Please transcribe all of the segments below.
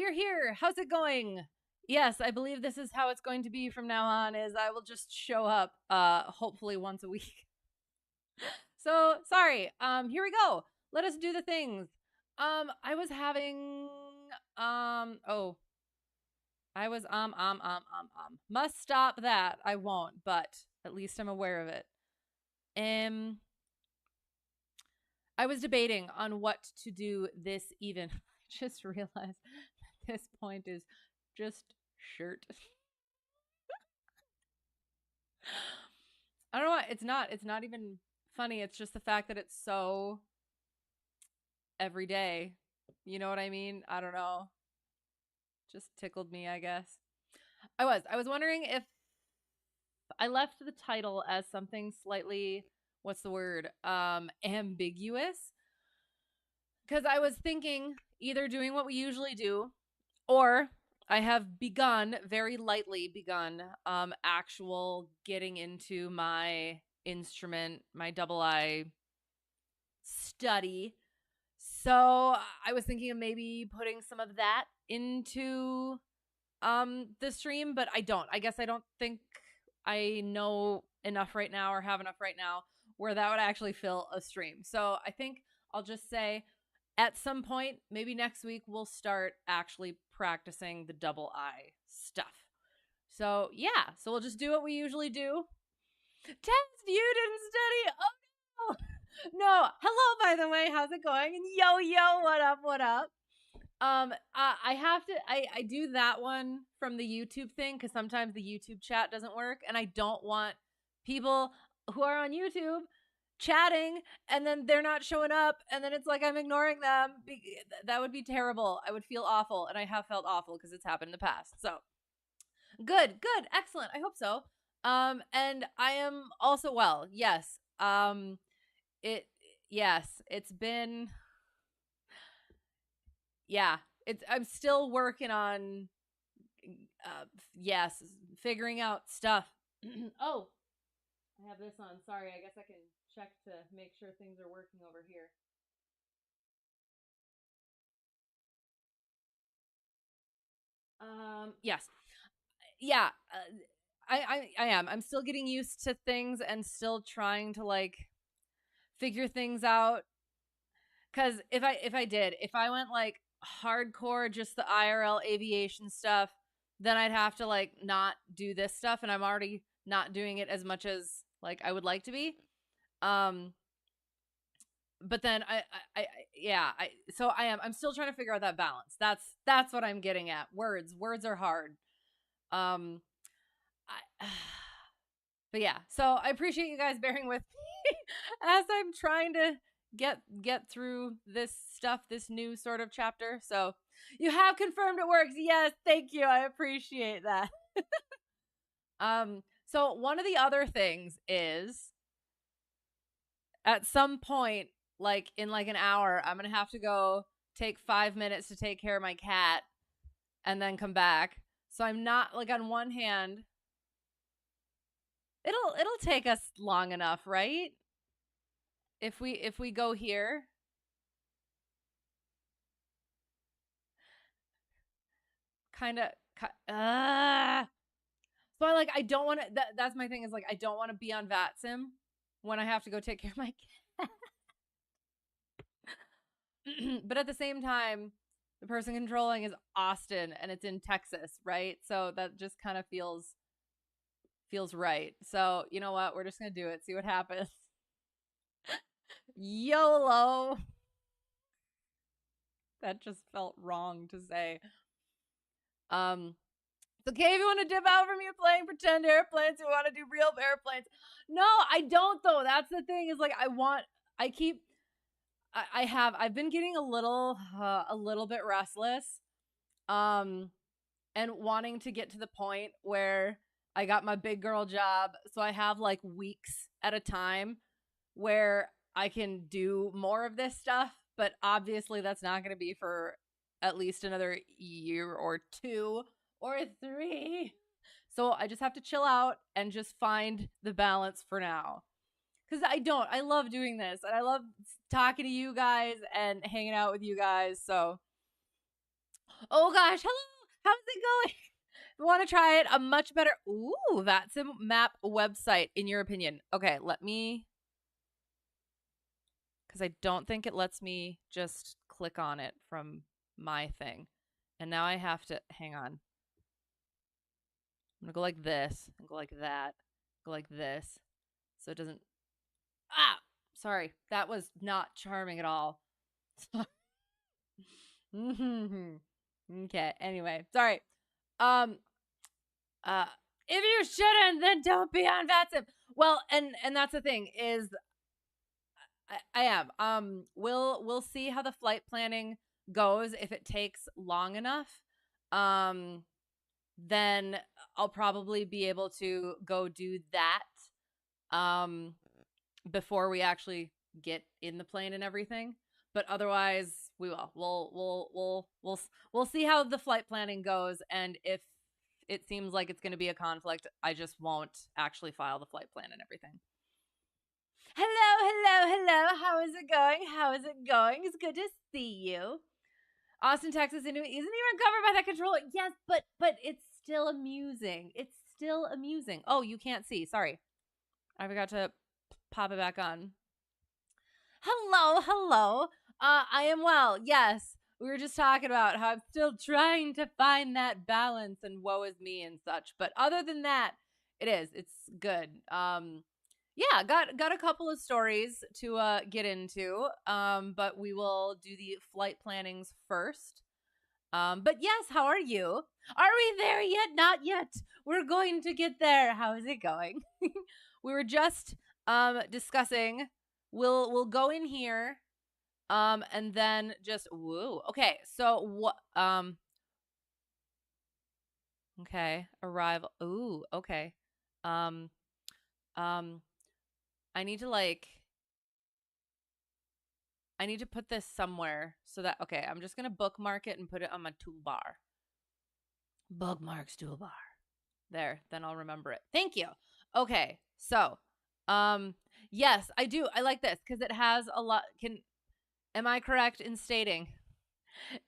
we're here. How's it going? Yes, I believe this is how it's going to be from now on, is I will just show up hopefully once a week. So, sorry. Here we go. Let us do the things. I was having oh, I was must stop that. I won't, but at least I'm aware of it. I was debating on what to do this even. I just realized this point is just shirt. I don't know why. It's not even funny. It's just the fact that it's so every day. You know what I mean? I don't know. Just tickled me, I guess. I was wondering if I left the title as something slightly, what's the word? Ambiguous. Because I was thinking either doing what we usually do, or I have begun, very lightly begun, actual getting into my instrument, my double I study. So I was thinking of maybe putting some of that into the stream, but I don't. I guess I don't think I know enough right now or have enough right now where that would actually fill a stream. So I think I'll just say at some point, maybe next week, we'll start actually practicing the double I stuff. So yeah, so we'll just do what we usually do. Test, you didn't study. Oh no. No. Hello, by the way. How's it going? And yo, what up? What up? I have to, I do that one from the YouTube thing because sometimes the YouTube chat doesn't work, and I don't want people who are on YouTube chatting and then they're not showing up, and then it's like I'm ignoring them. That would be terrible. I would feel awful, and I have felt awful because it's happened in the past. So good, excellent. I hope so. And I am also well. Yes. It's been, yeah, I'm still working on figuring out stuff. Oh, I have this on. Sorry, I guess I can check to make sure things are working over here. Yes. Yeah, I am. I'm still getting used to things and still trying to like figure things out. Cause if I went like hardcore, just the IRL aviation stuff, then I'd have to like not do this stuff, and I'm already not doing it as much as like I would like to be. Um, but then I'm still trying to figure out that balance. That's what I'm getting at. Words are hard. Um, I, but yeah, so I appreciate you guys bearing with me as I'm trying to get through this stuff, this new sort of chapter. So you have confirmed it works. Yes, thank you. I appreciate that. So one of the other things is at some point, like in like an hour, I'm gonna have to go take 5 minutes to take care of my cat and then come back. So I'm not like, on one hand, it'll take us long enough, right? If we go here. Kind of so I don't want to, that's my thing, is like I don't want to be on VATSIM when I have to go take care of my cat. But at the same time, the person controlling is Austin and it's in Texas, right? So that just kind of feels right. So you know what? We're just gonna do it. See what happens. YOLO. That just felt wrong to say. It's okay if you want to dip out from you playing pretend airplanes. You want to do real airplanes. No, I don't though. That's the thing, is like I've been getting a little bit restless. And wanting to get to the point where I got my big girl job. So I have like weeks at a time where I can do more of this stuff. But obviously that's not going to be for at least another year or 2 or 3. So I just have to chill out and just find the balance for now. Because I love doing this, and I love talking to you guys and hanging out with you guys. So Oh gosh, hello. How's it going? Want to try it? A much better. Ooh, that's a map website, in your opinion. Okay, let me. Because I don't think it lets me just click on it from my thing. And now I have to. Hang on. I'm going to go like this and go like that. Go like this. So it doesn't. Ah! Sorry. That was not charming at all. Okay. Anyway, sorry. Um, Uh, if you shouldn't, then don't be on VATSIM. Well, and that's the thing is, I am. We'll see how the flight planning goes. If it takes long enough, um, then I'll probably be able to go do that. Um, before we actually get in the plane and everything. But otherwise, we will. We'll see how the flight planning goes, and if it seems like it's going to be a conflict, I just won't actually file the flight plan and everything. Hello. How is it going? How is it going? It's good to see you. Austin, Texas, isn't even covered by that controller. Yes, but it's still amusing. It's still amusing. Oh, you can't see. Sorry, I forgot to pop it back on. Hello. I am well. Yes, we were just talking about how I'm still trying to find that balance and woe is me and such. But other than that, it's good. Yeah, got a couple of stories to get into. But we will do the flight plannings first. But yes, how are you? Are we there yet? Not yet. We're going to get there. How is it going? We were just discussing. We'll go in here and then just woo. Okay, so what okay, arrival. Ooh, okay. Um um I need to put this somewhere so that okay, I'm just going to bookmark it and put it on my toolbar. Bookmarks toolbar. There, then I'll remember it. Thank you. Okay. So, yes, I do. I like this cuz it has a lot am I correct in stating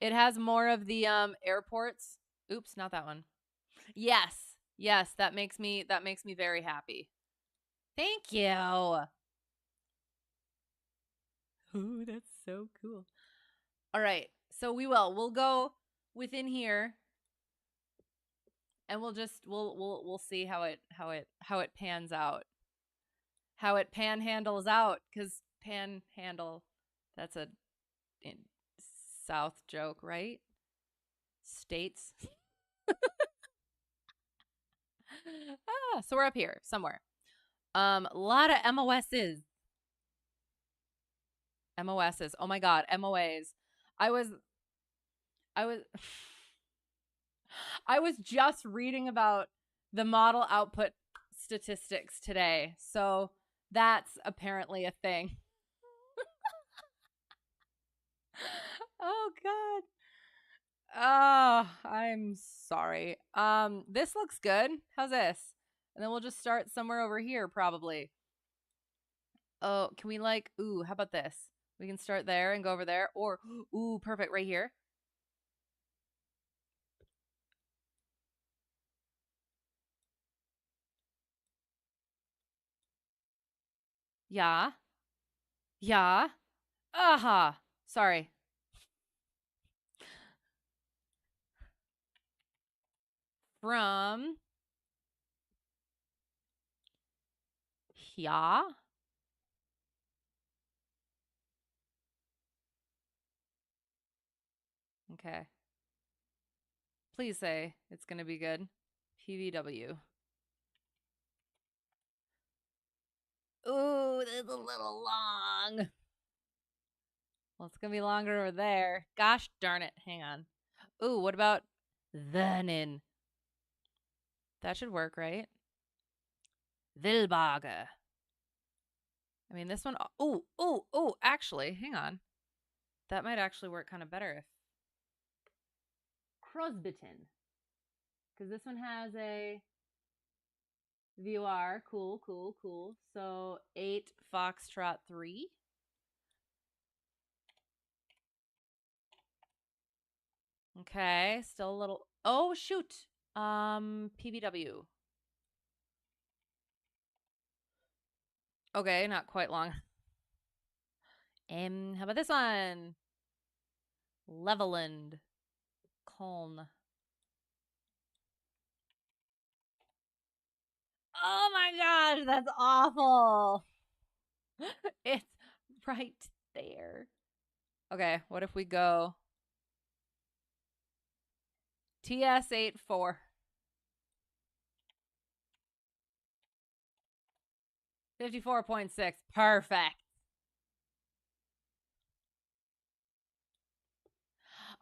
it has more of the airports? Oops, not that one. Yes. Yes, that makes me very happy. Thank you. Ooh, that's so cool. All right. So we'll go within here and we'll see how it pans out. How it panhandles out cuz panhandle that's a South joke, right? States. So we're up here somewhere. A lot of MOSs. MOSs. Oh my god, MOAs. I was I was I was just reading about the model output statistics today. So that's apparently a thing. Oh god. Oh, I'm sorry. This looks good. How's this? And then we'll just start somewhere over here probably. Oh, can we ooh, how about this? We can start there and go over there or ooh, perfect right here. Yeah. Yeah. Aha. Sorry. From yeah. Okay. Please say it's going to be good. PVW. Ooh, that's a little long. Well, it's going to be longer over there. Gosh darn it. Hang on. Ooh, what about Vernon? That should work, right? Wilbarger. I mean, this one. Ooh. Actually, hang on. That might actually work kind of better if Crosbyton, because this one has a VOR. Cool. So 8 Foxtrot 3. Okay, still a little. Oh shoot. PBW. Okay, not quite long. How about this one? Leveland. Coln. Oh my gosh, that's awful. It's right there. Okay, what if we go TS84? 54.6. Perfect.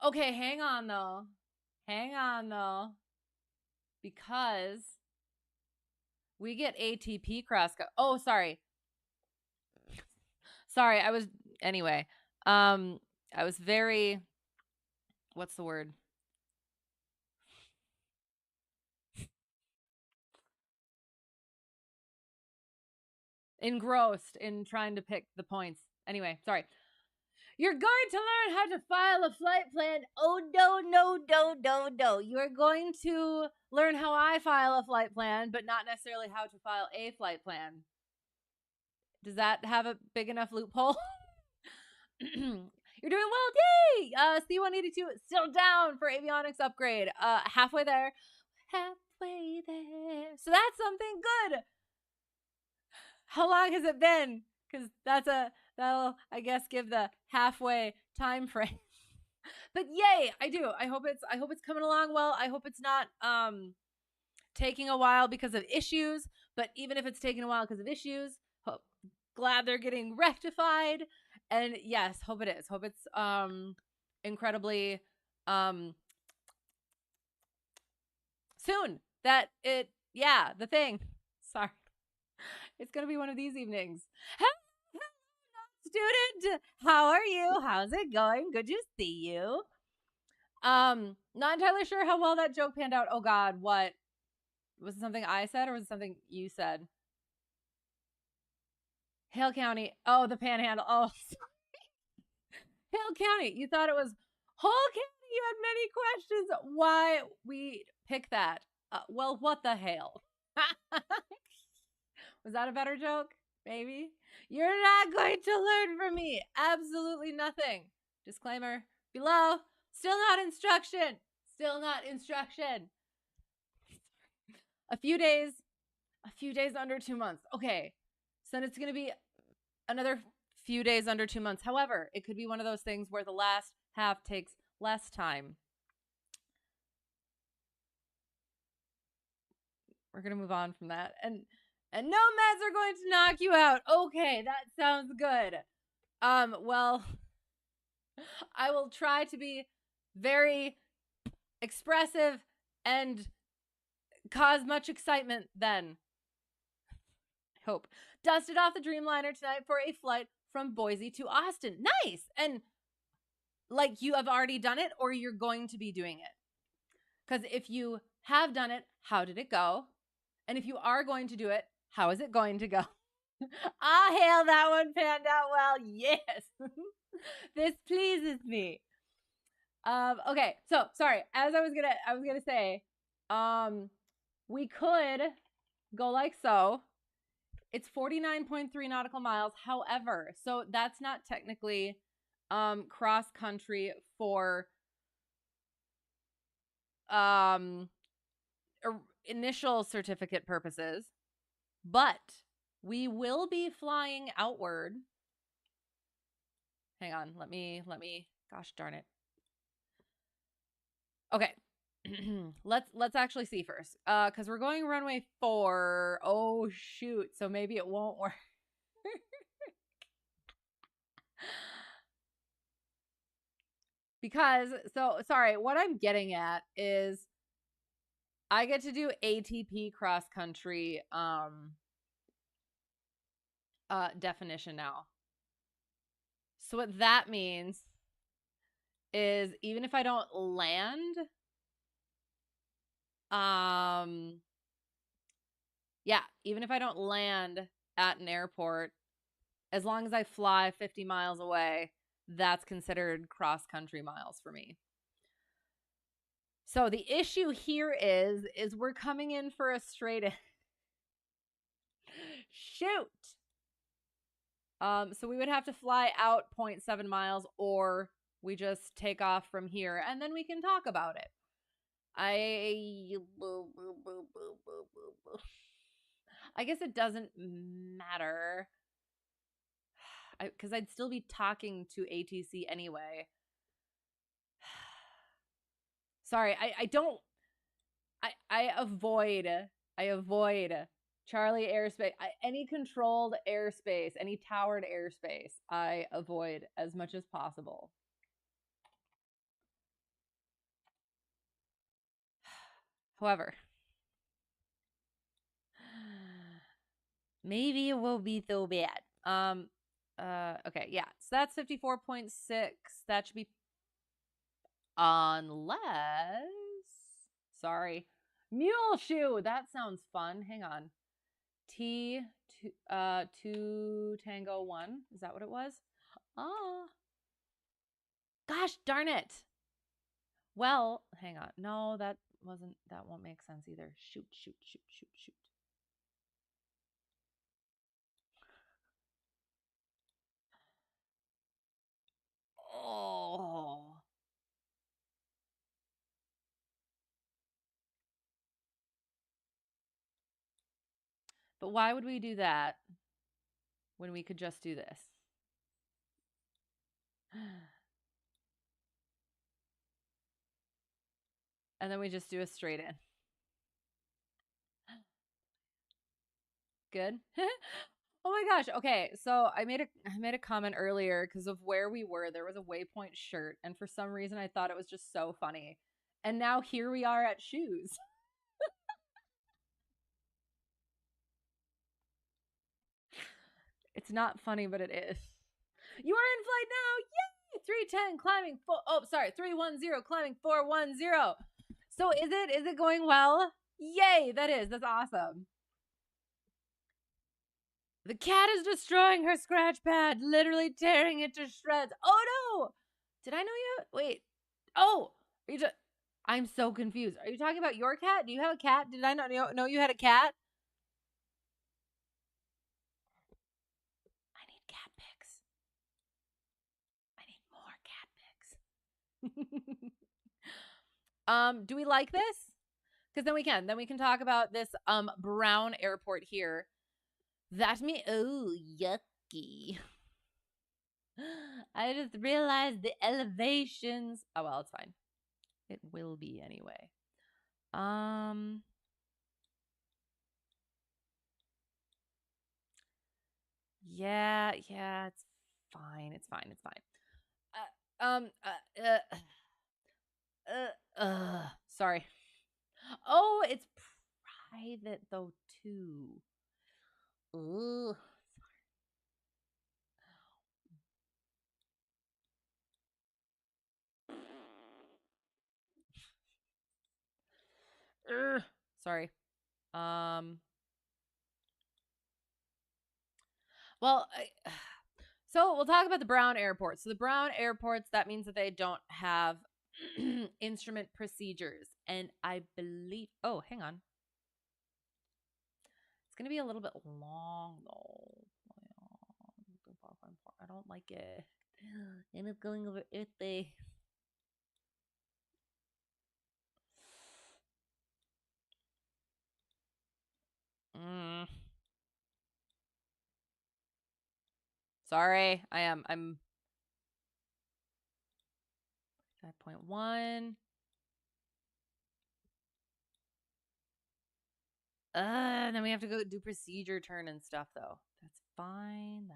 Okay, hang on though. Hang on though. Because we get ATP cross. Oh, sorry. Sorry, I was anyway. I was very what's the word? Engrossed in trying to pick the points. Anyway, sorry. You're going to learn how to file a flight plan. Oh, no, no, no, no, no. You're going to learn how I file a flight plan, but not necessarily how to file a flight plan. Does that have a big enough loophole? You're doing well. Yay! C182 still down for avionics upgrade. Halfway there. Halfway there. So that's something good. How long has it been? Because that'll I guess give the halfway time frame. But yay, I do. I hope it's coming along well. I hope it's not taking a while because of issues. But even if it's taking a while because of issues, glad they're getting rectified. And yes, hope it is. Hope it's incredibly soon. That it the thing. Sorry. It's gonna be one of these evenings. Student, how are you? How's it going? Good to see you. Not entirely sure how well that joke panned out. Oh God, what? Was it something I said or was it something you said? Hale County. Oh, the Panhandle. Oh, Hale County. You thought it was whole county. You had many questions. Why we pick that? Well, what the hell? Was that a better joke? Maybe. You're not going to learn from me. Absolutely nothing. Disclaimer below. Still not instruction. Still not instruction. A few days under 2 months. Okay. So then it's going to be another few days under 2 months. However, it could be one of those things where the last half takes less time. We're going to move on from that. And no meds are going to knock you out. Okay, that sounds good. Well, I will try to be very expressive and cause much excitement then. I hope. Dusted off the Dreamliner tonight for a flight from Boise to Austin. Nice. And like you have already done it or you're going to be doing it. Because if you have done it, how did it go? And if you are going to do it, how is it going to go? Hail, that one panned out well. Yes. This pleases me. Okay, so sorry. As I was gonna say, we could go like so. It's 49.3 nautical miles. However, so that's not technically cross country for initial certificate purposes, but we will be flying outward. Hang on, let me gosh darn it. Okay. let's actually see first. Cuz we're going runway 4. Oh shoot. So maybe it won't work. Because so sorry, what I'm getting at is I get to do ATP cross country definition now. So what that means is even if I don't land even if I don't land at an airport, as long as I fly 50 miles away, that's considered cross country miles for me. So the issue here is we're coming in for a straight in. Shoot. So we would have to fly out 0.7 miles, or we just take off from here and then we can talk about it. I guess it doesn't matter because I'd still be talking to ATC anyway. Sorry, I don't. I avoid Charlie airspace. Any controlled airspace, any towered airspace, I avoid as much as possible. However, maybe it won't be so bad. Okay, yeah. So that's 54.6. That should be unless sorry. Mule shoe. That sounds fun. Hang on. T 2 Tango 1. Is that what it was? Oh. Gosh darn it. Well, hang on. No, that won't make sense either. Shoot. Oh. But why would we do that when we could just do this? And then we just do a straight in. Good. Oh my gosh. Okay, so I made a comment earlier because of where we were. There was a Waypoint shirt, and for some reason I thought it was just so funny. And now here we are at shoes. It's not funny, but it is. You are in flight now. Yay! 310 climbing 310 climbing 410. So is it going well? Yay, that is. That's awesome. The cat is destroying her scratch pad, literally tearing it to shreds. Oh no! Did I know you? Wait. Oh, I'm so confused. Are you talking about your cat? Do you have a cat? Did I not know you had a cat? I need cat pics. I need more cat pics. Do we like this? Because then we can talk about this brown airport here. That me yucky. I just realized the elevations. Oh well, it's fine. It will be anyway. Yeah, it's fine. It's fine. Sorry. Oh, it's private though too. Ugh. Sorry. Well, so we'll talk about the brown airports. So the brown airports, that means that they don't have instrument procedures. And I believe, oh, hang on. It's going to be a little bit long though. I don't like it. And it's going over Earth Day. Sorry, I'm 5.1. Then we have to go do procedure turn and stuff though. That's fine.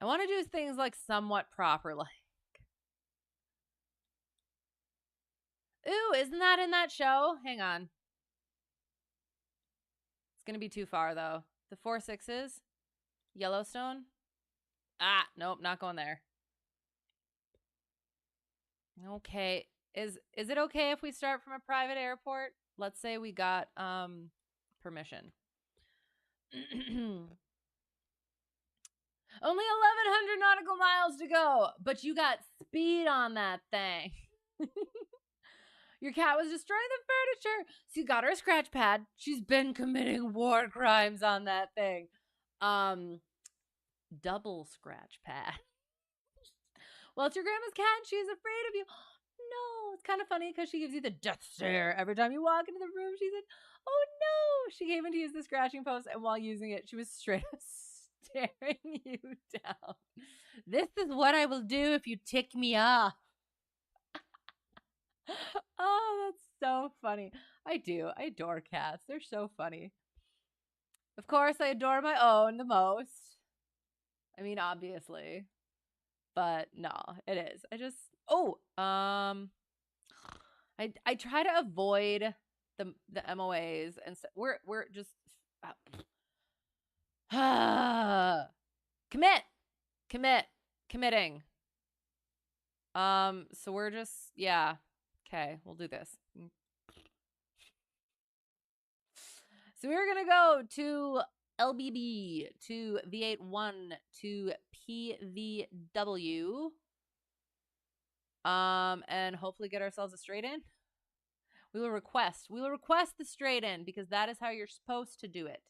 I want to do things like somewhat properly. Ooh, isn't that in that show? Hang on. It's going to be too far though. The 4.6s? Yellowstone? Ah, nope, not going there. Okay. Is it okay if we start from a private airport? Let's say we got permission. Only 1,100 nautical miles to go, but you got speed on that thing. Your cat was destroying the furniture. So you got her a scratch pad. She's been committing war crimes on that thing. Double scratch pad. Well, it's your grandma's cat and she's afraid of you. No, it's kind of funny because she gives you the death stare every time you walk into the room. She said, oh no. She came in to use the scratching post, and while using it, she was straight up staring you down. This is what I will do if you tick me off. Oh, that's so funny. I do. I adore cats. They're so funny. Of course, I adore my own the most. I mean, obviously. But no, it is. I try to avoid the MOAs, and so we're just committing. So we're just, yeah. Okay, we'll do this. So we're gonna go to LBB, to V81, to PVW, and hopefully get ourselves a straight in. We will request the straight in, because that is how you're supposed to do it.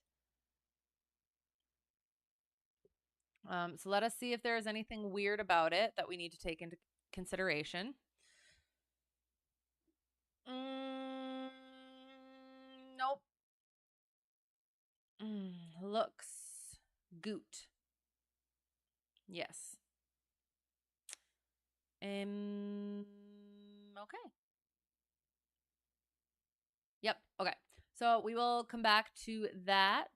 So let us see if there is anything weird about it that we need to take into consideration. Nope. Looks goot. Yes. Okay. Yep. Okay. So we will come back to that.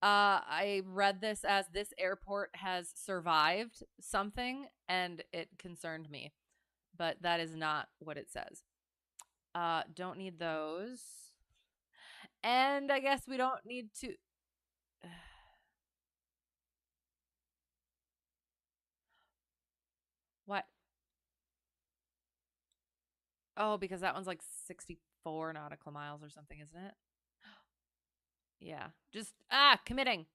I read this as this airport has survived something, and it concerned me, but that is not what it says. Don't need those. And I guess we don't need to. What? Oh, because that one's like 64 nautical miles or something, isn't it? Yeah. Just committing.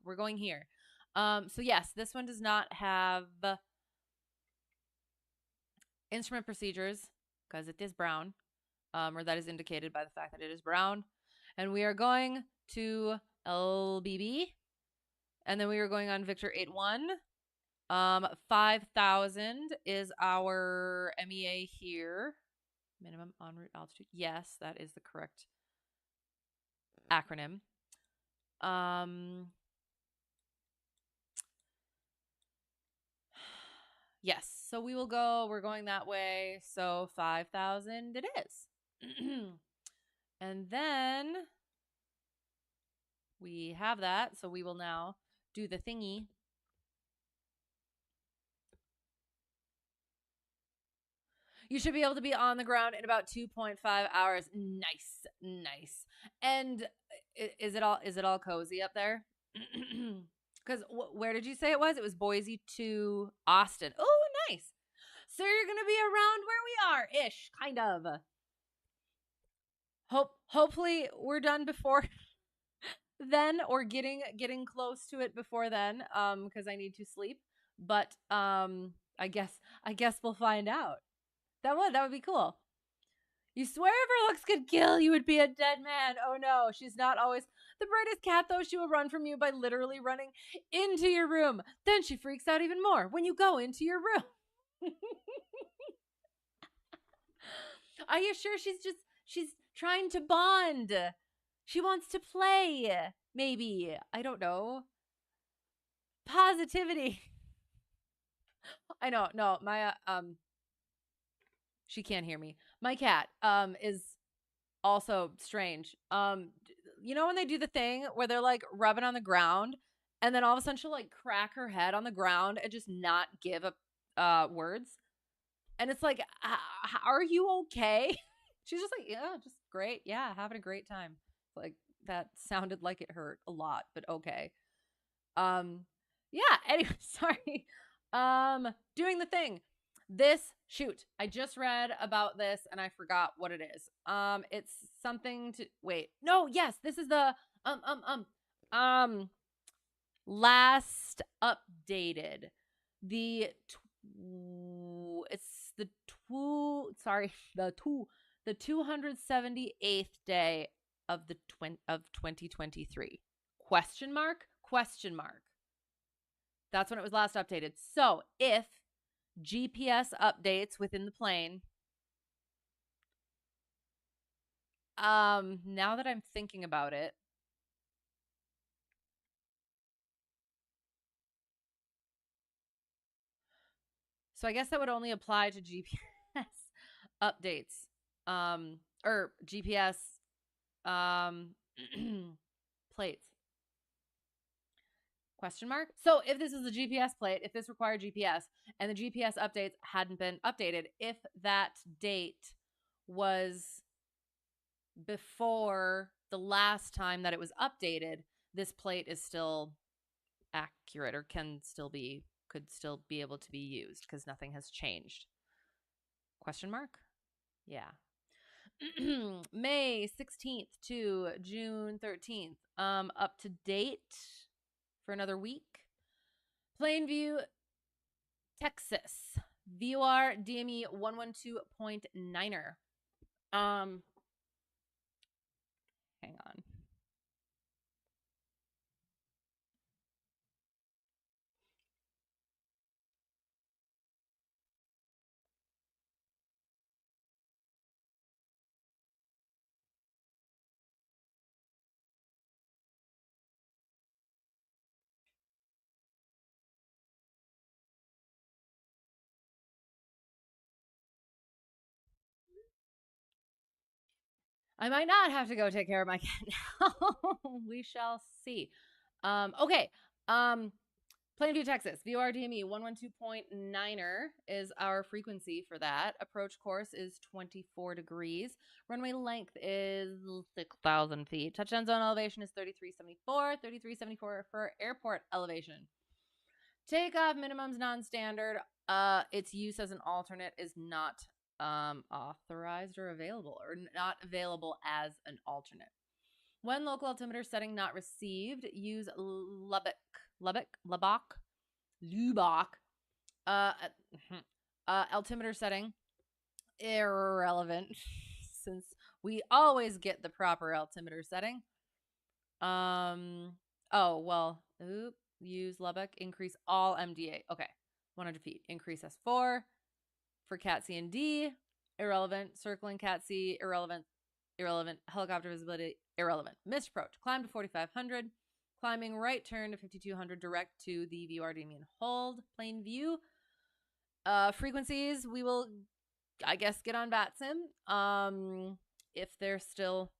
We're going here. So yes, this one does not have instrument procedures because it is brown. Or that is indicated by the fact that it is brown. And we are going to LBB. And then we are going on Victor 81. 5,000 is our MEA here. Minimum en route altitude. Yes, that is the correct acronym. Yes, so we will go. We're going that way. So 5,000 it is. And then we have that. So we will now do the thingy. You should be able to be on the ground in about 2.5 hours. Nice. And is it all cozy up there? Because where did you say it was? It was Boise to Austin. Oh, nice. So you're gonna be around where we are, ish, kind of. Hopefully we're done before then, or getting close to it before then. Because I need to sleep. But I guess we'll find out. That would be cool. You swear if her looks could kill, you would be a dead man. Oh no, she's not always the brightest cat, though. She will run from you by literally running into your room. Then she freaks out even more when you go into your room. Are you sure she's trying to bond? She wants to play. Maybe. I don't know. Positivity. I know. No, my she can't hear me. My cat is also strange. You know when they do the thing where they're like rubbing on the ground, and then all of a sudden she'll like crack her head on the ground and just not give up words, and it's like, are you okay? She's just like, yeah, just great, yeah, having a great time. Like that sounded like it hurt a lot, but okay. Yeah. Anyway, sorry. Doing the thing. I just read about this and I forgot what it is. It's something to wait. No, yes, this is the last updated. The It's the 278th day of 2023. Question mark? Question mark. That's when it was last updated. So if GPS updates within the plane, now that I'm thinking about it, so I guess that would only apply to GPS updates, or GPS plates. Question mark. So if this is a GPS plate, if this required GPS and the GPS updates hadn't been updated, if that date was before the last time that it was updated, this plate is still accurate or could still be able to be used because nothing has changed. Question mark? Yeah. May 16th to June 13th. Up to date for another week. Plainview, Texas. VOR DME 112.9er. Hang on. I might not have to go take care of my cat now. We shall see. Okay. Plainview, Texas. VORDME 112.9er is our frequency for that. Approach course is 24 degrees. Runway length is 6,000 feet. Touchdown zone elevation is 3374. 3374 for airport elevation. Takeoff minimums non-standard. Its use as an alternate is not authorized or available, or not available as an alternate. When local altimeter setting not received, use Lubbock. Altimeter setting irrelevant since we always get the proper altimeter setting. Use Lubbock. Increase all MDA. Okay, 100 feet. Increase S4 for Cat C and D. Irrelevant. Circling Cat C. Irrelevant. Helicopter visibility. Irrelevant. Missed approach. Climb to 4,500. Climbing right turn to 5,200. Direct to the VORDME and hold. Plain view. Frequencies. We will, I guess, get on VATSIM. If they're still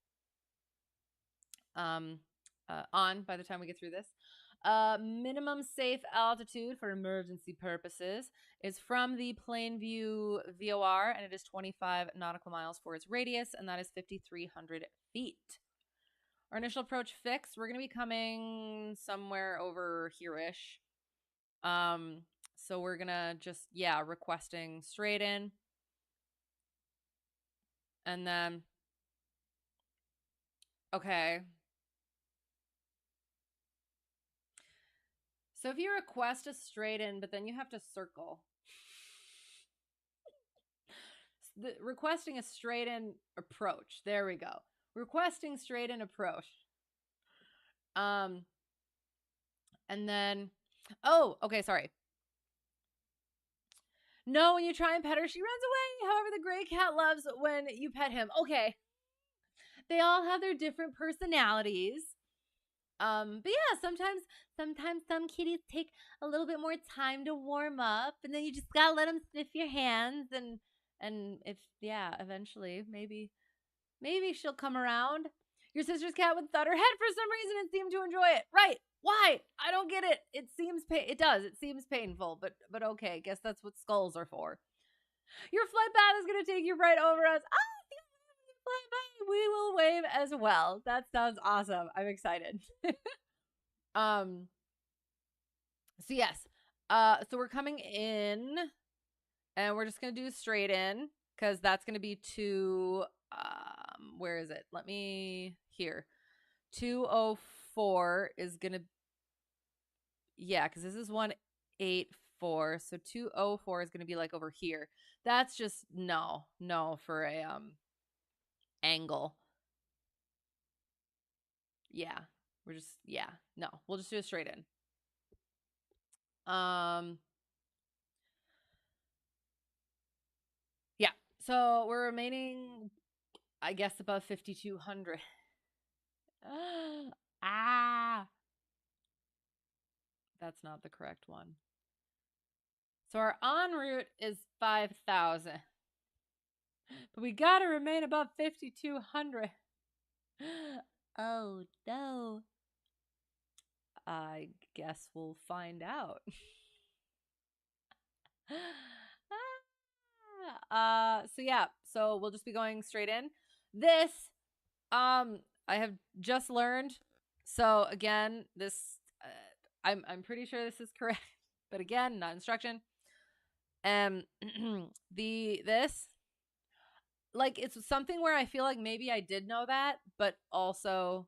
on by the time we get through this. Minimum safe altitude for emergency purposes is from the Plainview VOR, and it is 25 nautical miles for its radius, and that is 5,300 feet. Our initial approach fixed. We're going to be coming somewhere over here-ish. So we're going to just, requesting straight in. And then, okay. So if you request a straight in, but then you have to circle. Requesting a straight in approach. There we go. Requesting straight in approach. And then, okay, sorry. No, when you try and pet her, she runs away. However, the gray cat loves when you pet him. Okay. They all have their different personalities. But yeah, sometimes some kitties take a little bit more time to warm up, and then you just gotta let them sniff your hands, and if eventually maybe she'll come around. Your sister's cat would thud her head for some reason and seem to enjoy it. Right? Why? I don't get it. It seems it seems painful, but okay. Guess that's what skulls are for. Your flight path is gonna take you right over us. We will wave as well. That sounds awesome. I'm excited. So yes. So we're coming in, and we're just gonna do straight in because that's gonna be to where is it? Let me here. 204 is gonna because this is 184. 204. So 204 is going to be like over here. That's just no for a angle. Yeah. We're just no. We'll just do it straight in. Yeah. So we're remaining, I guess, above 5,200. Ah. That's not the correct one. So our en route is 5,000. But we got to remain above 5,200. Oh, no. I guess we'll find out. So yeah, so we'll just be going straight in. This I have just learned. So again, this I'm pretty sure this is correct, but again, not instruction. This, like, it's something where I feel like maybe I did know that, but also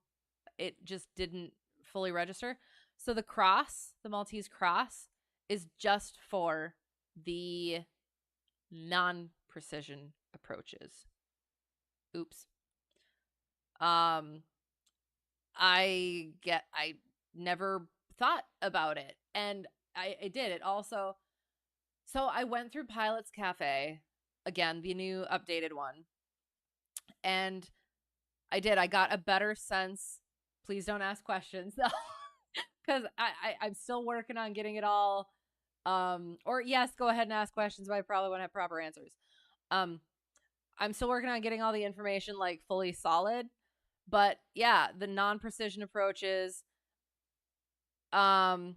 it just didn't fully register. So the cross, the Maltese cross, is just for the non-precision approaches. Oops. I never thought about it, and I did it also. So I went through Pilot's Cafe, again, the new updated one, and I got a better sense. Please don't ask questions though, because I'm still working on getting it all. Or yes, go ahead and ask questions, but I probably won't have proper answers. I'm still working on getting all the information like fully solid. But yeah, the non-precision approaches, the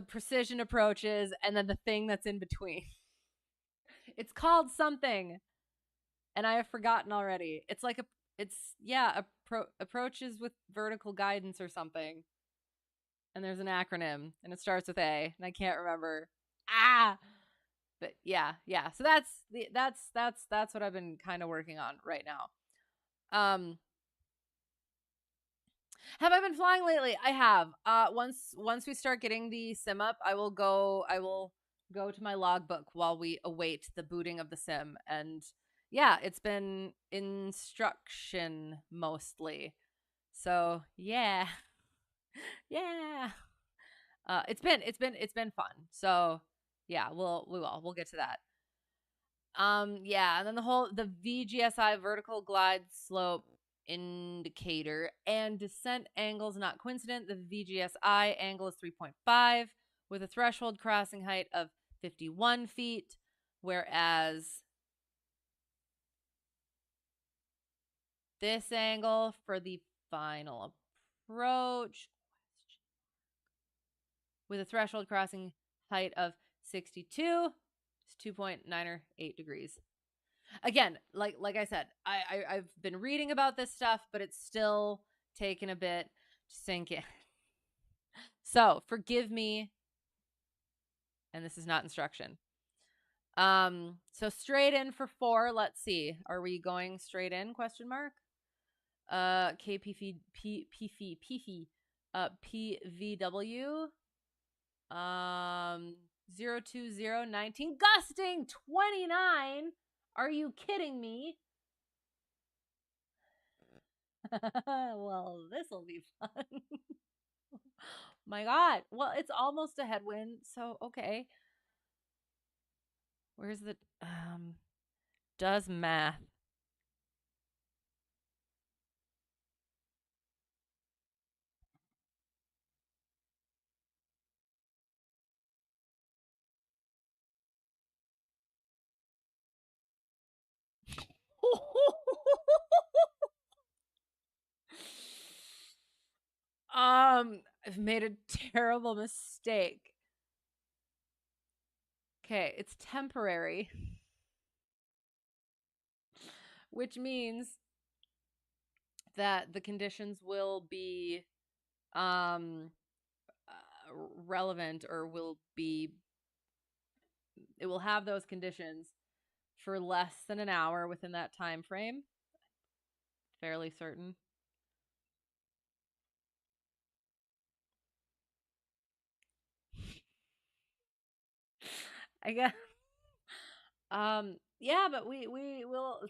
precision approaches, and then the thing that's in between. It's called something, and I have forgotten already. It's like approaches with vertical guidance or something. And there's an acronym, and it starts with A, and I can't remember. But yeah. So that's what I've been kind of working on right now. Have I been flying lately? I have. Once we start getting the sim up, I will go to my logbook while we await the booting of the sim. And yeah, it's been instruction mostly. So yeah. Yeah. It's been fun. So yeah, we'll get to that. Yeah, and then the VGSI vertical glide slope indicator and descent angles not coincident. The VGSI angle is 3.5 with a threshold crossing height of 51 feet, whereas this angle for the final approach with a threshold crossing height of 62 is 2.9 degrees. Again, like I said, I've been reading about this stuff, but it's still taken a bit to sink in. So forgive me, and this is not instruction. So straight in for 4. Let's see. Are we going straight in? Question mark. KPV PVW 02019 gusting 29. Are you kidding me? Well, this will be fun. My God. Well, it's almost a headwind, so okay. Where's the does math? I've made a terrible mistake. Okay, it's temporary, which means that the conditions will be um relevant, or it will have those conditions for less than an hour within that time frame. Fairly certain. I guess. Yeah, but we will.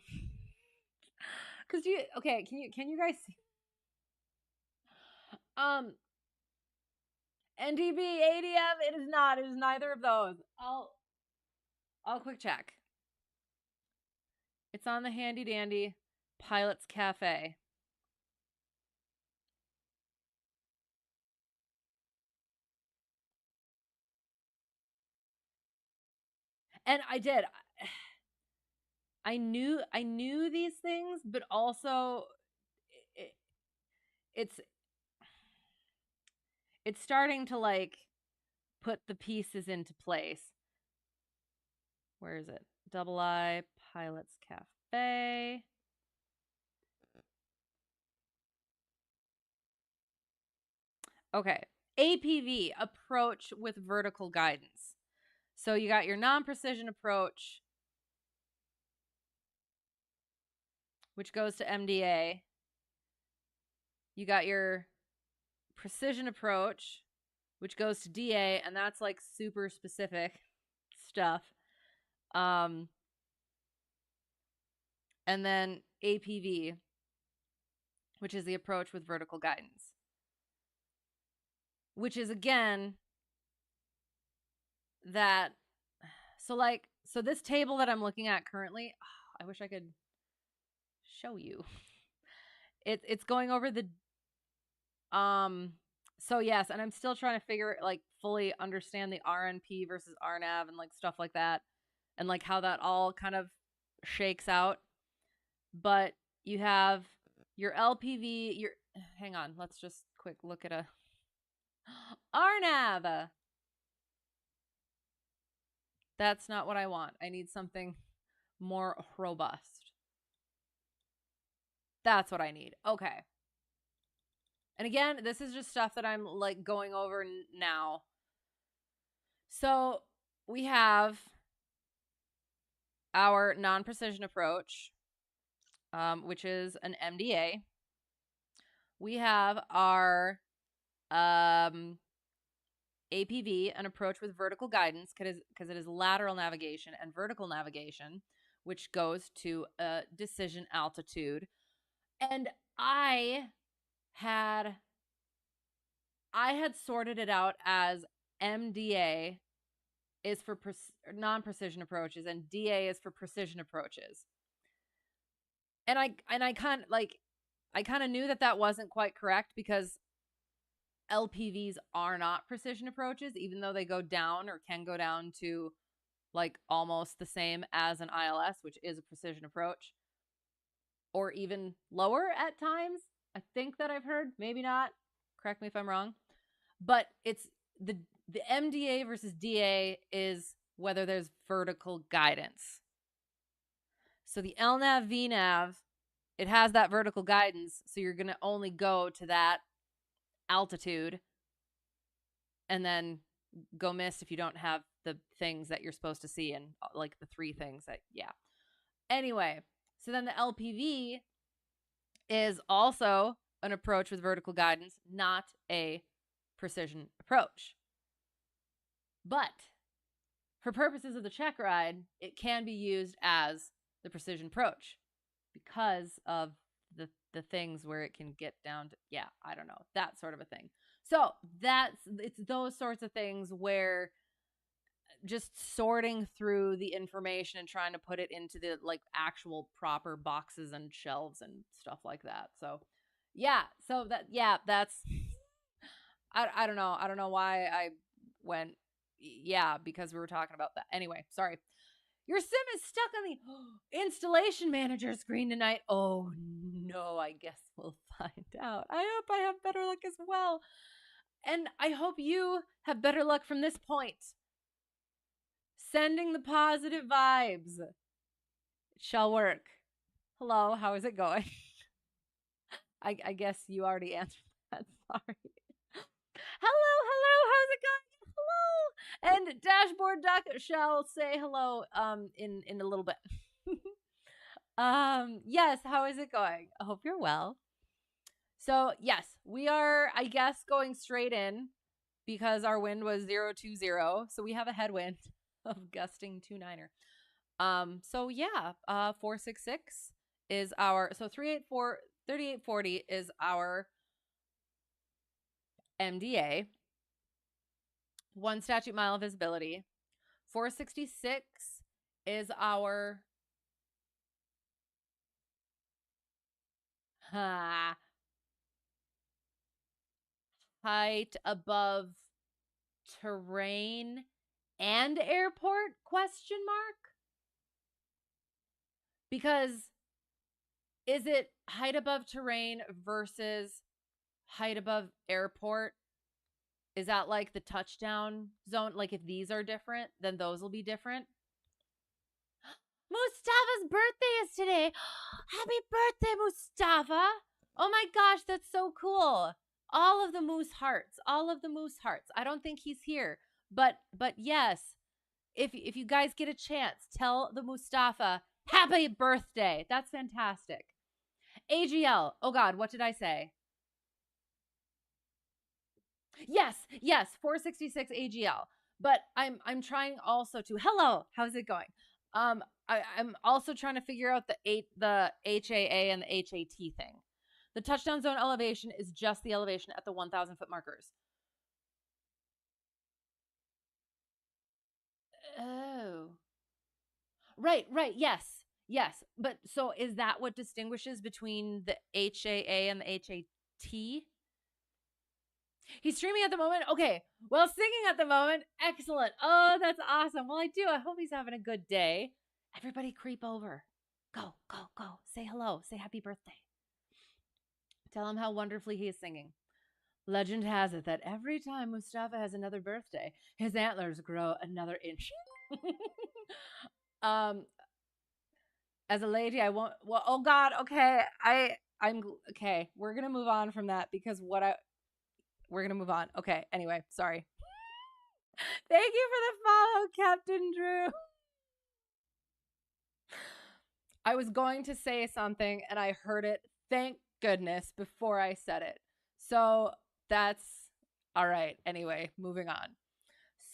Cause okay? Can you guys see? NDB, ADM. It is not. It is neither of those. I'll quick check. It's on the handy dandy Pilot's Cafe. And I did. I knew these things, but also it, it's it's starting to like put the pieces into place. Where is it? Double I Pilot's Cafe. Okay. APV, approach with vertical guidance. So you got your non-precision approach, which goes to MDA. You got your precision approach, which goes to DA, and that's like super specific stuff. And then APV, which is the approach with vertical guidance, which is again that. So this table that I'm looking at currently, I wish I could show you. It's going over the so yes, and I'm still trying to fully understand the RNP versus RNAV and like stuff like that, and like how that all kind of shakes out. But you have your LPV, hang on, let's just quick look at a RNAV. That's not what I want. I need something more robust. That's what I need. Okay. And again, this is just stuff that I'm like going over now. So we have our non-precision approach, which is an MDA. We have our APV, an approach with vertical guidance, because it is lateral navigation and vertical navigation, which goes to a decision altitude. And I had sorted it out as MDA is for non-precision approaches and DA is for precision approaches. And I kind of knew that wasn't quite correct, because LPVs are not precision approaches, even though they go down or can go down to like almost the same as an ILS, which is a precision approach, or even lower at times. I think that I've heard, maybe not. Correct me if I'm wrong. But it's the MDA versus DA is whether there's vertical guidance. So the LNAV, VNAV, it has that vertical guidance, so you're going to only go to that altitude and then go miss if you don't have the things that you're supposed to see, and like the three things that, yeah. Anyway, so then the LPV is also an approach with vertical guidance, not a precision approach. But for purposes of the check ride, it can be used as the precision approach because of the things where it can get down to, yeah, I don't know, that sort of a thing. So it's those sorts of things where just sorting through the information and trying to put it into the like actual proper boxes and shelves and stuff like that. So yeah, that's I don't know. I don't know why I went, yeah, because we were talking about that. Anyway, sorry. Your sim is stuck on the installation manager screen tonight. Oh no, I guess we'll find out. I hope I have better luck as well. And I hope you have better luck from this point. Sending the positive vibes. It shall work. Hello, how is it going? I guess you already answered that. Sorry. Hello, how's it going? Hello. And Dashboard Duck shall say hello in a little bit. Yes, how is it going? I hope you're well. So yes, we are, I guess, going straight in because our wind was 020, so we have a headwind. of gusting 2-9er. So yeah, 466 is our, so 3840 is our MDA, 1 statute mile of visibility. 466 is our height above terrain and airport, question mark? Because is it height above terrain versus height above airport? Is that like the touchdown zone? Like if these are different, then those will be different. Mustafa's birthday is today. Happy birthday, Mustafa. Oh my gosh, that's so cool. All of the moose hearts. All of the moose hearts. I don't think he's here. But yes, if you guys get a chance, tell the Mustafa happy birthday. That's fantastic. AGL. Oh God, what did I say? Yes, 466 AGL. But I'm trying also to, hello, how's it going? I'm also trying to figure out the HAA and the HAT thing. The touchdown zone elevation is just the elevation at the 1,000 foot markers. Oh. Right, yes. But so is that what distinguishes between the HAA and the HAT? He's streaming at the moment. Okay. Well, singing at the moment. Excellent. Oh, that's awesome. Well, I do. I hope he's having a good day. Everybody creep over. Go. Say hello. Say happy birthday. Tell him how wonderfully he is singing. Legend has it that every time Mustafa has another birthday, his antlers grow another inch. As a lady, I won't. Well, oh God. Okay. I'm okay. We're gonna move on from that because we're gonna move on. Okay. Anyway, sorry. Thank you for the follow, Captain Drew. I was going to say something and I heard it, thank goodness, before I said it. So that's all right. Anyway, moving on.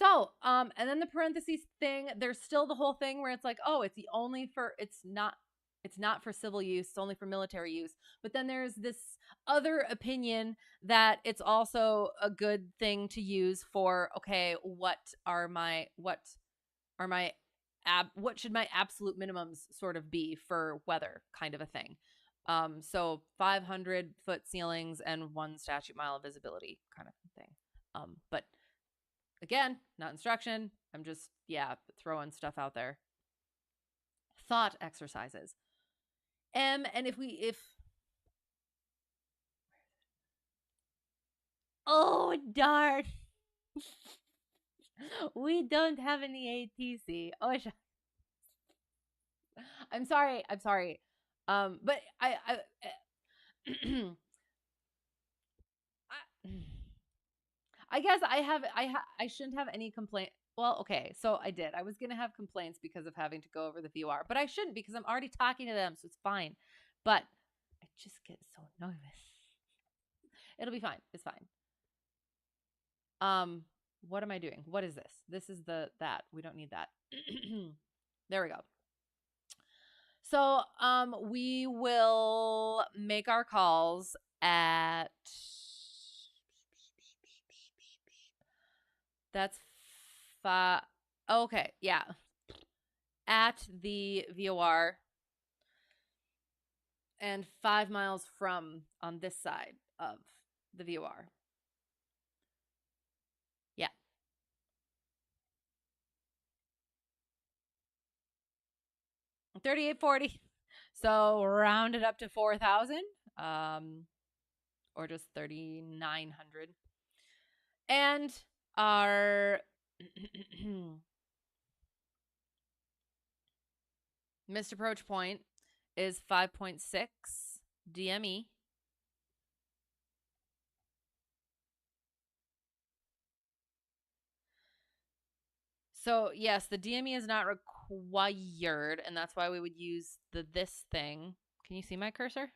So, and then the parentheses thing, there's still the whole thing where it's like, oh, it's not for civil use, it's only for military use. But then there's this other opinion that it's also a good thing to use for, okay, what should my absolute minimums sort of be for weather, kind of a thing. So 500 foot ceilings and 1 statute mile of visibility kind of thing. But again, not instruction. I'm just, throwing stuff out there. Thought exercises. And oh, darn. We don't have any ATC. Oh, I'm sorry. But I guess I shouldn't have any complaint. Well, okay, so I did. I was gonna have complaints because of having to go over the VOR, but I shouldn't because I'm already talking to them, so it's fine. But I just get so nervous. It'll be fine. It's fine. What am I doing? What is this? This is that. We don't need that. There we go. So, we will make our calls at, that's okay, yeah. At the VOR and 5 miles from on this side of the VOR. Yeah. $38.40. So round it up to 4,000, or just 3,900. And our missed approach point is 5.6 DME. So yes, the DME is not required, and that's why we would use this thing. Can you see my cursor?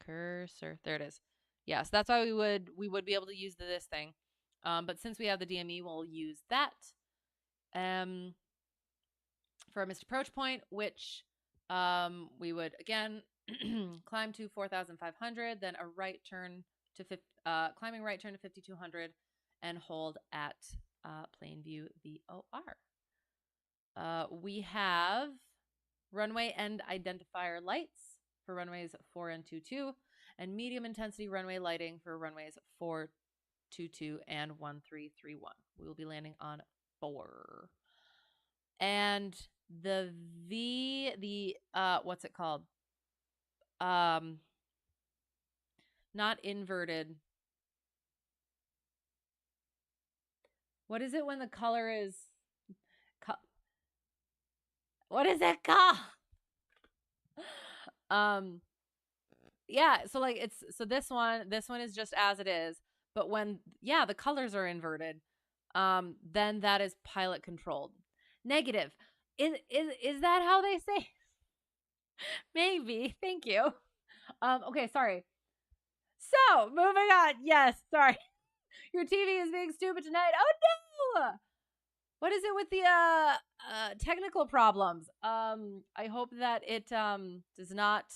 There it is. Yes, that's why we would be able to use this thing. But since we have the DME, we'll use that. for a missed approach point, which we would again climb to 4,500, then a right turn to climbing right turn to 5,200, and hold at Plainview VOR. We have runway end identifier lights for runways 4 and 22, and medium intensity runway lighting for runways 422 and 1331. We will be landing on 4. And the what's it called? Not inverted. What is it when the color is what is it called? Yeah, so like this one is just as it is, but when the colors are inverted, then that is pilot controlled. Negative. Is that how they say? Maybe. Thank you. Okay, sorry. So, moving on. Yes, sorry. Your TV is being stupid tonight. Oh no! What is it with the technical problems? I hope that it does not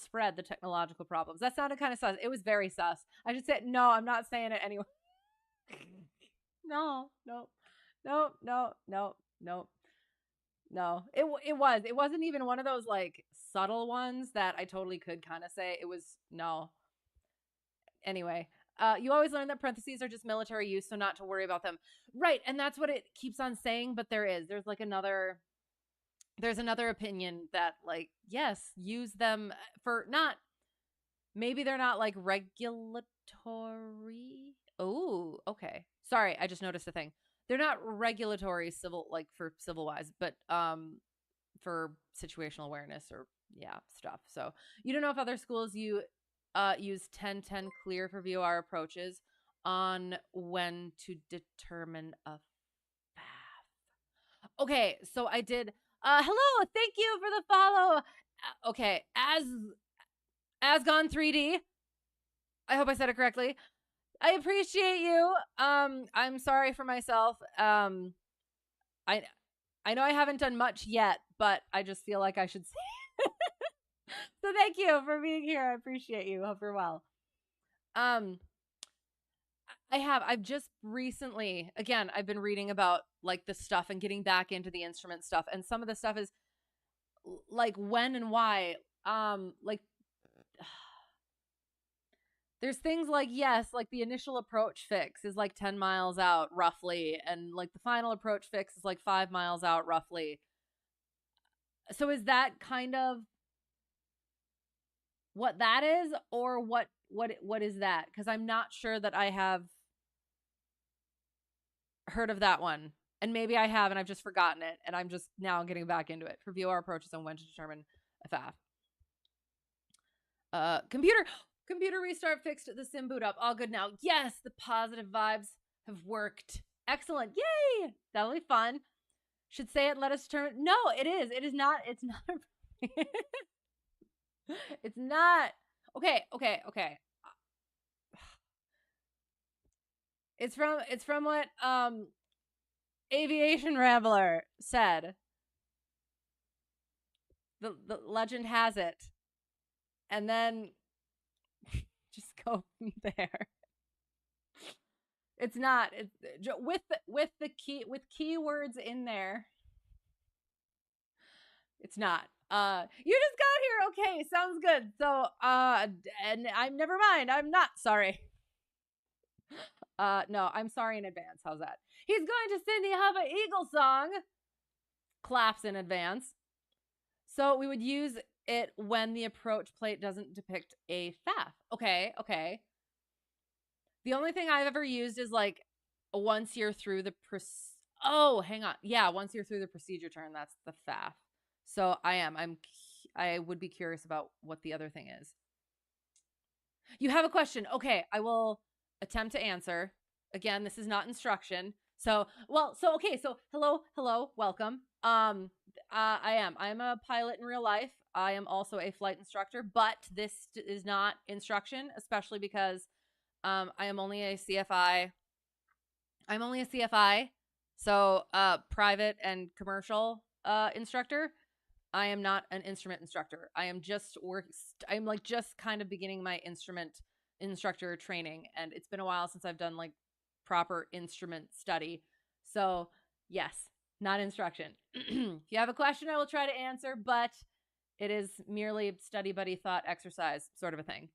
spread the technological problems. That sounded kind of sus. It was very sus. I should say no. I'm not saying it anyway. No. It wasn't even one of those like subtle ones that I totally could kind of say. It was no. Anyway, you always learn that parentheses are just military use, so not to worry about them. Right, and that's what it keeps on saying, but there's like another opinion that like, yes, use them for not, maybe they're not like regulatory. Oh, okay. Sorry, I just noticed a thing. They're not regulatory civil, like for civil wise, but for situational awareness or stuff. So you don't know if other schools use 10-10 clear for VOR approaches on when to determine a FAF. Okay, so I did. Hello, thank you for the follow. Okay, as gone 3D. I hope I said it correctly. I appreciate you. I'm sorry for myself. I know I haven't done much yet, but I just feel like I should say. So thank you for being here. I appreciate you. Hope you're well. I've just recently, again, I've been reading about like the stuff and getting back into the instrument stuff, and some of the stuff is like when and why. Like there's things like, yes, like the initial approach fix is like 10 miles out roughly, and like the final approach fix is like 5 miles out roughly. So is that kind of what that is, or what is that? Because I'm not sure that I have heard of that one, and maybe I have and I've just forgotten it, and I'm just now getting back into it for VOR approaches on when to determine a FAF. Computer restart fixed the sim boot up. All good now. Yes, the positive vibes have worked. Excellent. Yay! That'll be fun. Should say it. Let us turn. No, it is. It is not. It's not. It's not. Okay. It's from what Aviation Rambler said. The legend has it. And then just go from there. It's not. It's with keywords in there. It's not. You just got here. Okay, sounds good. So, and I'm never mind. I'm not sorry. No, I'm sorry in advance. How's that? He's going to sing the Hava Eagle song. Claps in advance. So we would use it when the approach plate doesn't depict a FAF. Okay. The only thing I've ever used is like once you're through the hang on. Yeah, once you're through the procedure turn, that's the FAF. So I would be curious about what the other thing is. You have a question. Okay, I will attempt to answer. Again, this is not instruction. So hello, welcome. I'm a pilot in real life. I am also a flight instructor, but this is not instruction, especially because I am only a CFI. I'm only a CFI. So, private and commercial instructor. I am not an instrument instructor. I am just I'm like just kind of beginning my instrument instructor training, and it's been a while since I've done like proper instrument study. So, yes, not instruction. If you have a question, I will try to answer, but it is merely study buddy thought exercise sort of a thing.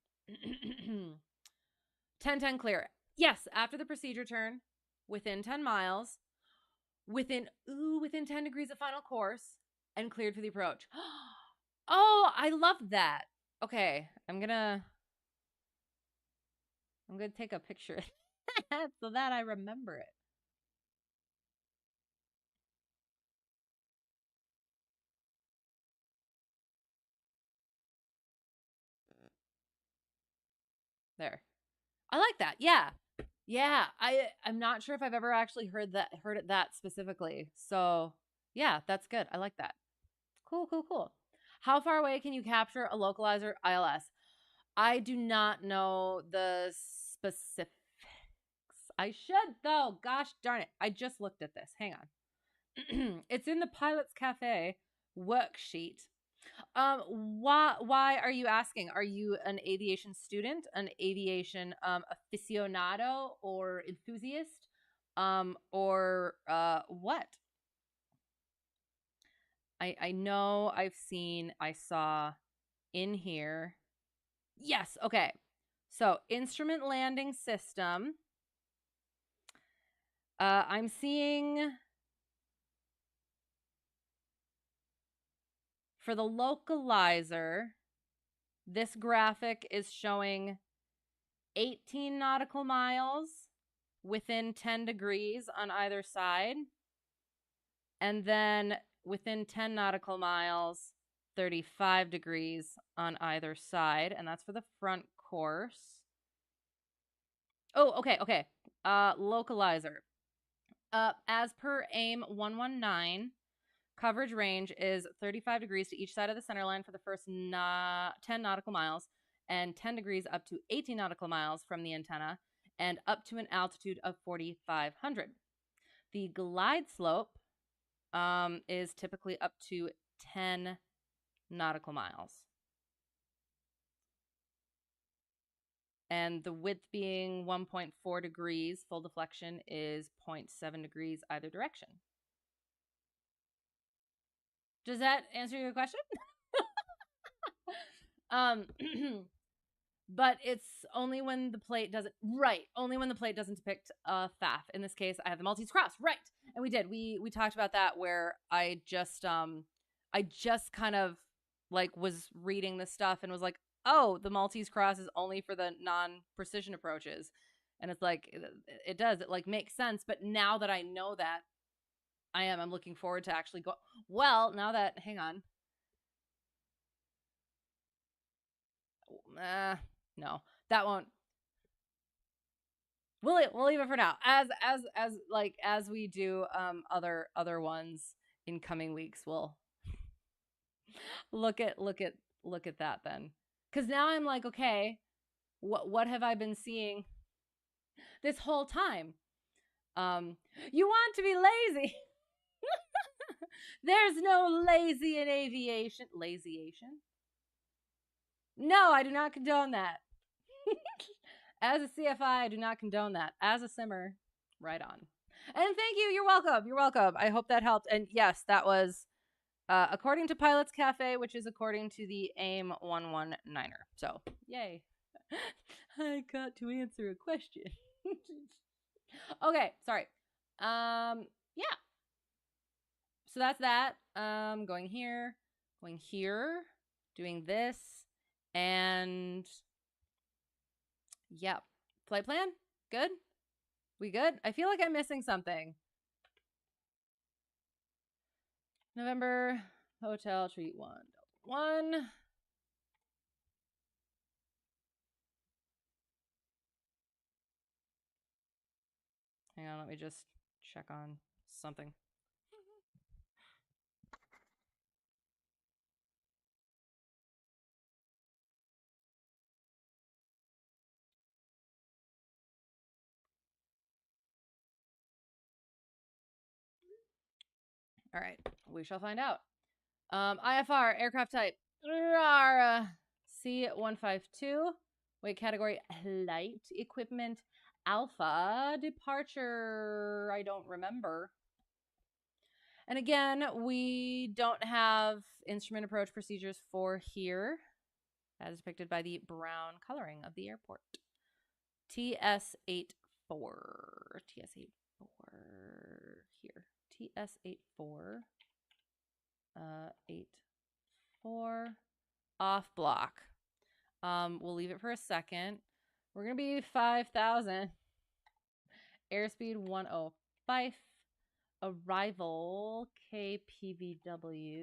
10-10 clear. Yes, after the procedure turn, within 10 miles, within 10 degrees of final course, and cleared for the approach. Oh, I love that. Okay, I'm gonna take a picture so that I remember it. There. I like that. Yeah. Yeah, I'm not sure if I've ever actually heard it that specifically. So, yeah, that's good. I like that. Cool, cool, cool. How far away can you capture a localizer ILS? I do not know the specifics. I should though. Gosh darn it. I just looked at this. Hang on. It's in the Pilot's Cafe worksheet. Why are you asking? Are you an aviation student, an aviation aficionado or enthusiast? Or what? I know I saw in here. Yes, okay. So, instrument landing system. I'm seeing for the localizer, this graphic is showing 18 nautical miles within 10 degrees on either side. And then within 10 nautical miles, 35 degrees on either side. And that's for the front course. Oh, okay, okay. Localizer. As per AIM 119, coverage range is 35 degrees to each side of the center line for the first 10 nautical miles, and 10 degrees up to 18 nautical miles from the antenna, and up to an altitude of 4,500. The glide slope is typically up to 10 nautical miles. And the width being 1.4 degrees, full deflection is 0.7 degrees either direction. Does that answer your question? But it's only when the plate doesn't depict a FAF. In this case, I have the Maltese cross, right? And we talked about that where I just kind of like was reading this stuff and was like, oh, the Maltese cross is only for the non-precision approaches, and it's like it does, it like makes sense. But now that I know that, I'm looking forward to actually go. Well, now that hang on, no, that won't. We'll leave it for now. As we do other ones in coming weeks, we'll look at that then. Because now I'm like, okay, what have I been seeing this whole time? You want to be lazy. There's no lazy in aviation. Lazyation? No, I do not condone that. As a CFI, I do not condone that. As a simmer, right on. And thank you. You're welcome. You're welcome. I hope that helped. And yes, that was according to Pilot's Cafe, which is according to the AIM 119er. So, yay. I got to answer a question. Okay, sorry. Yeah. So that's that. Going here, doing this, and yep. Flight plan? Good? We good? I feel like I'm missing something. November hotel treat 1. Hang on, let me just check on something. All right, we shall find out. IFR, aircraft type, rawr, C-152. Weight category, light equipment, alpha. Departure, I don't remember. And again, we don't have instrument approach procedures for here, as depicted by the brown coloring of the airport. TS-84. TS-84 here. TS-84. 84 off block. We'll leave it for a second. We're gonna be 5,000. Airspeed 105. Arrival KPVW.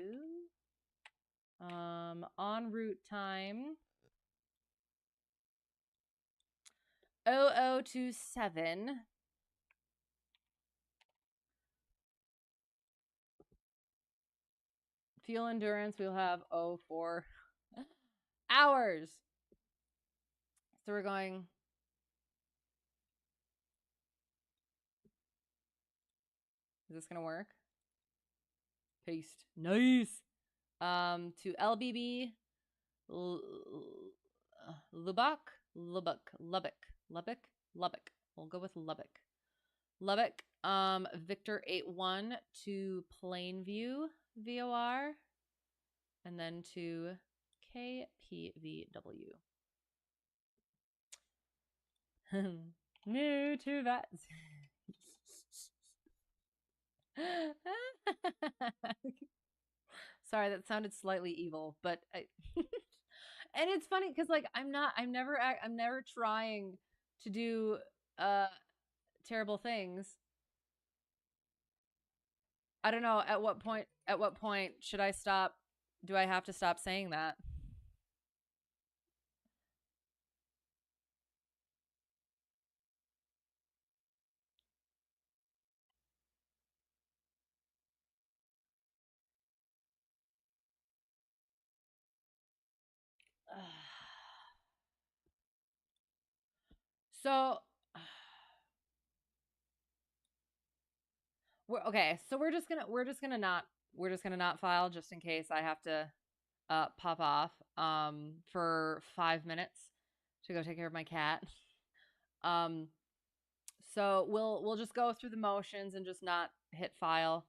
En route time 0027. Fuel endurance, we'll have 04 hours. So we're going. Is this gonna work? Paste. Nice. To LBB, Lubbock. We'll go with Lubbock. Lubbock. Victor 81 to Plainview VOR, and then to KPVW. New to that. Sorry, that sounded slightly evil, but I and it's funny because like I'm never trying to do terrible things. I don't know at what point should I stop? Do I have to stop saying that? So we're just gonna not file just in case I have to pop off for 5 minutes to go take care of my cat. So we'll just go through the motions and just not hit file.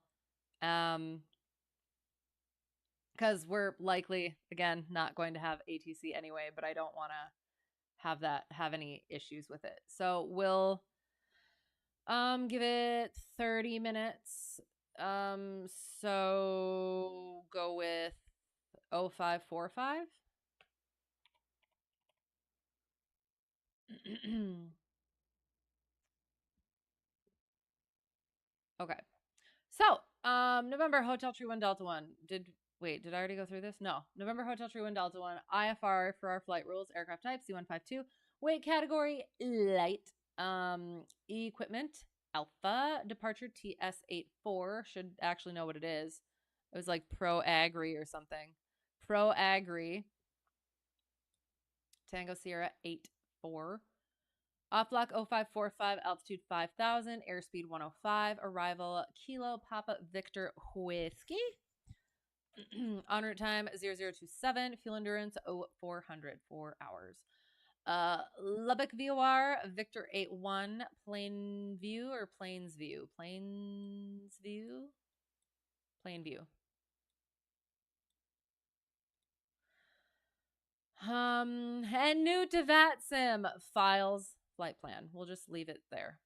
Because we're likely again not going to have ATC anyway, but I don't want to have any issues with it. So we'll give it 30 minutes. So go with 0545. Okay. So, November Hotel Tree 1 Delta 1. Did I already go through this? No. November Hotel Tree 1 Delta 1. IFR for our flight rules. Aircraft type C152. Weight category light. Equipment alpha. Departure TS-84. Should actually know what it is. It was like Pro Agri or something. Pro Agri. Tango Sierra 84. Off block 0545, altitude 5,000, airspeed 105, arrival Kilo Papa Victor Whiskey. En route time 0027, fuel endurance 0400, 4 hours. Lubbock VOR Victor 81, Plainview or Plainsview? Plainsview? Plainview. And new to VATSIM files flight plan. We'll just leave it there.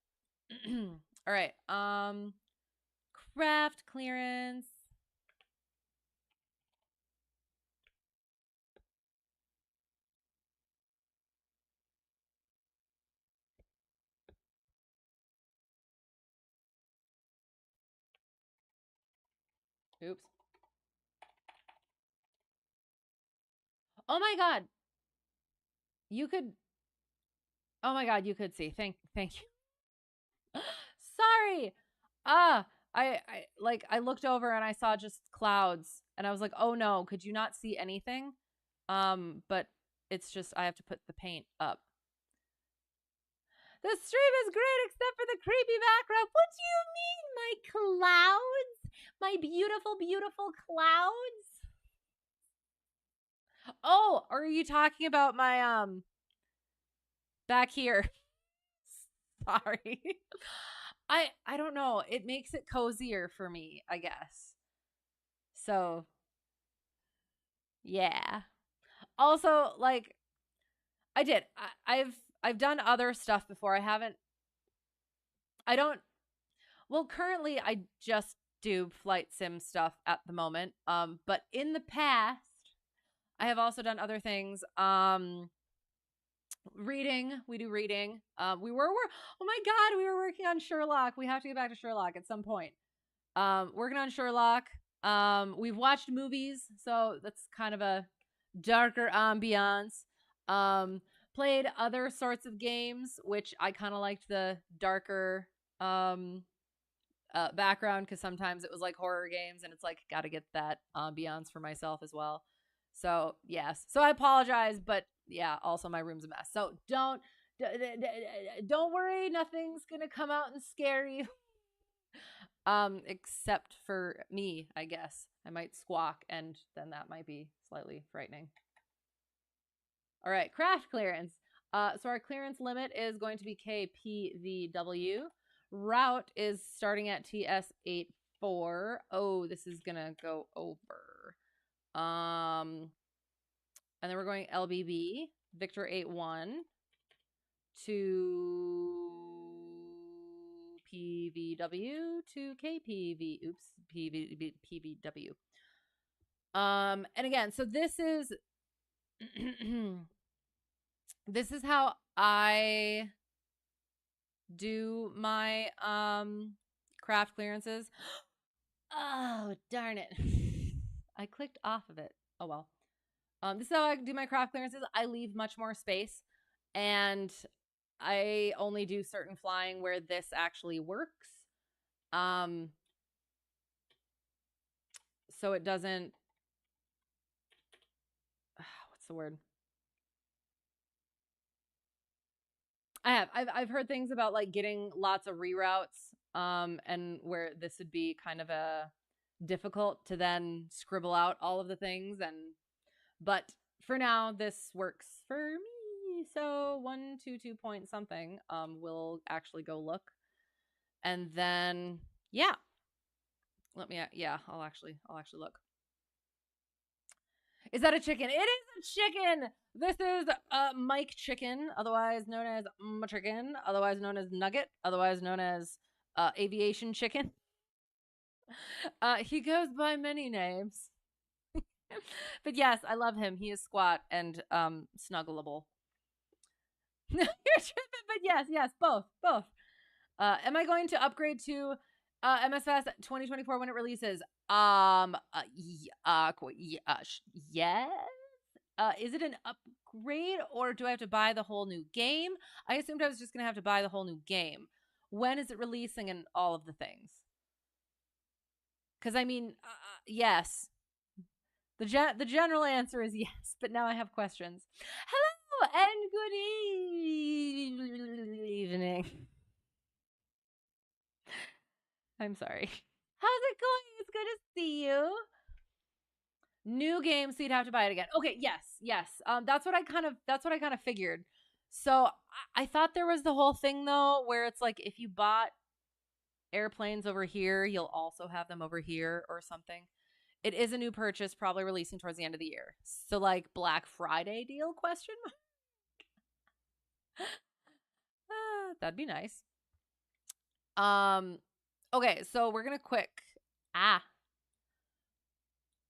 All right. Craft clearance. Oops. Oh my God. You could. Oh my God, you could see. Thank you. Sorry. I looked over and I saw just clouds and I was like, "Oh no, could you not see anything?" But it's just I have to put the paint up. The stream is great except for the creepy background. What do you mean, my clouds? My beautiful, beautiful clouds. Oh, are you talking about my back here? Sorry. I don't know. It makes it cozier for me, I guess. So, yeah. Also, like I've done other stuff before. I don't well, currently I just do flight sim stuff at the moment. But in the past, I have also done other things. Reading, we do reading. We're oh my god, we were working on Sherlock. We have to get back to Sherlock at some point. Working on Sherlock. We've watched movies, so that's kind of a darker ambiance. Um, Played other sorts of games, which I kind of liked the darker background because sometimes it was like horror games, and it's like got to get that ambiance for myself as well. So yes, so I apologize, but yeah, also my room's a mess. So don't worry, nothing's gonna come out and scare you. Except for me, I guess. I might squawk, and then that might be slightly frightening. All right, craft clearance. So our clearance limit is going to be KPVW. Route is starting at TS84. Oh, this is gonna go over. And then we're going LBB, Victor 81 to PVW to KPV. Oops, PVW. And again, so this is this is how I do my craft clearances. Oh, darn it. I clicked off of it. Oh well. This is how I do my craft clearances. I leave much more space, and I only do certain flying where this actually works. So it doesn't what's the word? I've heard things about like getting lots of reroutes, and where this would be kind of a difficult to then scribble out all of the things, but for now this works for me. So 122 point something. We'll actually go look, and then yeah, I'll actually look. Is that a chicken? It is a chicken. This is Mike Chicken, otherwise known as Chicken, otherwise known as Nugget, otherwise known as Aviation Chicken. He goes by many names. But yes, I love him. He is squat and snuggleable. You're tripping, but yes, both. Am I going to upgrade to MSFS 2024 when it releases? Yes. Is it an upgrade, or do I have to buy the whole new game? I assumed I was just gonna have to buy the whole new game. When is it releasing and all of the things? Because I mean, yes. The general answer is yes, but now I have questions. Hello and good evening. I'm sorry. How's it going? It's good to see you. New game, so you'd have to buy it again. Okay, yes. That's what I kind of figured. So I thought there was the whole thing though, where it's like if you bought airplanes over here, you'll also have them over here or something. It is a new purchase, probably releasing towards the end of the year. So like Black Friday deal question mark? That'd be nice. Okay, so we're gonna quick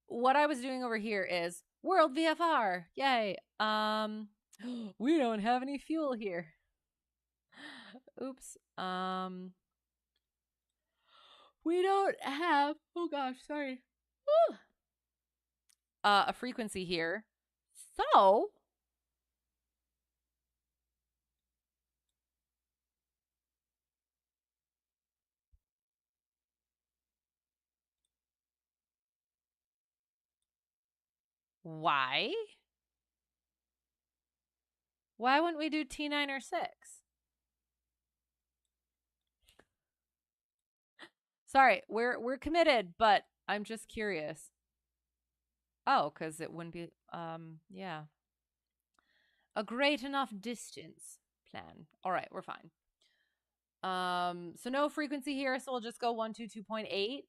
what I was doing over here is World VFR. Yay. We don't have any fuel here. Oops. We don't have, oh gosh, sorry. A frequency here. So why? Why wouldn't we do T9 or 6? Sorry, we're committed, but I'm just curious. Oh, because it wouldn't be yeah. A great enough distance plan. All right, we're fine. So no frequency here, so we'll just go 122.8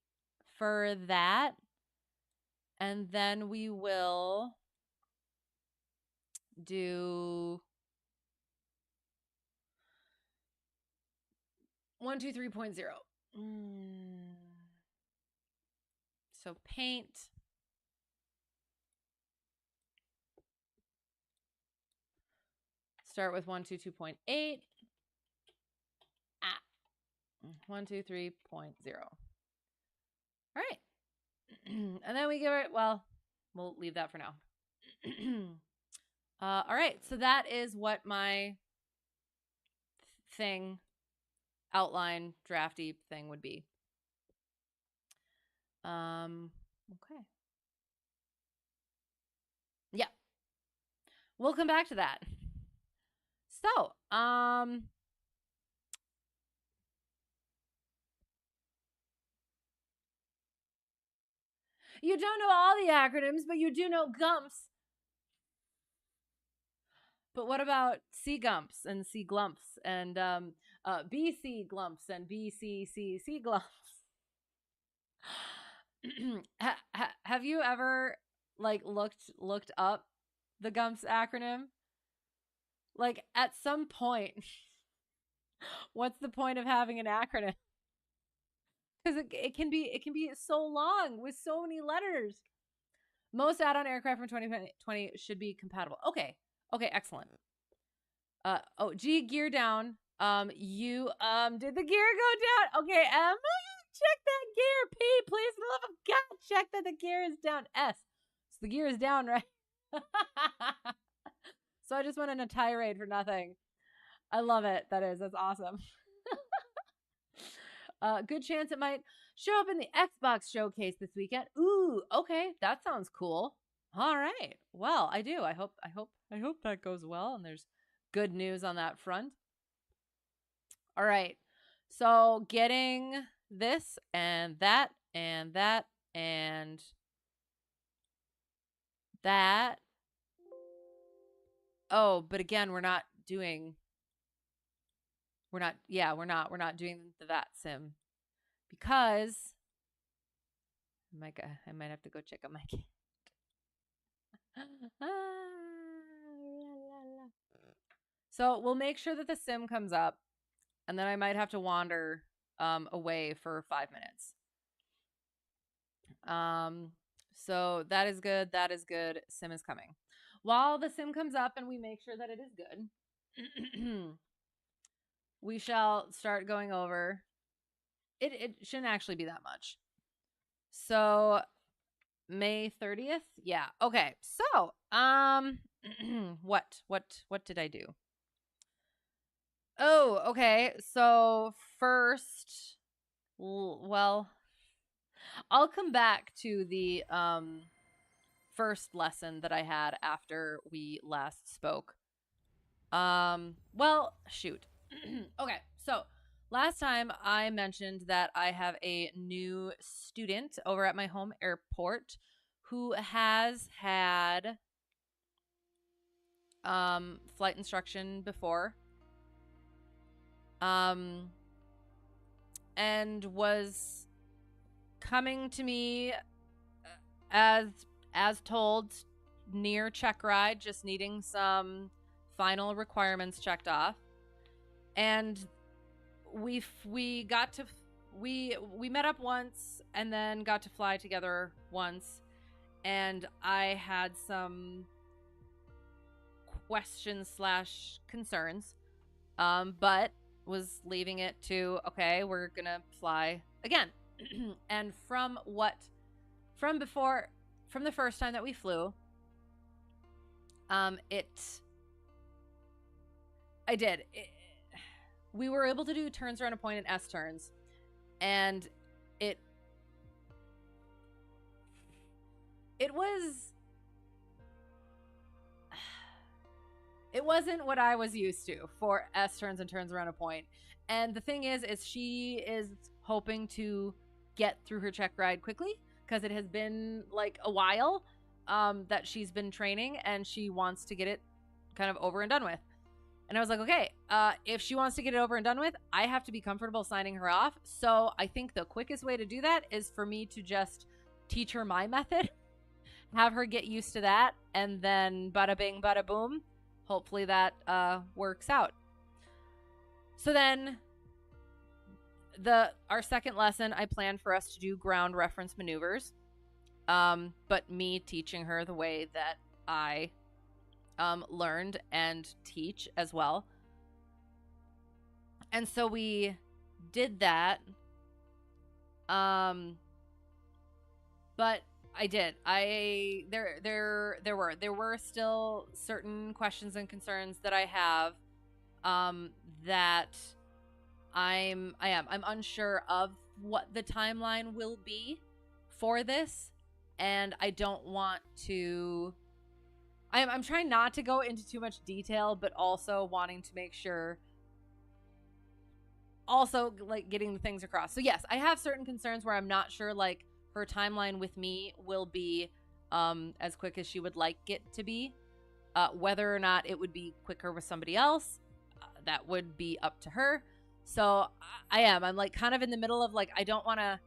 for that. And then we will do 123.0. So paint. Start with 122.8. 123.0. All right. And then we give it, well, we'll leave that for now. All right. So that is what my thing, outline, drafty thing would be. Okay. Yeah. We'll come back to that. So, you don't know all the acronyms, but you do know GUMPS. But what about C GUMPS and C GLUMPS and BC GLUMPS and BCCC GLUMPS? Have you ever like looked up the GUMPS acronym? Like at some point, what's the point of having an acronym? Because it can be so long with so many letters. Most add-on aircraft from 2020 should be compatible. Okay, excellent. G, gear down. You did the gear go down? Okay, M, check that gear. P, please, for the love of God, check that the gear is down. S, so the gear is down, right? So I just went on a tirade for nothing. I love it. That's awesome. Good chance it might show up in the Xbox showcase this weekend. Ooh, okay, that sounds cool. All right. Well, I do. I hope that goes well and there's good news on that front. All right. So, getting this and that and that and that. Oh, but again, we're not doing the VAT sim because I might have to go check on my kid. So we'll make sure that the sim comes up, and then I might have to wander away for 5 minutes. So that is good. That is good. Sim is coming. While the sim comes up and we make sure that it is good, we shall start going over. It shouldn't actually be that much. So May 30th? Yeah. Okay. So, what did I do? Oh, okay. So first, well, I'll come back to the first lesson that I had after we last spoke. Well, shoot. Okay. So, last time I mentioned that I have a new student over at my home airport who has had flight instruction before. And was coming to me as told, near check ride, just needing some final requirements checked off. And we met up once and then got to fly together once, and I had some questions / concerns, but was leaving it to, okay, we're gonna fly again. And from the first time that we flew, we were able to do turns around a point and S turns, and it wasn't what I was used to for S turns and turns around a point. And the thing is she is hoping to get through her check ride quickly, because it has been like a while that she's been training, and she wants to get it kind of over and done with. And I was like, okay, if she wants to get it over and done with, I have to be comfortable signing her off. So I think the quickest way to do that is for me to just teach her my method, have her get used to that, and then bada bing, bada boom. Hopefully that works out. So then our second lesson, I planned for us to do ground reference maneuvers, but me teaching her the way that I learned and teach as well. And so we did that. But I did. There were still certain questions and concerns that I have that I'm unsure of what the timeline will be for this, and I don't want to. I'm trying not to go into too much detail, but also wanting to make sure, also like getting the things across. So yes, I have certain concerns where I'm not sure like her timeline with me will be as quick as she would like it to be. Whether or not it would be quicker with somebody else, that would be up to her. So I'm like kind of in the middle of like, I don't want to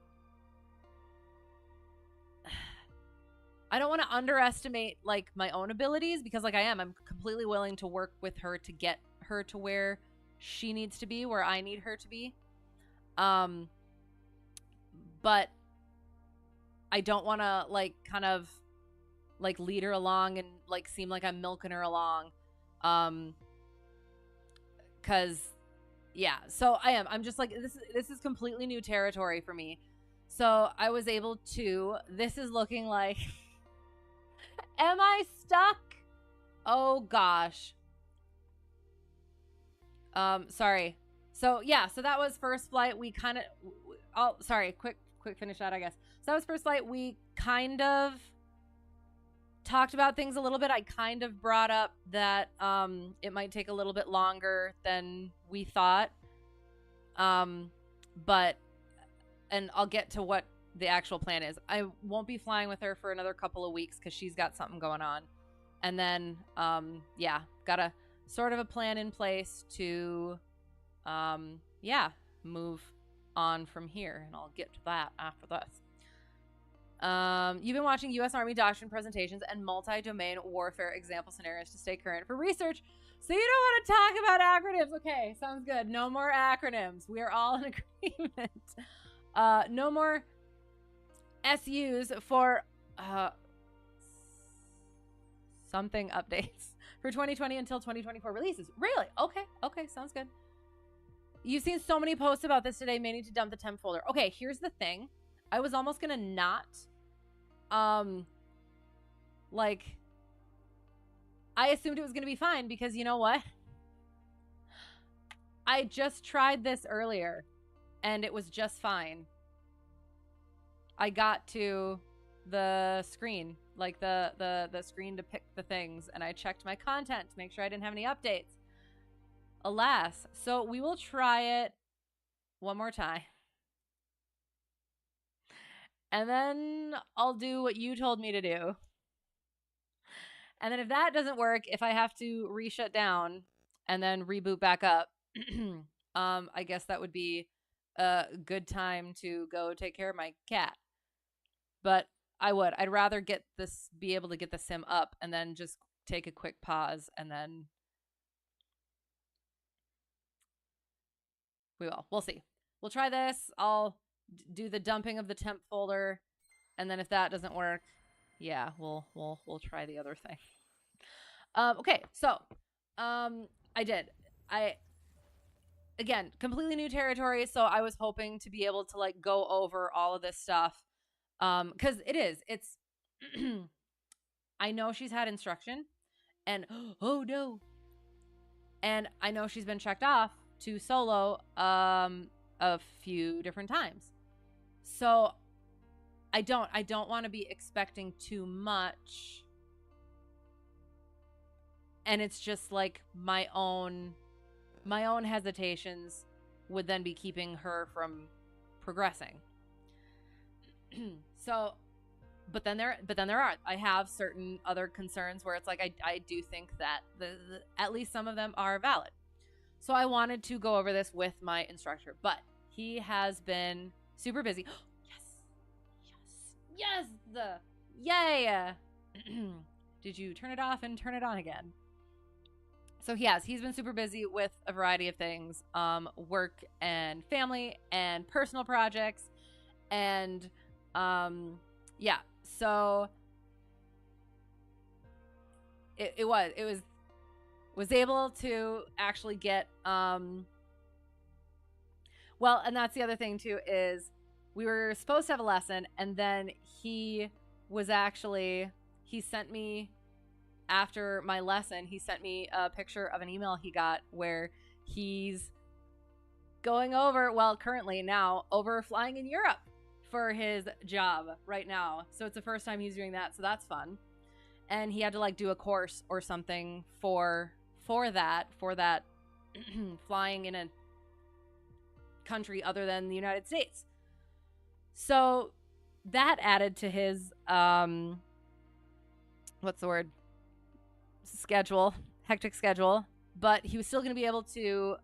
underestimate like my own abilities, because like I'm completely willing to work with her to get her to where she needs to be, where I need her to be. But I don't want to like kind of like lead her along and like seem like I'm milking her along. Cause yeah, so I'm just like, this is completely new territory for me. So I was able to, this is looking like, am I stuck? Oh gosh. Sorry. So yeah, so that was first flight. We kind of, quick finish that, I guess. So that was first flight. We kind of talked about things a little bit. I kind of brought up that it might take a little bit longer than we thought. But, and I'll get to what the actual plan is. I won't be flying with her for another couple of weeks because she's got something going on. And then, got a sort of a plan in place to, move on from here. And I'll get to that after this. You've been watching U.S. Army doctrine presentations and multi-domain warfare example scenarios to stay current for research. So you don't want to talk about acronyms. Okay, sounds good. No more acronyms. We are all in agreement. No more SUs for something updates for 2020 until 2024 releases. Really? Okay, sounds good. You've seen so many posts about this today. May need to dump the temp folder. Okay, here's the thing. I was almost gonna not, I assumed it was gonna be fine because you know what? I just tried this earlier and it was just fine. I got to the screen, like the screen to pick the things, and I checked my content to make sure I didn't have any updates. Alas, so we will try it one more time. And then I'll do what you told me to do. And then if that doesn't work, if I have to re-shut down and then reboot back up, I guess that would be a good time to go take care of my cat. But I'd rather be able to get the sim up and then just take a quick pause, and then we'll see. We'll try this. I'll do the dumping of the temp folder, and then if that doesn't work, yeah, we'll try the other thing. Okay, so again, completely new territory, so I was hoping to be able to like go over all of this stuff, because it's I know she's had instruction, and oh no, and I know she's been checked off to solo a few different times. So I don't want to be expecting too much. And it's just like my own hesitations would then be keeping her from progressing. So, but then I have certain other concerns where it's like I do think that at least some of them are valid. So I wanted to go over this with my instructor, but he has been super busy. Yes, yay! Did you turn it off and turn it on again? So he's been super busy with a variety of things, work and family and personal projects, and yeah. So it was able to actually get well, and that's the other thing too, is we were supposed to have a lesson, and then he sent me, after my lesson, he sent me a picture of an email he got where he's going over, well, currently now, over flying in Europe for his job right now. So it's the first time he's doing that, so that's fun. And he had to like do a course or something for that flying in a country other than the United States. So that added to his what's the word? Hectic schedule. But he was still going to be able to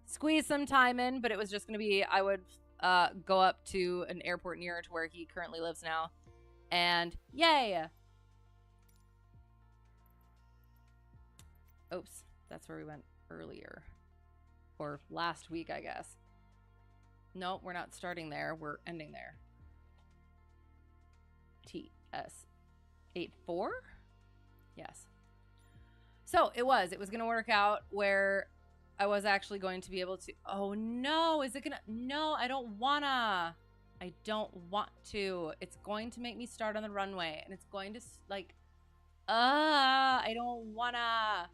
squeeze some time in, but it was just going to be, I would go up to an airport near to where he currently lives now. And yay! Oops, that's where we went earlier. Or last week, I guess. No, we're not starting there. We're ending there. TS84? Yes. So it was going to work out where I was actually going to be able to. Oh no, is it going to? No, I don't wanna. I don't want to. It's going to make me start on the runway, and it's going to like, I don't wanna.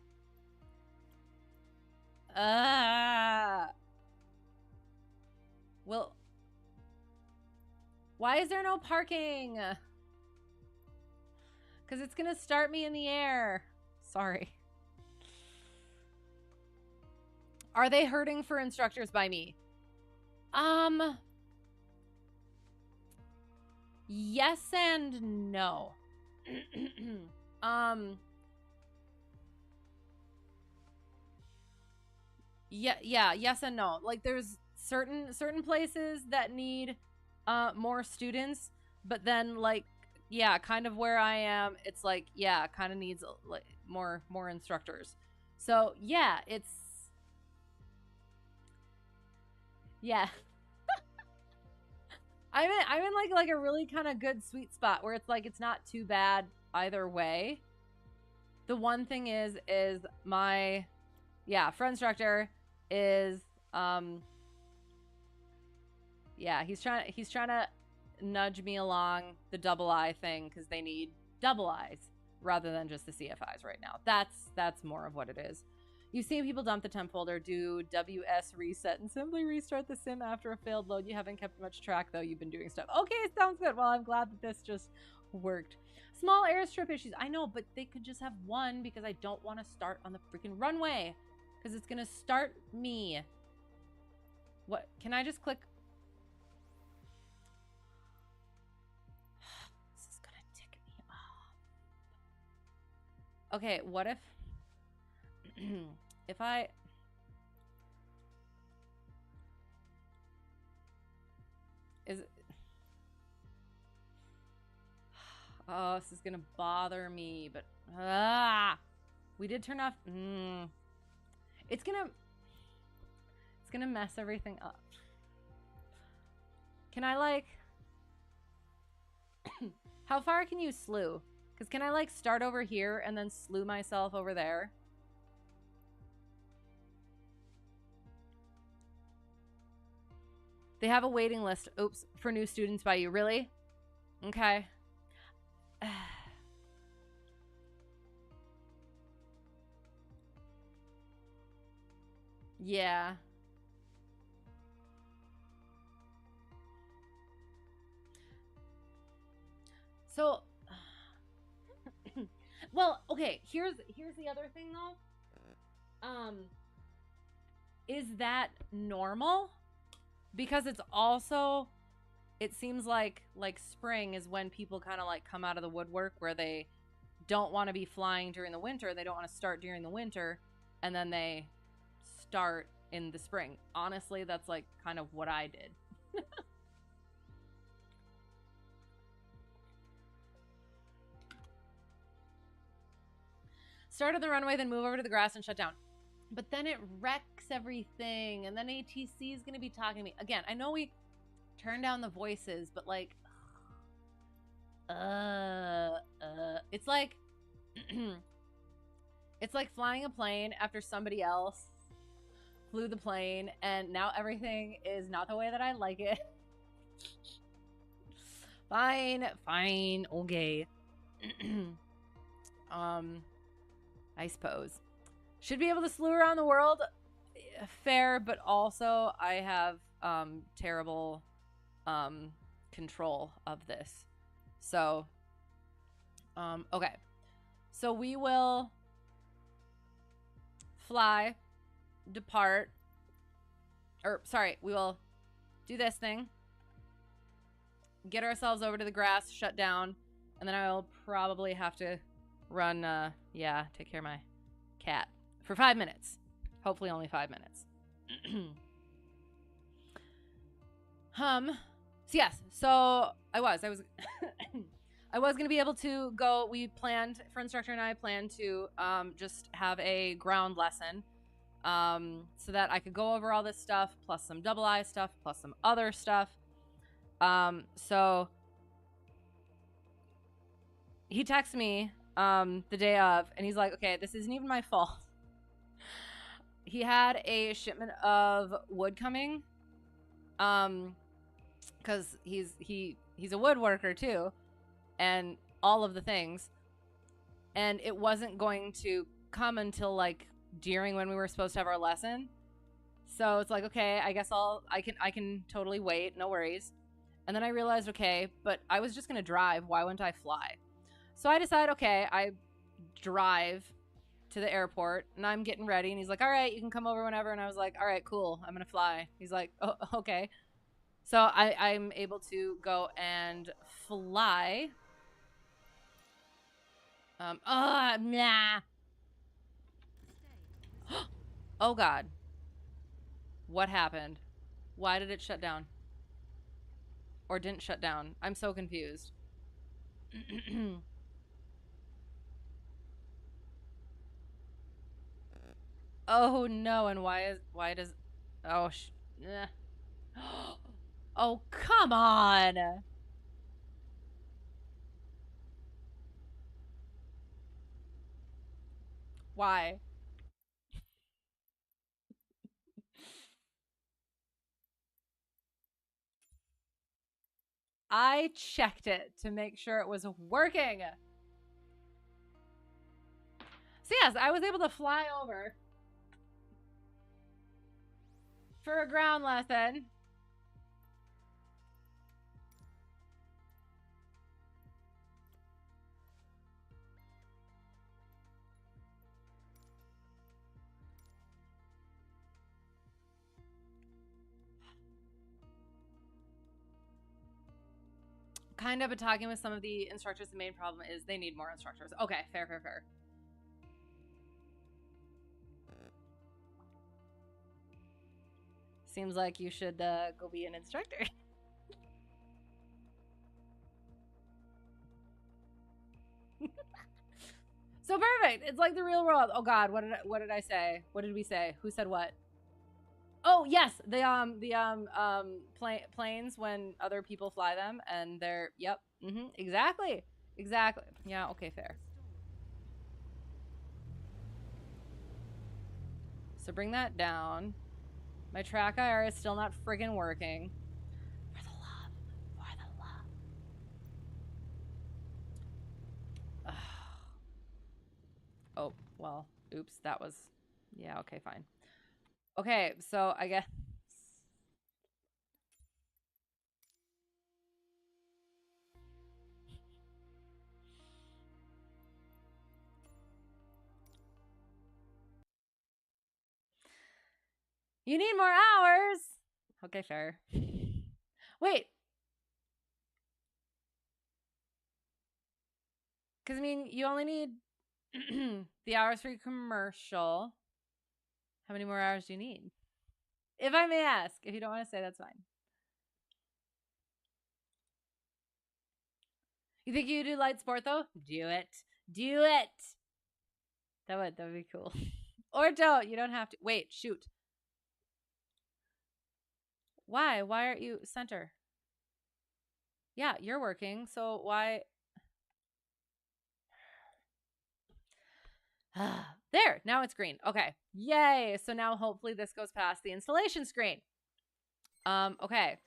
Well, why is there no parking? Because it's going to start me in the air. Sorry. Are they hurting for instructors by me? Yes and no. Yeah, yes and no. Like there's certain places that need more students, but then like yeah, kind of where I am, it's like yeah, kind of needs like more instructors. So, yeah, it's yeah. I'm in like a really kind of good sweet spot where it's like it's not too bad either way. The one thing is my friend instructor is he's trying to nudge me along the double I thing because they need double I's rather than just the CFIs right now. That's more of what it is. You've seen people dump the temp folder, do WS reset, and simply restart the sim after a failed load. You haven't kept much track, though. You've been doing stuff. Okay, sounds good. Well, I'm glad that this just worked. Small airstrip issues. I know, but they could just have one because I don't want to start on the freaking runway because it's going to start me. What? Can I just click? This is going to tick me off. Okay, what if... if I oh, this is gonna bother me, but we did turn off. It's gonna mess everything up. Can I like how far can you slew? Because can I like start over here and then slew myself over there? They have a waiting list. Oops, for new students by you. Really? Okay. Yeah. So, well, okay. Here's the other thing though. Is that normal? Because it's it seems like spring is when people kind of like come out of the woodwork where they don't want to be flying during the winter. They don't want to start during the winter, and then they start in the spring. Honestly, that's like kind of what I did. Start at the runway, then move over to the grass and shut down. But then it wrecks everything, and then ATC is going to be talking to me. Again, I know we turn down the voices, but like, it's like, it's like flying a plane after somebody else flew the plane, and now everything is not the way that I like it. Fine, okay. I suppose. Should be able to slew around the world. Fair, but also I have terrible control of this. So, okay. So we will fly, depart, or sorry, we will do this thing, get ourselves over to the grass, shut down, and then I will probably have to run, take care of my cat for 5 minutes. Hopefully only 5 minutes. So yes, so I was I was going to be able to go. We planned, for instructor and I planned to just have a ground lesson so that I could go over all this stuff, plus some double I stuff, plus some other stuff. So he texted me the day of, and he's like, okay, this isn't even my fault. He had a shipment of wood coming, because he's a woodworker too, and all of the things, and it wasn't going to come until like during when we were supposed to have our lesson. So it's like, okay, I guess I can totally wait, no worries. And then I realized, okay, but I was just gonna drive. Why wouldn't I fly? So I decided, okay, I drive to the airport, and I'm getting ready, and he's like, all right, you can come over whenever. And I was like, all right, cool, I'm gonna fly. He's like, oh, okay. So I'm able to go and fly. Nah. Oh God. What happened? Why did it shut down? Or didn't shut down? I'm so confused. Oh no, and why does, oh oh, come on. Why? I checked it to make sure it was working. So yes, I was able to fly over for a ground lesson. Kind of, but talking with some of the instructors, the main problem is they need more instructors. Okay, fair. Seems like you should go be an instructor. So perfect. It's like the real world. Oh God, what did I say? What did we say? Who said what? Oh yes, the planes when other people fly them, and they're exactly. Yeah, okay, fair. So bring that down. My track IR is still not friggin' working. For the love. Oh, well, oops, that was, yeah, okay, fine. Okay, so I guess. You need more hours. Okay, fair. Wait, Because, I mean, you only need the hours for your commercial. How many more hours do you need? If I may ask. If you don't want to say, that's fine. You think you do light sport, though? Do it. Do it. That would be cool. Or don't. You don't have to. Wait, shoot. Why? Why aren't you center? Yeah, you're working, so why? There, now it's green. Okay, yay. So now hopefully this goes past the installation screen. Okay.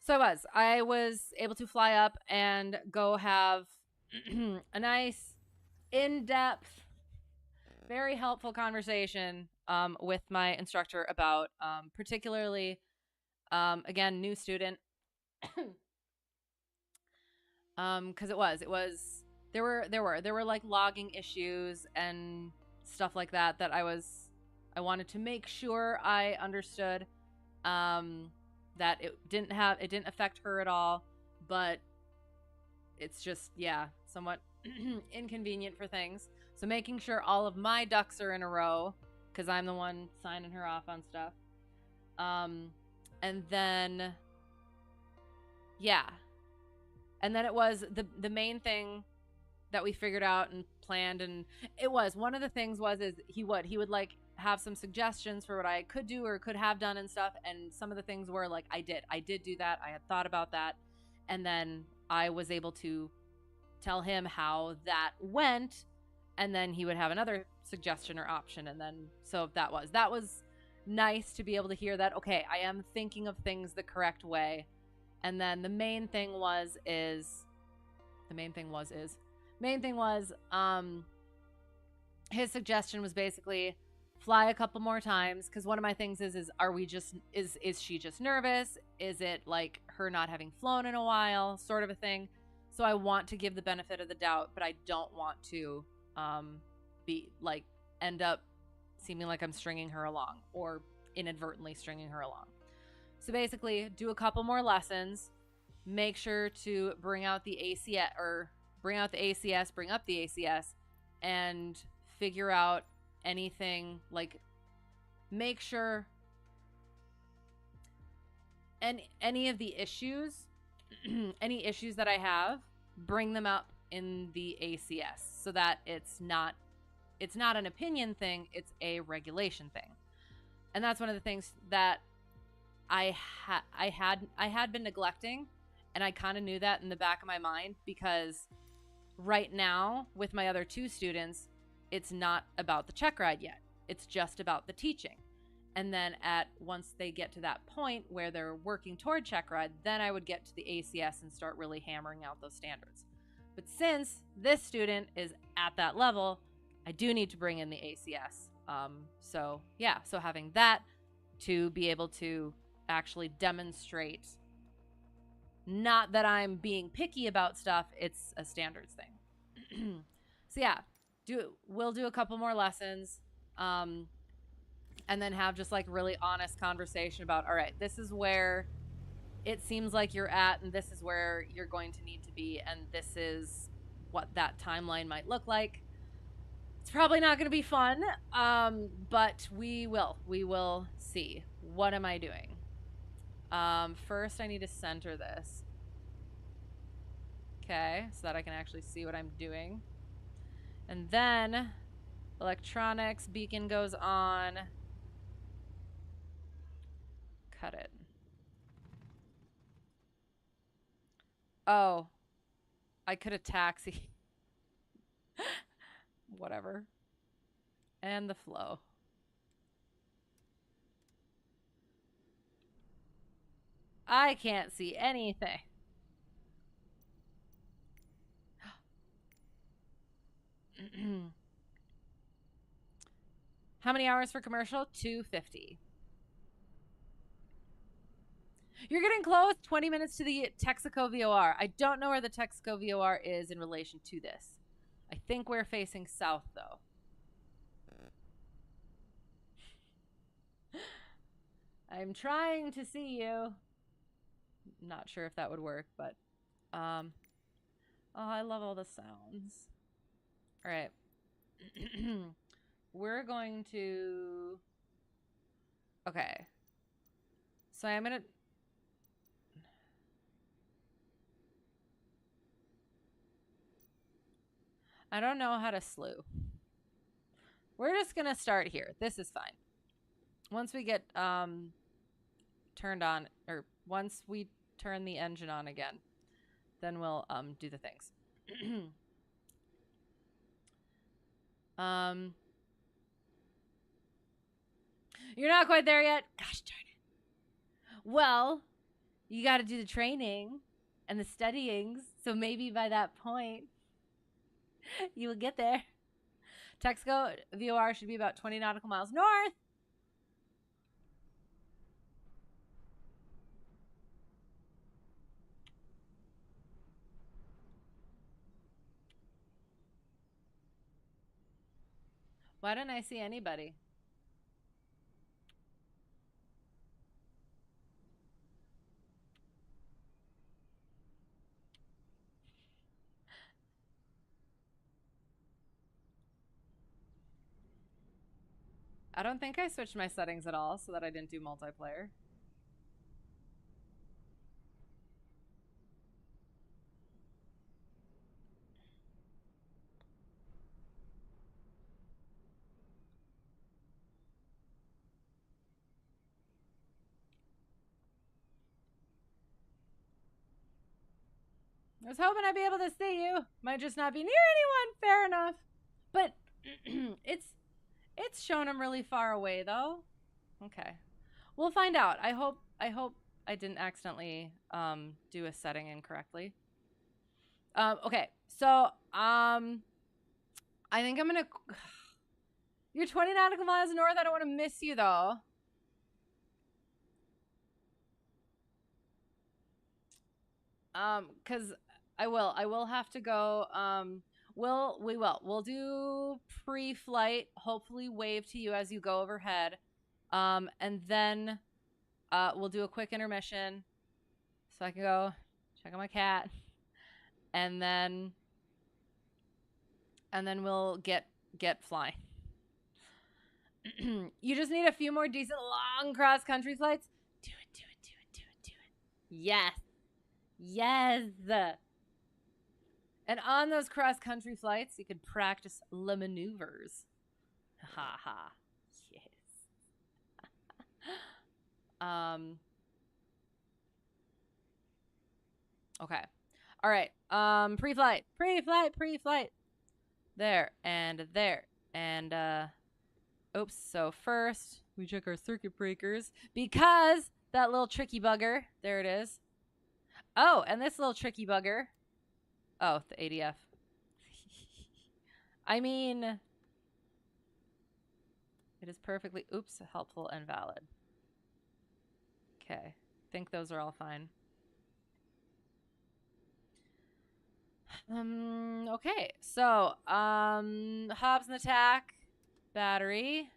So I was able to fly up and go have a nice, in-depth, very helpful conversation with my instructor about particularly, again, new student. Because it was there were like logging issues and stuff like that I wanted to make sure I understood that it didn't affect her at all, but it's just, yeah, somewhat inconvenient for things. So making sure all of my ducks are in a row, because I'm the one signing her off on stuff. And then, yeah. And then it was the main thing that we figured out and planned, and it was one of the things is he would like have some suggestions for what I could do or could have done and stuff, and some of the things were like I did do that. I had thought about that, and then I was able to tell him how that went, and then he would have another suggestion or option, and then so that was nice to be able to hear that, okay, I am thinking of things the correct way. And then the main thing was his suggestion was basically fly a couple more times, because one of my things is she just nervous? Is it like her not having flown in a while, sort of a thing? So I want to give the benefit of the doubt, but I don't want to be like end up seeming like I'm stringing her along or inadvertently stringing her along. So basically, do a couple more lessons, make sure to bring out the ACS, bring up the ACS, and figure out anything, like make sure any of the issues, any issues that I have, bring them up in the ACS so that it's not an opinion thing, it's a regulation thing. And that's one of the things that I had been neglecting, and I kind of knew that in the back of my mind, because right now with my other two students, it's not about the check ride yet. It's just about the teaching. And then once they get to that point where they're working toward check ride, then I would get to the ACS and start really hammering out those standards. But since this student is at that level, I do need to bring in the ACS. So having that to be able to actually demonstrate, not that I'm being picky about stuff, it's a standards thing. So yeah, we'll do a couple more lessons, and then have just like really honest conversation about, all right, this is where it seems like you're at, and this is where you're going to need to be, and this is what that timeline might look like. It's probably not going to be fun, but we will see. What am I doing? First I need to center this. Okay, so that I can actually see what I'm doing. And then electronics beacon goes on. Cut it. Oh, I could have taxi. Whatever. And the flow. I can't see anything. How many hours for commercial? 250. You're getting close. 20 minutes to the Texaco VOR. I don't know where the Texaco VOR is in relation to this. I think we're facing south, though. I'm trying to see you. Not sure if that would work, but Oh, I love all the sounds. All right. We're going to... Okay. So I'm going to... I don't know how to slew. We're just going to start here. This is fine. Once we get turned on, or once we turn the engine on again, then we'll do the things. You're not quite there yet? Gosh darn it. Well, you got to do the training and the studyings, so maybe by that point you will get there. Texaco VOR should be about 20 nautical miles north. Why didn't I see anybody? I don't think I switched my settings at all so that I didn't do multiplayer. I was hoping I'd be able to see you. Might just not be near anyone. Fair enough. But it's shown I'm really far away though. Okay. We'll find out. I hope I didn't accidentally do a setting incorrectly. Okay. So I think I'm gonna... You're 20 nautical miles north. I don't want to miss you though. Because I will have to go. We'll do pre-flight, hopefully wave to you as you go overhead. And then we'll do a quick intermission so I can go check on my cat. And then we'll get flying. You just need a few more decent long cross-country flights. Do it. Yes. And on those cross-country flights, you could practice the maneuvers. Ha ha. Yes. Okay. All right. Pre-flight. There and there. And oops, so first we check our circuit breakers because that little tricky bugger, there it is. Oh, and this little tricky bugger. Oh, the ADF. I mean, it is perfectly, oops, helpful and valid. Okay, think those are all fine. Okay, so, Hobbs and attack, battery,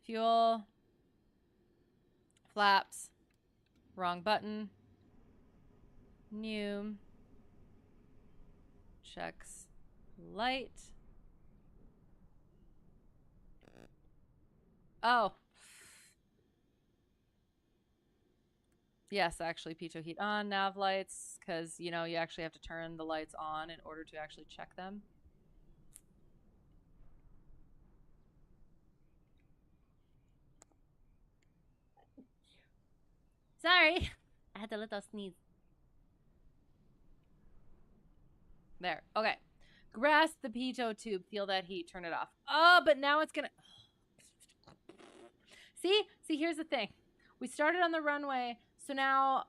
fuel, flaps, wrong button, new, checks, light. Oh. Yes, actually, pitot heat on, nav lights, because, you know, you actually have to turn the lights on in order to actually check them. Sorry. I had a little sneeze. There. Okay. Grasp the pitot tube. Feel that heat. Turn it off. Oh, but now it's gonna... See, here's the thing. We started on the runway, so now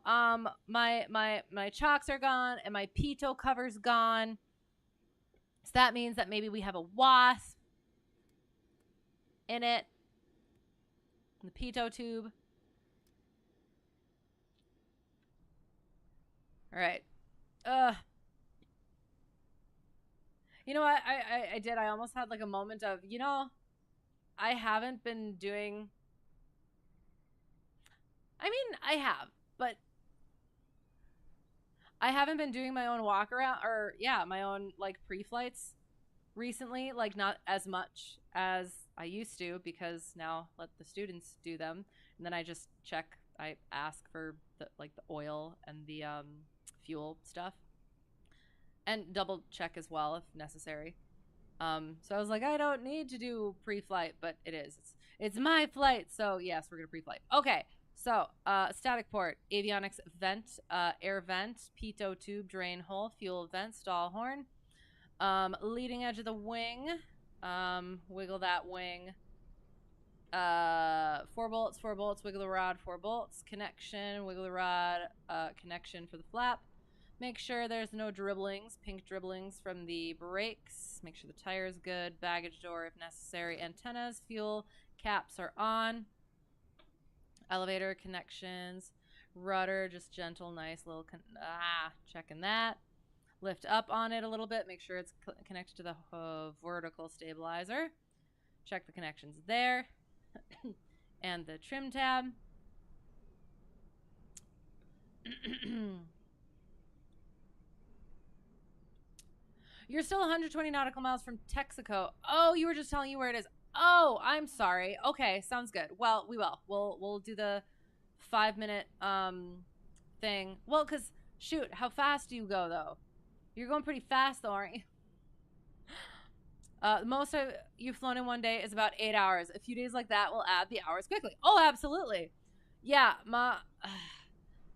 my chocks are gone and my pitot cover's gone. So that means that maybe we have a wasp in it. The pitot tube. All right. You know what? I did. I almost had like a moment of, you know, I haven't been doing... I mean, I have, but I haven't been doing my own walk around, or yeah, my own like pre-flights recently, like not as much as I used to, because now let the students do them, and then I just check. I ask for the oil and the fuel stuff, and double check as well if necessary. So I was like, I don't need to do pre-flight, but it is. It's my flight, so yes, we're gonna pre-flight. Okay, so static port, avionics vent, air vent, pitot tube, drain hole, fuel vent, stall horn. Leading edge of the wing. Wiggle that wing. 4 bolts, 4 bolts, wiggle the rod, 4 bolts. Connection, wiggle the rod, connection for the flap. Make sure there's no dribblings, pink dribblings from the brakes. Make sure the tire is good. Baggage door if necessary. Antennas, fuel, caps are on. Elevator connections. Rudder, just gentle, nice little, checking that. Lift up on it a little bit. Make sure it's connected to the vertical stabilizer. Check the connections there. And the trim tab. You're still 120 nautical miles from Texaco. Oh, you were just telling you where it is. Oh, I'm sorry. Okay, sounds good. Well, we will. We'll do the 5-minute thing. Well, because shoot, how fast do you go though? You're going pretty fast though, aren't you? The most you've flown in one day is about 8 hours. A few days like that will add the hours quickly. Oh, absolutely. Yeah,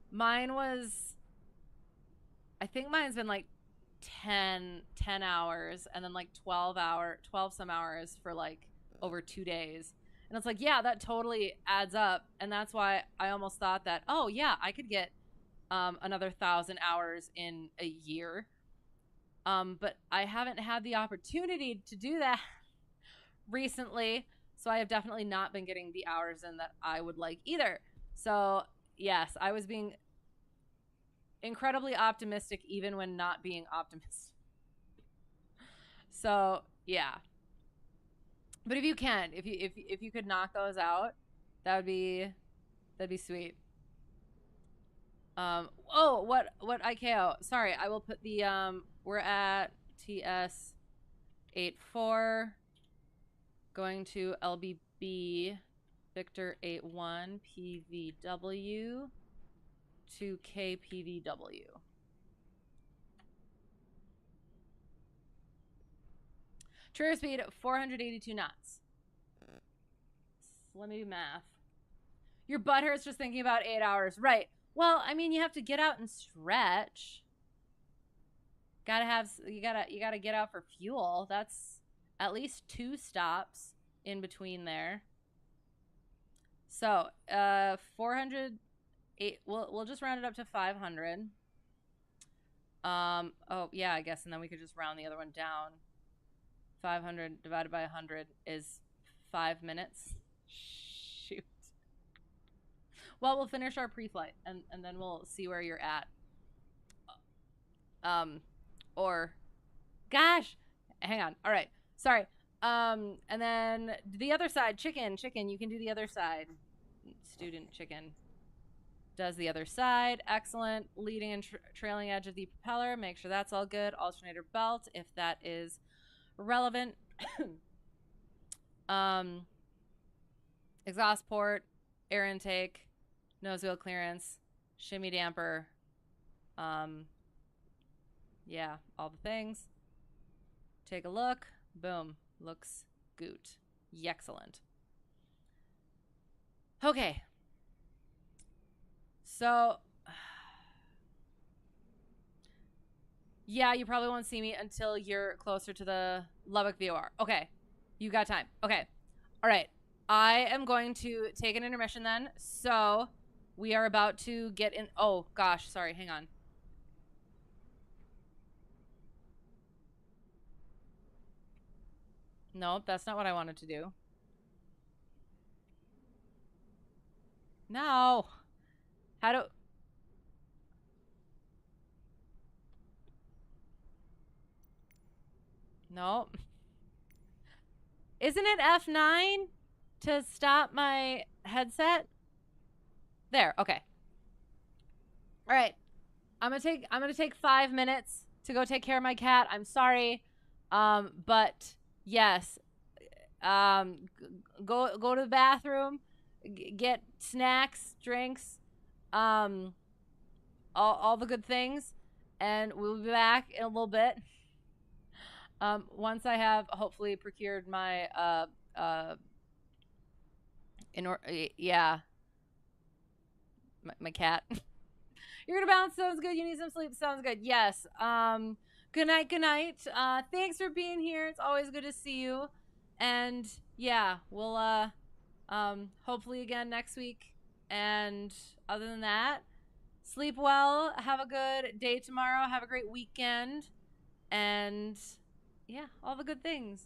mine was, I think mine's been like 10 hours and then like 12 some hours for like over 2 days. And it's like, yeah, that totally adds up. And that's why I almost thought that, oh yeah, I could get another 1,000 hours in a year. But I haven't had the opportunity to do that recently. So I have definitely not been getting the hours in that I would like either. So yes, I was being incredibly optimistic even when not being optimistic. So yeah. But if you can, if you could knock those out, that'd be sweet. Oh, what ICAO? Sorry, I will put the we're at TS 84 going to LBB Victor 81 PVW to KPVW. Trigger speed 482 knots. Let me do math. Your butt hurts just thinking about 8 hours. Right. Well, I mean, you have to get out and stretch. You gotta get out for fuel. That's at least 2 stops in between there. So 408. We'll just round it up to 500. Oh yeah, I guess, and then we could just round the other one down. 500 divided by 100 is 5 minutes. Shoot. Well, we'll finish our pre-flight and then we'll see where you're at. Or gosh, hang on. All right. Sorry. And then the other side, chicken, you can do the other side. Student chicken does the other side. Excellent. Leading and trailing edge of the propeller. Make sure that's all good. Alternator belt, if that is relevant. Exhaust port, air intake, nose wheel clearance, shimmy damper. Yeah, all the things. Take a look. Boom. Looks good. Excellent. Okay. So, yeah, you probably won't see me until you're closer to the Lubbock VOR. Okay. You got time. Okay. All right. I am going to take an intermission then. So, we are about to get in. Oh, gosh. Sorry. Hang on. Nope, that's not what I wanted to do. No. How do... Nope. Isn't it F9 to stop my headset? There, okay. All right. I'm gonna take 5 minutes to go take care of my cat. I'm sorry. But yes. Go to the bathroom, get snacks, drinks, all the good things, and we'll be back in a little bit. Once I have hopefully procured my yeah, my cat. You're gonna bounce. Sounds good. You need some sleep. Sounds good. Yes. Good night. Good night. Thanks for being here. It's always good to see you. And yeah, we'll hopefully again next week. And other than that, sleep well. Have a good day tomorrow. Have a great weekend. And yeah, all the good things.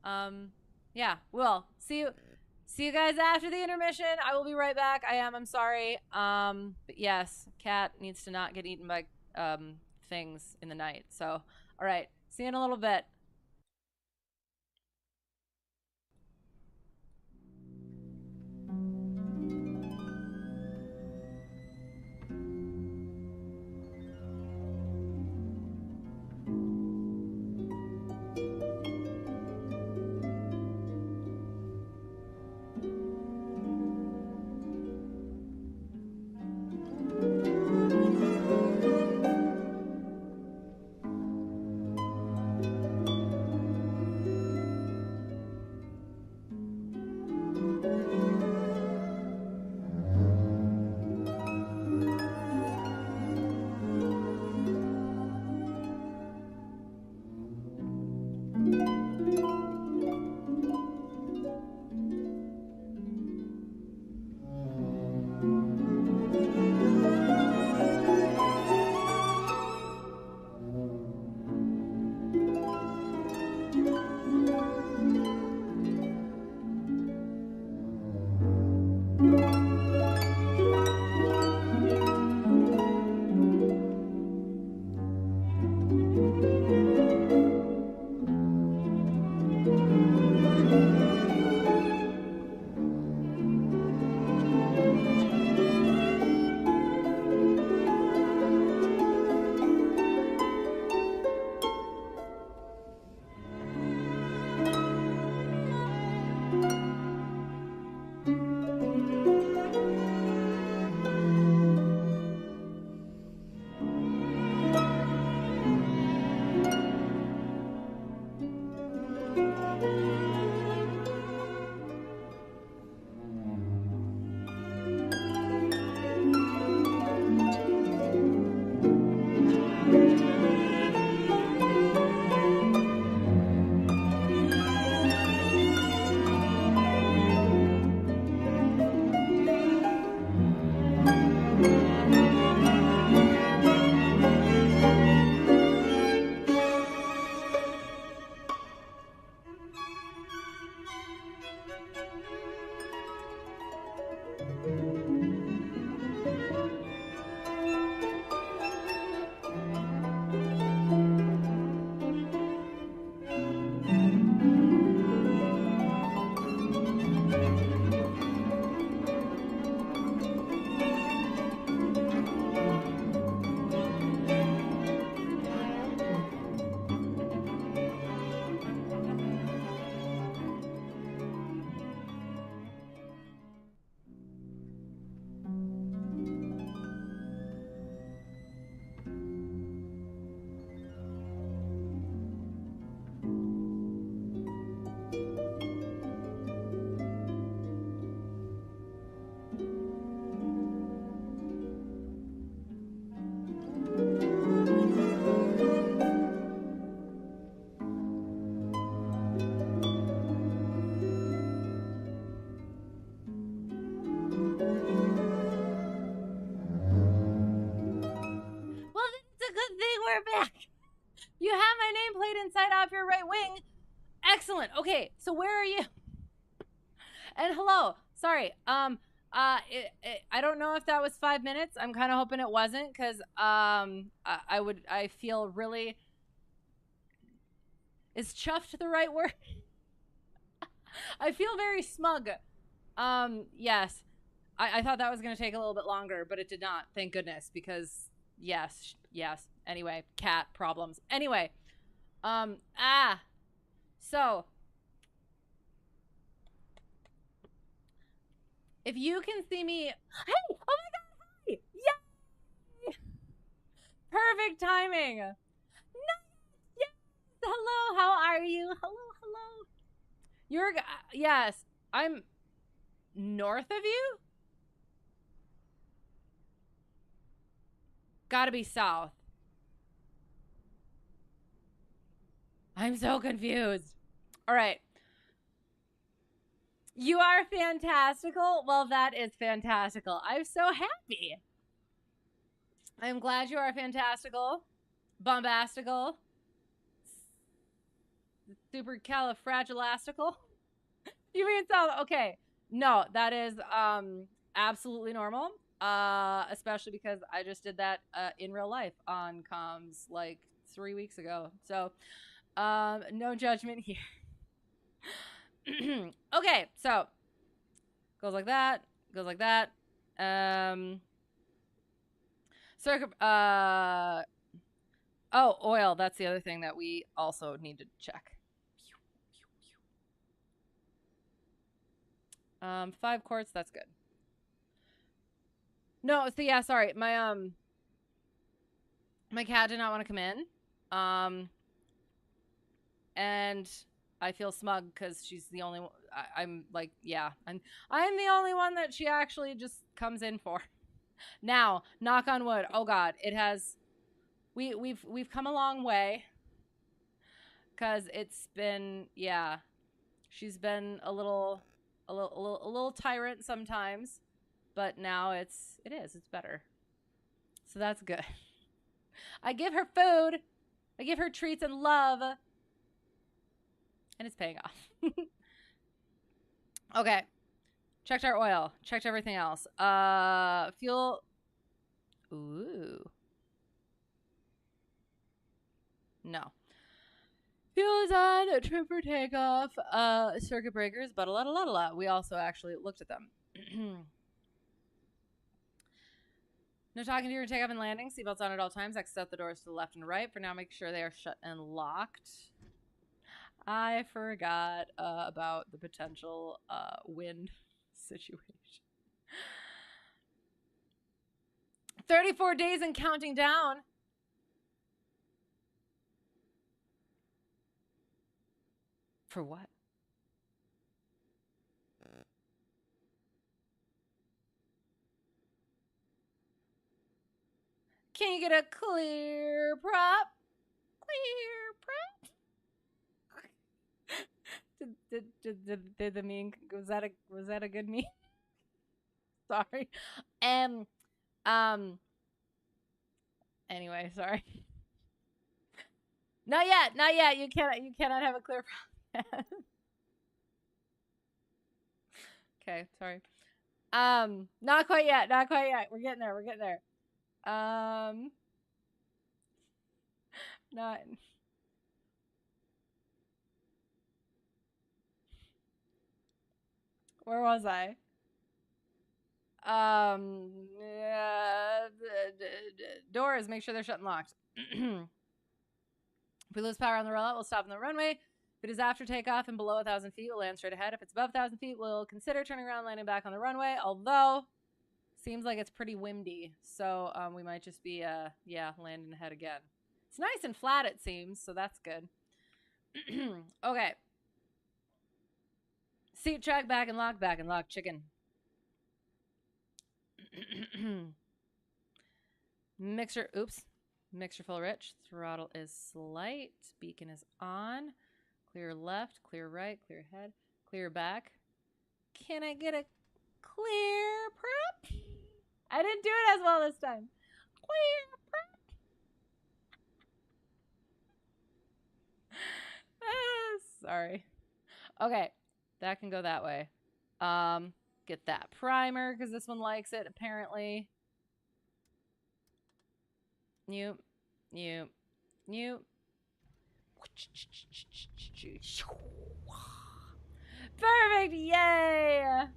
Yeah, we'll see you guys after the intermission. I will be right back. I'm sorry. But yes, cat needs to not get eaten by things in the night. So, all right. See you in a little bit. We're back. You have my nameplate inside off your right wing. Excellent. Okay, so where are you? And hello. Sorry. I don't know if that was 5 minutes. I'm kind of hoping it wasn't, because I feel really. Is chuffed the right word? I feel very smug. Yes. I thought that was going to take a little bit longer, but it did not. Thank goodness, because Yes. Yes. Anyway, cat problems. Anyway, so if you can see me, hey, oh my God, hey, yay! Perfect timing. No, yes. Hello, how are you? Hello, hello. You're, yes, I'm north of you? Gotta be south. I'm so confused. All right. You are fantastical. Well, that is fantastical. I'm so happy. I'm glad you are fantastical, bombastical, supercalifragilastical. You mean south? Okay. No, that is absolutely normal. Especially because I just did that in real life on comms like 3 weeks ago. So, no judgment here. Okay, so goes like that, goes like that. Oh, oil. That's the other thing that we also need to check. 5 quarts. That's good. No, so yeah, sorry. My cat did not want to come in. And I feel smug because she's the only one. I'm like, yeah, I'm the only one that she actually just comes in for. Now, knock on wood. Oh God, it has. We've come a long way. Cause it's been, yeah, she's been a little tyrant sometimes, but now it's better. So that's good. I give her food, I give her treats and love, and it's paying off. Okay, checked our oil, checked everything else. Fuel. Ooh, no. Fuel is on, trim for takeoff, circuit breakers, but a lot. We also actually looked at them. No talking during takeoff and landing. Seatbelts on at all times. Exit out the doors to the left and right. For now, make sure they are shut and locked. I forgot about the potential wind situation. 34 days and counting down. For what? Can you get a clear prop? Clear prop? Did the meme, was that a good meme? Sorry. Anyway, sorry. Not yet. You cannot have a clear prop. Okay, sorry. Not quite yet. We're getting there. Not. Where was I? Doors, make sure they're shut and locked. If we lose power on the rollout, we'll stop on the runway. If it is after takeoff and below 1,000 feet, we'll land straight ahead. If it's above 1,000 feet, we'll consider turning around, landing back on the runway. Although, seems like it's pretty windy, so we might just be, landing ahead again. It's nice and flat, it seems, so that's good. Okay. Seat track, back and lock, chicken. Mixture full rich. Throttle is slight. Beacon is on. Clear left, clear right, clear ahead, clear back. Can I get a clear prep? I didn't do it as well this time. Clear prep. Sorry. Okay, that can go that way. Get that primer because this one likes it apparently. New. Perfect! Yay!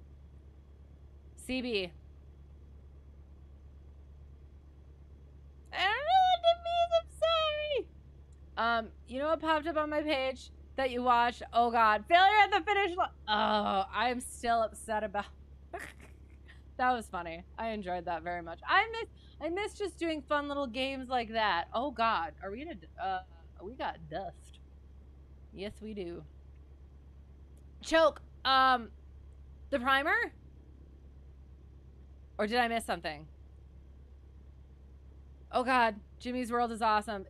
CB. You know what popped up on my page that you watched? Oh God, failure at the finish line. Oh, I'm still upset about. That was funny. I enjoyed that very much. I miss just doing fun little games like that. Oh God, are we gonna? We got dust. Yes, we do. Choke. The primer. Or did I miss something? Oh God, Jimmy's World is awesome.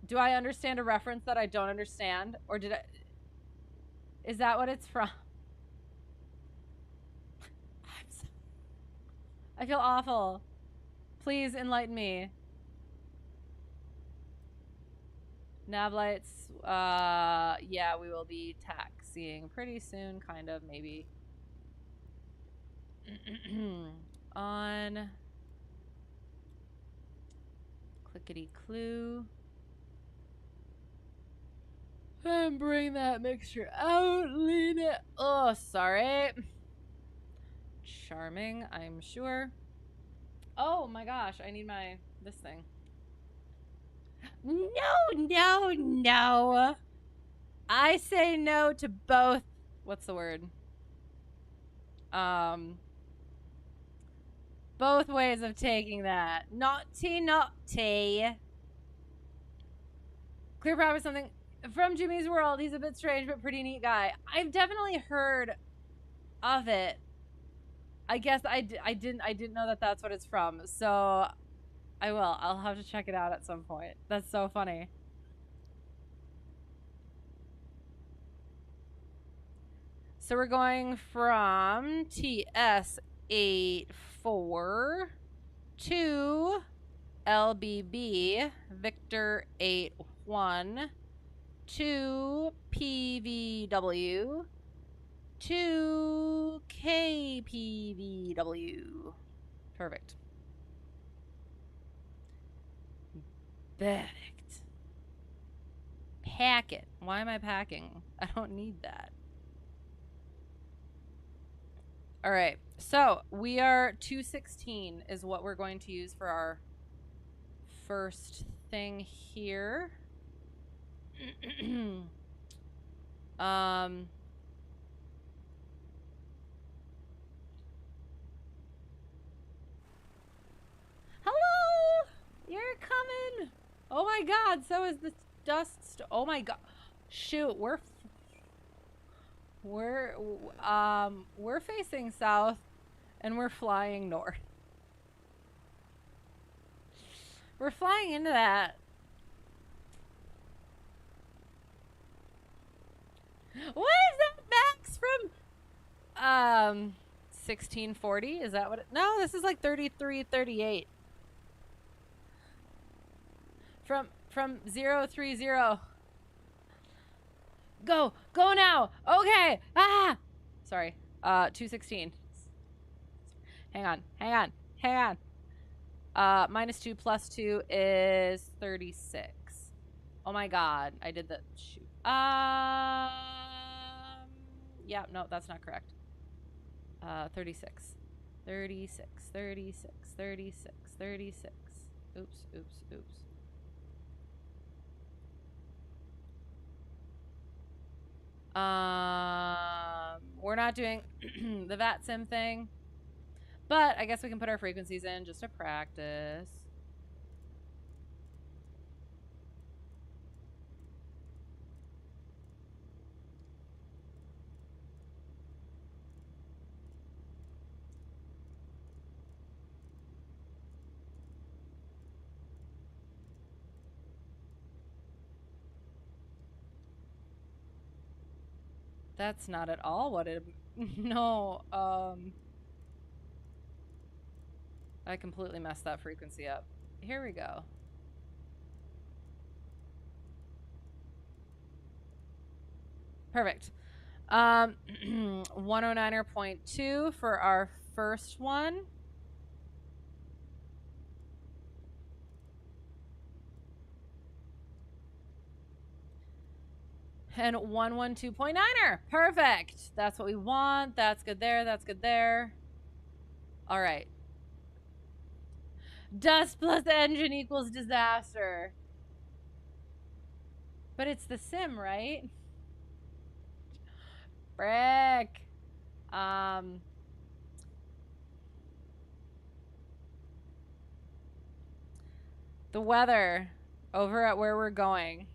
Do I understand a reference that I don't understand? Or is that what it's from? I feel awful. Please enlighten me. Navlights, yeah, we will be taxiing pretty soon, kind of, maybe. On clickety clue. And bring that mixture out, lean it. Oh, sorry. Charming, I'm sure. Oh my gosh, I need this thing. No. I say no to both. What's the word? Both ways of taking that. Naughty. Clear promise something from Jimmy's World. He's a bit strange, but pretty neat guy. I've definitely heard of it. I guess I didn't know that that's what it's from. So I will. I'll have to check it out at some point. That's so funny. So we're going from TS84 to LBB Victor 81 to PVW to KPVW. Perfect. Perfect. Pack it. Why am I packing? I don't need that. All right. So we are 216 is what we're going to use for our first thing here. Hello, you're coming. Oh my God, so is the dust. Oh my God, shoot, we're facing south and we're flying north. We're flying into that. What is that, Max, from 1640? Is that what it, no, this is like 3338. From 030. Go now. Okay. Ah, sorry. 216. Hang on. -2 + 2 is 36. Oh my God, I did the shoot. Yeah, no, that's not correct. 36. Oops. We're not doing the VAT sim thing, but I guess we can put our frequencies in just to practice. That's not at all what it... No, I completely messed that frequency up. Here we go. Perfect. 109.2 for our first one. And 112.9er. Perfect. That's what we want. That's good there. All right. Dust plus engine equals disaster. But it's the sim, right? Frick. The weather over at where we're going.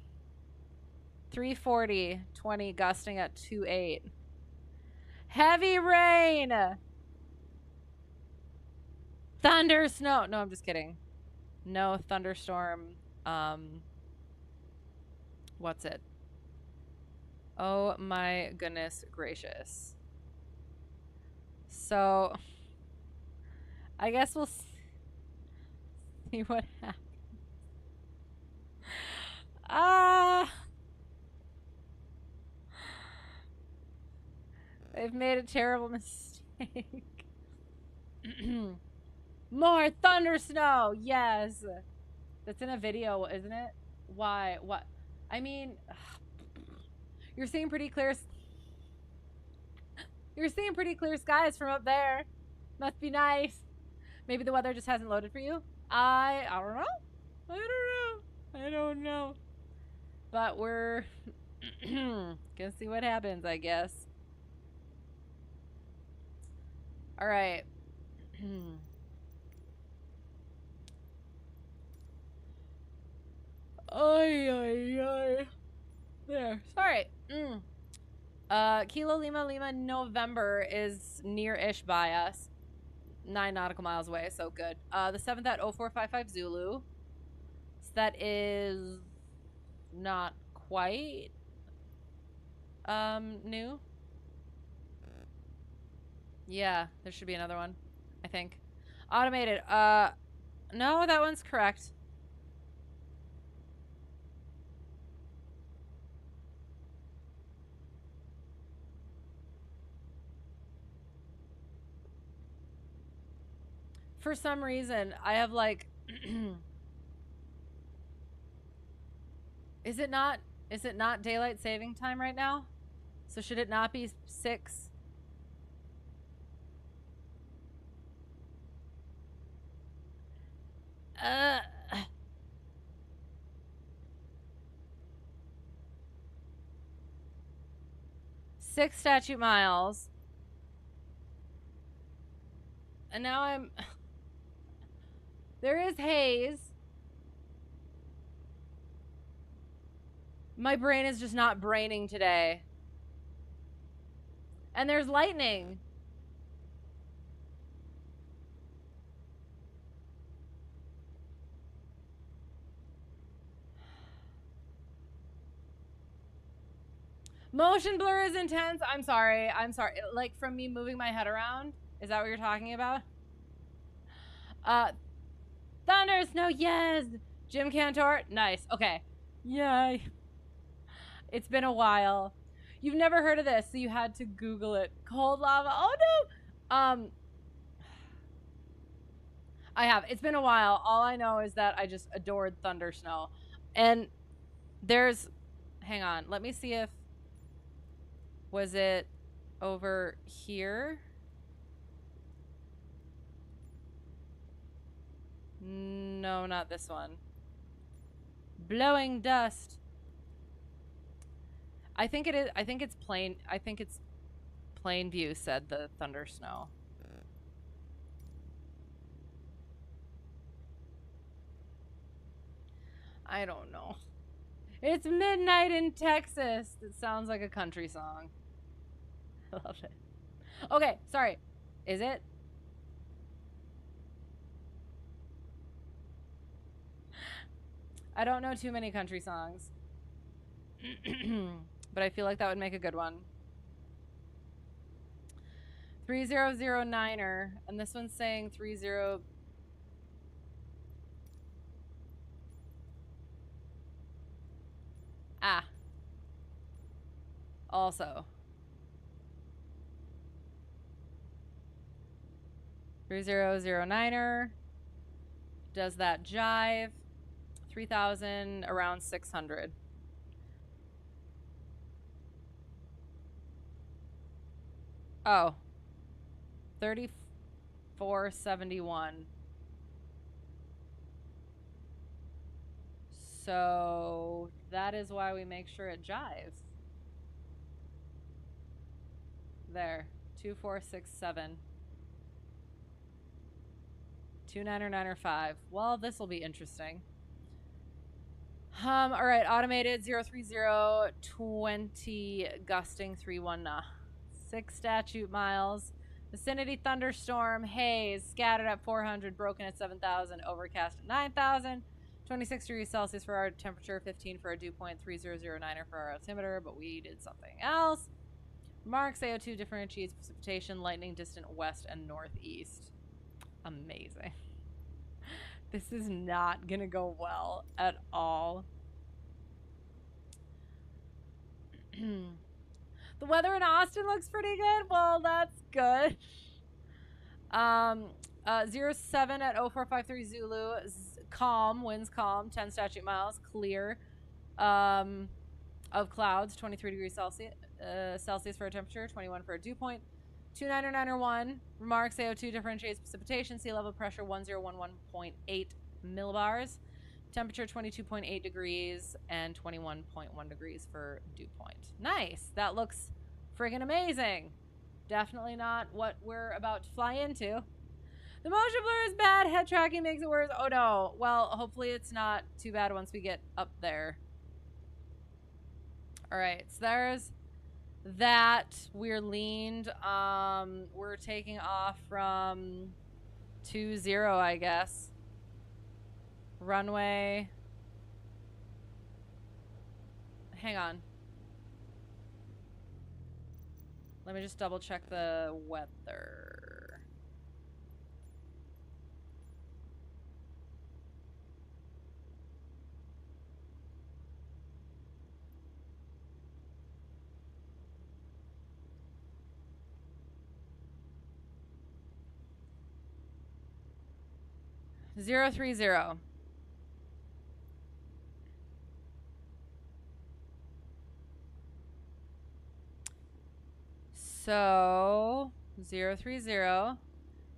340, 20, gusting at 28. Heavy rain. Thunder, snow. No, I'm just kidding. No thunderstorm. What's it? Oh my goodness gracious. So, I guess we'll see what happens. They've made a terrible mistake. More thunder snow. Yes. That's in a video, isn't it? Why? What? I mean, you're seeing pretty clear. You're seeing pretty clear skies from up there. Must be nice. Maybe the weather just hasn't loaded for you. I don't know. I don't know. But we're gonna see what happens, I guess. All right. Ay. There. Sorry. Kilo Lima Lima November is near-ish by us. 9 nautical miles away, so good. The 7th at 0455 Zulu. So that is not quite new. Yeah, there should be another one, I think. Automated. No, that one's correct. For some reason, I have like Is it not daylight saving time right now? So should it not be 6? Uh 6 statute miles. And now I'm there is haze. My brain is just not braining today. And there's lightning. Motion blur is intense. I'm sorry. Like from me moving my head around? Is that what you're talking about? Thunder, snow, yes. Jim Cantor, nice. Okay. Yay. It's been a while. You've never heard of this, so you had to Google it. Cold lava. Oh no. I have. It's been a while. All I know is that I just adored thunder snow. And there's hang on. Let me see if was it over here? No, not this one. Blowing dust. I think it is. I think it's plain. I think it's Plainview said the thunder snow. I don't know. It's midnight in Texas. It sounds like a country song. I love it. Okay, sorry. Is it? I don't know too many country songs. But I feel like that would make a good one. 3009er, and this one's saying 30. Ah. Also. 3009er. Does that jive? 3,000, around 600. Oh. 3471. So that is why we make sure it jives. There. 2, 4, 6, 7. 2, 9, or 9 or 5. Well, this will be interesting. All right, automated 030 20 gusting 31 6 statute miles. Vicinity thunderstorm haze scattered at 400, broken at 7,000, overcast at 9,000. 26 degrees Celsius for our temperature, 15 for our dew point, 3009 for our altimeter, but we did something else. Marks AO2 differentiates precipitation, lightning distant west and northeast. Amazing. This is not gonna go well at all. The weather in Austin looks pretty good. Well, that's good. 07 at 0453 Zulu. Calm, winds calm, 10 statute miles, clear. Of clouds, 23 degrees Celsius for a temperature, 21 for a dew point. 2991. Remarks AO2 differentiates precipitation, sea level pressure 1011.8 millibars. Temperature 22.8 degrees and 21.1 degrees for dew point. Nice. That looks friggin' amazing. Definitely not what we're about to fly into. The motion blur is bad. Head tracking makes it worse. Oh no. Well, hopefully it's not too bad once we get up there. All right. So there's that. We're leaned. We're taking off from 20, I guess. Runway. Hang on. Let me just double check the weather. Zero 30. So 030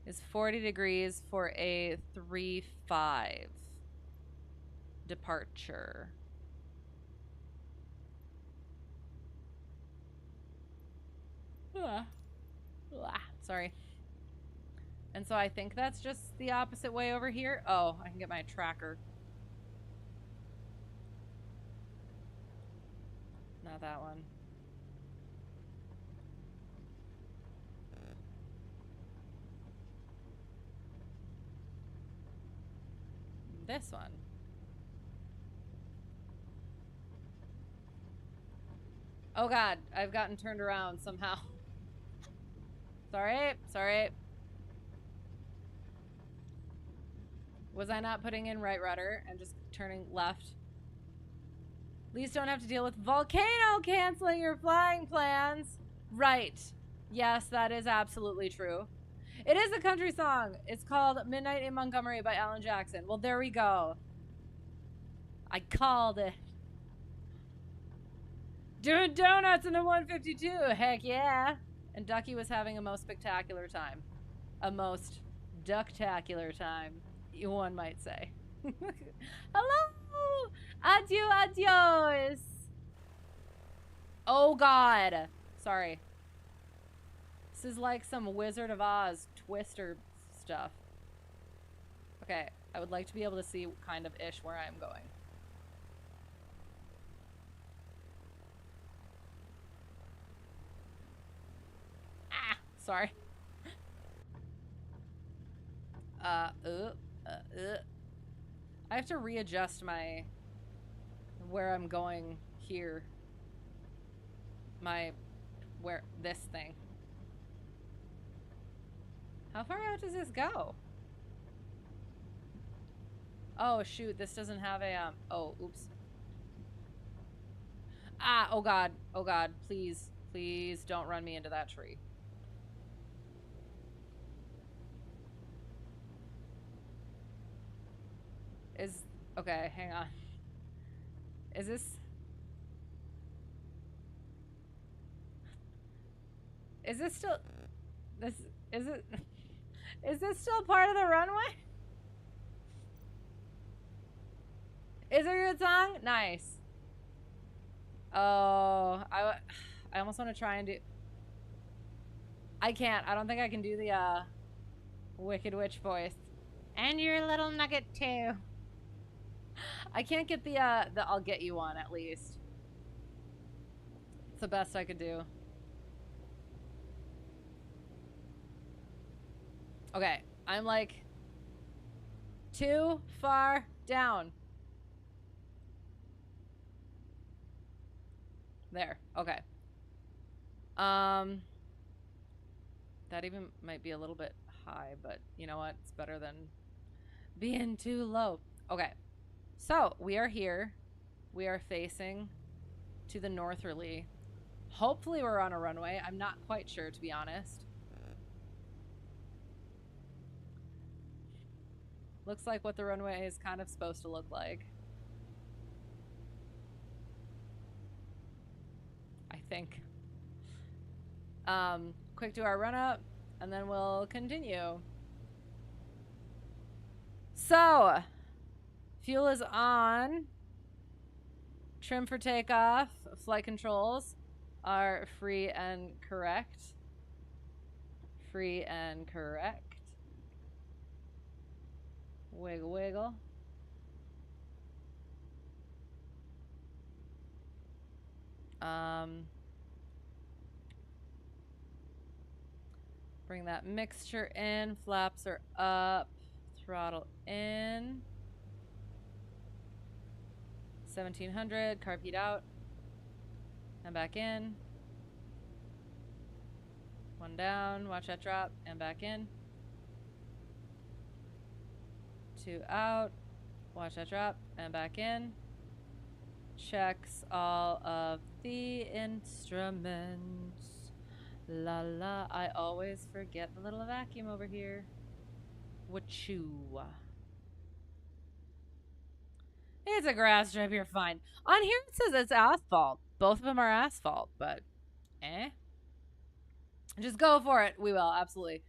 is 40 degrees for a 35 departure. Sorry. And so I think that's just the opposite way over here. Oh, I can get my tracker. Not that one. This one. Oh god, I've gotten turned around somehow. Sorry, sorry. Was I not putting in right rudder and just turning left? Please don't have to deal with volcano canceling your flying plans. Right. Yes, that is absolutely true. It is a country song. It's called Midnight in Montgomery by Alan Jackson. Well, there we go. I called it. Doing donuts in a 152. Heck yeah. And Ducky was having a most spectacular time. A most ducktacular time, one might say. Hello! Adieu, adios! Oh god. Sorry. This is like some Wizard of Oz twister stuff. Okay, I would like to be able to see kind of ish where I'm going. Ah! Sorry. I have to readjust my where I'm going here. This thing. How far out does this go? Oh shoot, this doesn't have a oh, oops. Ah, oh god, please, please don't run me into that tree. Okay, hang on. Is this still, is this still part of the runway? Is there a good song? Nice. Oh, I almost want to try and do. I can't. I don't think I can do the Wicked Witch voice. And your little nugget too. I can't get the I'll get you one at least. It's the best I could do. Okay, I'm like too far down. There. Okay. That even might be a little bit high, but you know what? It's better than being too low. Okay. So, we are here. We are facing to the northerly. Hopefully we're on a runway. I'm not quite sure, to be honest. Looks like what the runway is kind of supposed to look like. I think. Quick do our run up, and then we'll continue. So, fuel is on. Trim for takeoff. Flight controls are free and correct. Free and correct. Wiggle, wiggle. Bring that mixture in. Flaps are up. Throttle in. 1700. Carb heat out. And back in. One down. Watch that drop. And back in. Two out. Watch that drop. And back in. Checks all of the instruments. La la, I always forget the little vacuum over here. Wachoo. It's a grass strip, you're fine. On here it says it's asphalt. Both of them are asphalt, but just go for it. We will, absolutely.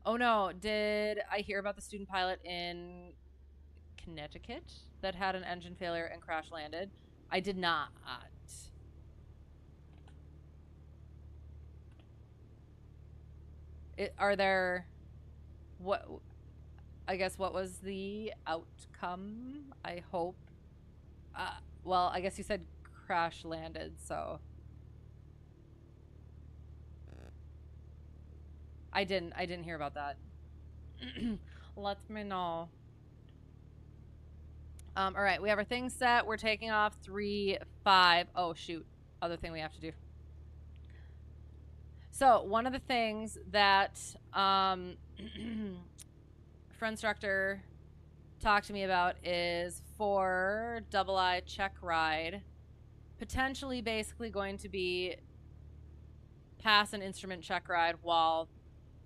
Oh no, did I hear about the student pilot in Connecticut that had an engine failure and crash landed? I did not. Are there, what, I guess, what was the outcome? I hope. Well, I guess you said crash landed, so. I didn't hear about that. Let me know. All right, we have our things set. We're taking off 3, 5. Oh, shoot. Other thing we have to do. So one of the things that friend instructor talked to me about is for double I check ride, potentially basically going to be pass an instrument check ride while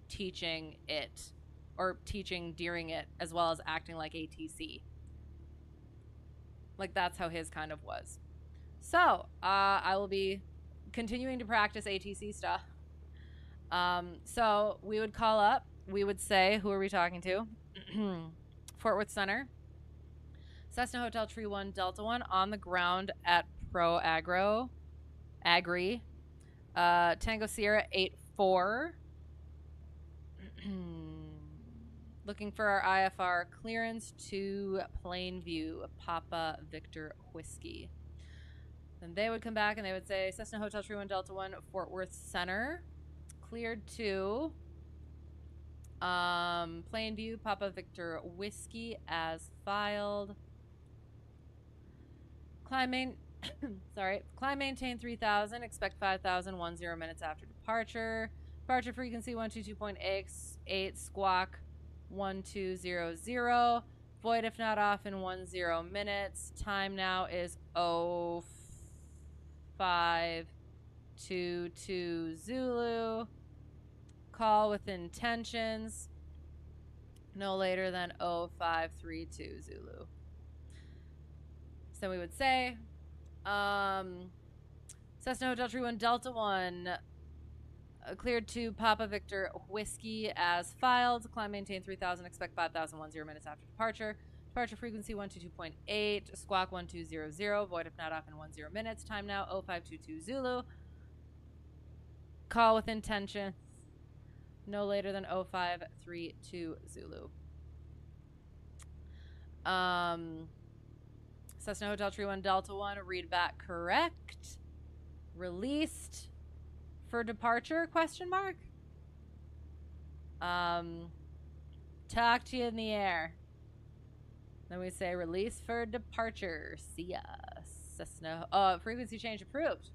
teaching it, or teaching during it, as well as acting like ATC. Like that's how his kind of was. So I will be continuing to practice ATC stuff. So we would call up, we would say, who are we talking to? Fort Worth Center, Cessna Hotel Tree 1 Delta 1 on the ground at Pro Agri, Tango Sierra 84, looking for our IFR clearance to Plainview, Papa Victor Whiskey. Then they would come back and they would say, Cessna Hotel Tree 1 Delta 1 Fort Worth Center, cleared to Plainview, Papa Victor Whiskey as filed. Climb maintain 3000, expect 5000, 10 minutes after departure. Departure frequency 122.8, squawk 1200. Void if not off in 10 minutes. Time now is 0522 Zulu. Call with intentions no later than 0532 Zulu. So we would say, Cessna Hotel Tree 1 Delta 1 cleared to Papa Victor Whiskey as filed. Climb maintain 3000, expect 5000, 10 minutes after departure. Departure frequency 122.8, squawk 1200, void if not off in 10 minutes. Time now 0522 Zulu. Call with intention no later than 0532 Zulu. Cessna Hotel Tree 1 Delta 1, read back correct. Released for departure, question mark? Talk to you in the air. Then we say release for departure. See ya. Cessna. Frequency change approved.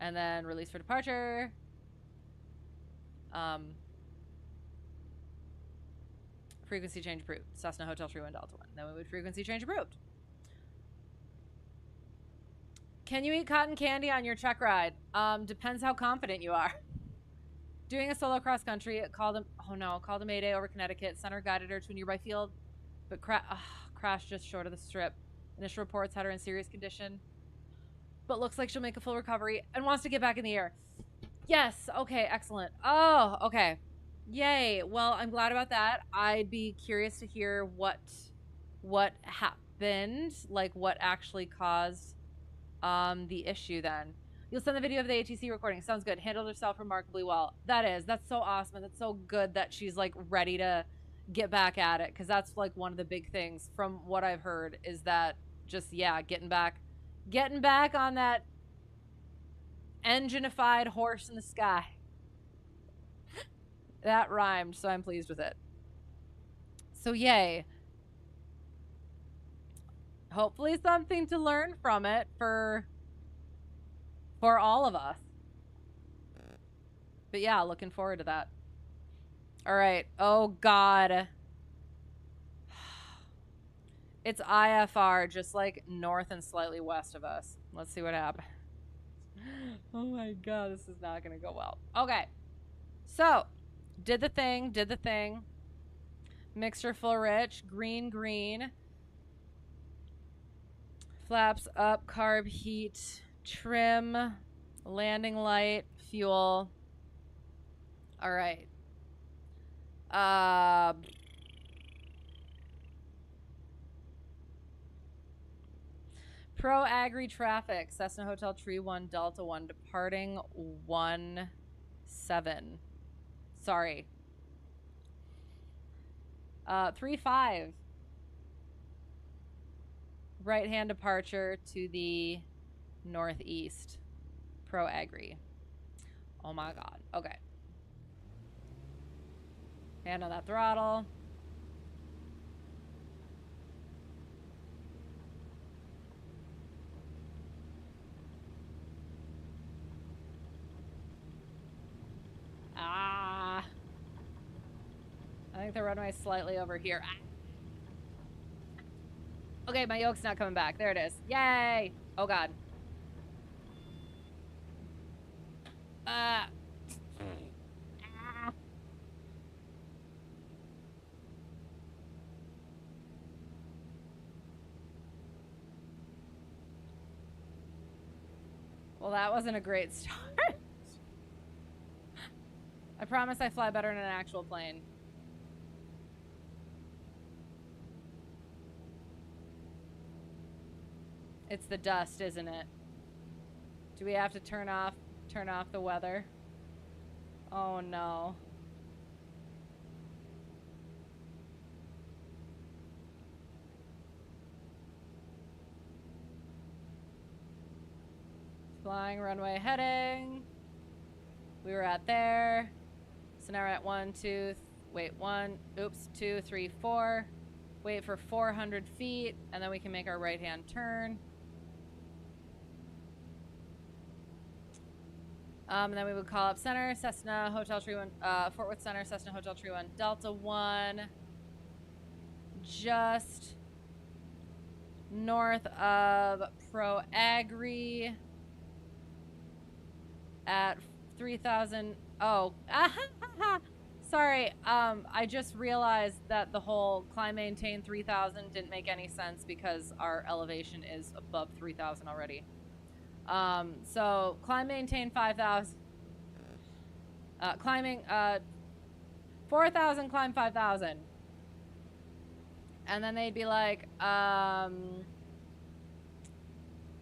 And then release for departure. Frequency change approved. Cessna Hotel Tree 1 Delta 1. Then we would frequency change approved. Can you eat cotton candy on your check ride? Depends how confident you are. Doing a solo cross country, called a Mayday over Connecticut. Center guided her to a nearby field, but crashed just short of the strip. Initial reports had her in serious condition, but looks like she'll make a full recovery and wants to get back in the air. Yes. Okay. Excellent. Oh, okay. Yay. Well, I'm glad about that. I'd be curious to hear what happened, like what actually caused the issue then. You'll send the video of the ATC recording. Sounds good. Handled herself remarkably well. That's so awesome. That's so good that she's like ready to get back at it, because that's like one of the big things from what I've heard is that just, yeah, getting back on that engine-ified horse in the sky. That rhymed, so I'm pleased with it. So yay. Hopefully something to learn from it for all of us. But yeah, looking forward to that. All right. Oh, God. It's IFR, just like north and slightly west of us. Let's see what happens. Oh my God, this is not going to go well. Okay. So, did the thing. Mixture full rich, green. Flaps up, carb heat, trim, landing light, fuel. All right. Pro Agri traffic, Cessna Hotel Tree 1 Delta 1 departing 1-7. Sorry. 3-5. Right hand departure to the northeast. Pro Agri. Oh my God. Okay. Hand on that throttle. I think the runway is slightly over here. Okay, my yoke's not coming back. There it is. Yay! Oh, God. Well, that wasn't a great start. I promise I fly better in an actual plane. It's the dust, isn't it? Do we have to turn off the weather? Oh no. Flying runway heading. We were at there. So now we're at 1, 2, wait, 1, oops, 2, 3, 4. Wait for 400 feet, and then we can make our right-hand turn. And then we would call up center, Cessna Hotel Tree 1, Fort Worth Center, Cessna Hotel Tree 1, Delta 1. Just north of Pro Agri at 3,000. Oh, sorry. I just realized that the whole climb maintain 3,000 didn't make any sense because our elevation is above 3,000 already. So climb maintain 5,000. Climbing 4,000, climb 5,000. And then they'd be like,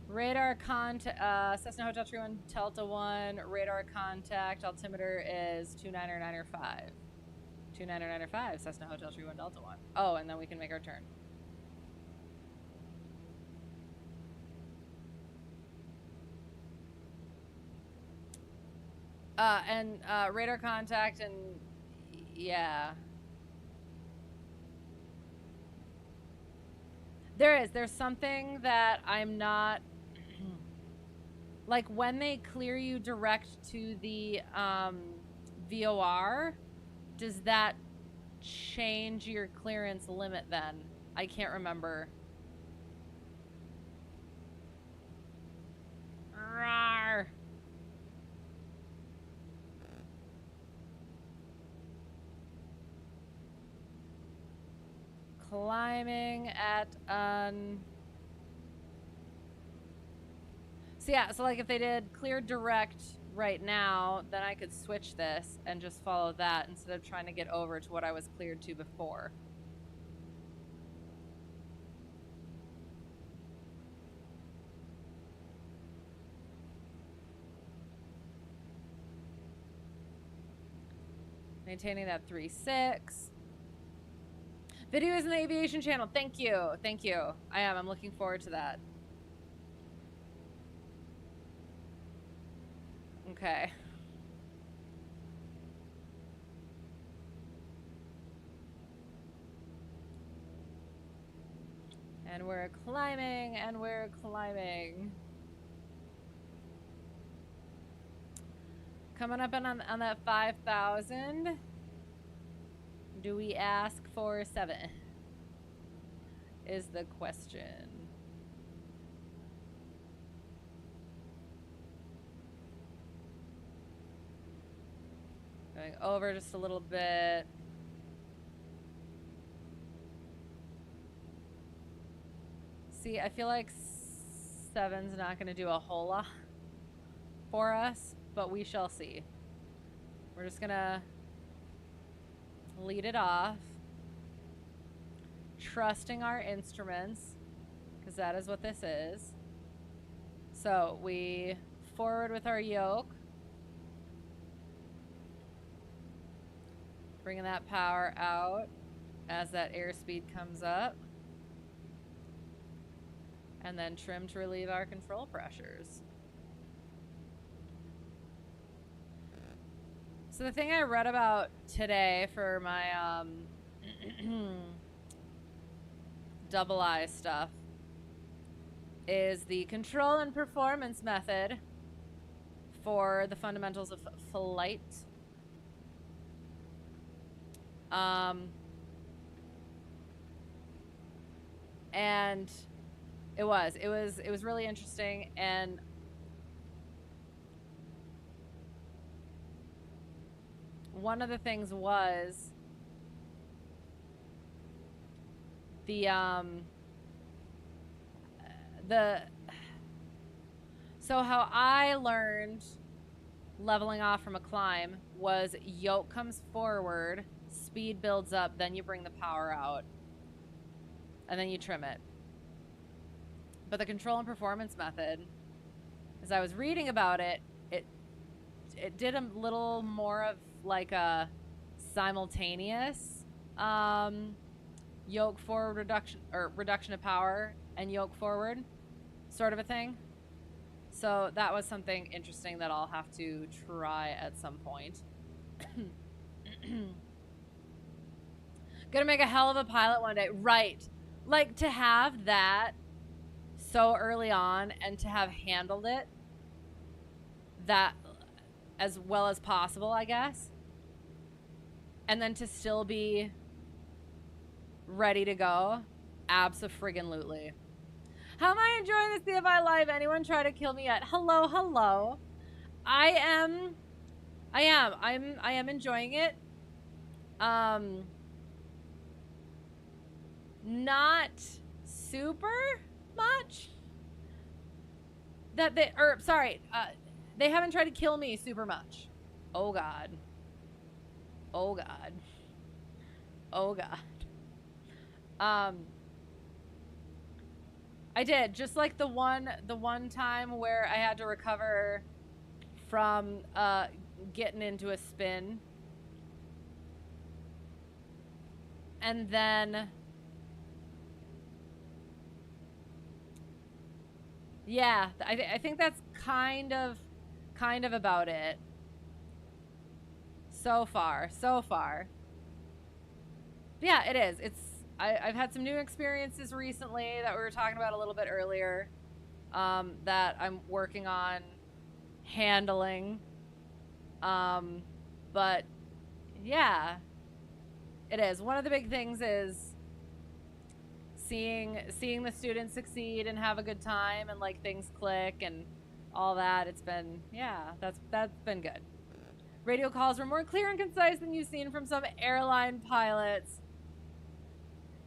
radar contact, Cessna Hotel Tree 1, Delta 1, radar contact, altimeter is 29905. 29905, Cessna Hotel Tree 1, Delta 1. Oh, and then we can make our turn. And radar contact, and yeah. There's something that I'm not, like when they clear you direct to the VOR, does that change your clearance limit then? I can't remember. Rawr. Climbing at so yeah, so like if they did clear direct right now, then I could switch this and just follow that instead of trying to get over to what I was cleared to before. Maintaining that 3.6. Videos in the aviation channel. Thank you. Thank you. I'm looking forward to that. Okay. And we're climbing, and we're climbing. Coming up on that 5,000. Do we ask for 7? Is the question. Going over just a little bit. See, I feel like 7's not going to do a whole lot for us, but we shall see. We're just going to lead it off, trusting our instruments, because that is what this is. So we forward with our yoke, bringing that power out as that airspeed comes up, and then trim to relieve our control pressures. So the thing I read about today for my double I stuff is the control and performance method for the fundamentals of flight. And it was really interesting, and one of the things was the so how I learned leveling off from a climb was yoke comes forward, speed builds up, then you bring the power out, and then you trim it. But the control and performance method, as I was reading about it, it did a little more of like a simultaneous yoke forward reduction, or reduction of power and yoke forward sort of a thing. So that was something interesting that I'll have to try at some point. Gonna make a hell of a pilot one day. Right. Like, to have that so early on and to have handled it that as well as possible, I guess. And then to still be ready to go. Abso-friggin-lutely. How am I enjoying this CFI Live? Anyone try to kill me yet? Hello, hello. I am enjoying it. Not super much. They haven't tried to kill me super much. Oh God. Oh God. Oh God. I did, just like the one time where I had to recover from getting into a spin. And then yeah, I think that's kind of about it. So far. Yeah, it is. I've had some new experiences recently that we were talking about a little bit earlier, that I'm working on handling. But yeah, it is. One of the big things is seeing the students succeed and have a good time and like things click and all that. It's been, yeah, that's been good. Radio calls were more clear and concise than you've seen from some airline pilots.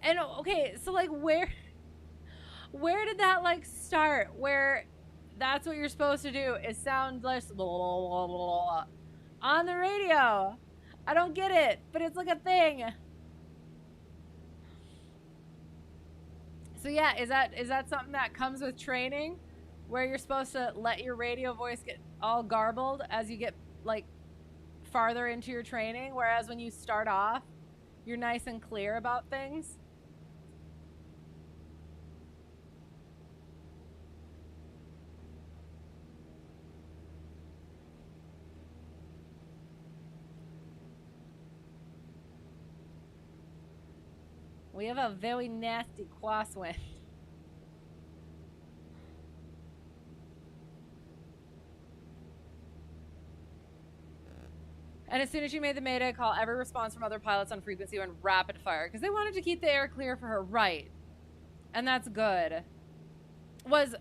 And okay, so like where did that like start? Where that's what you're supposed to do is sound less blah, blah, blah, blah, on the radio. I don't get it, but it's like a thing. So yeah, is that something that comes with training, where you're supposed to let your radio voice get all garbled as you get like farther into your training, whereas when you start off, you're nice and clear about things? We have a very nasty crosswind. And as soon as she made the Mayday call, every response from other pilots on frequency went rapid fire because they wanted to keep the air clear for her, right? And that's good. Was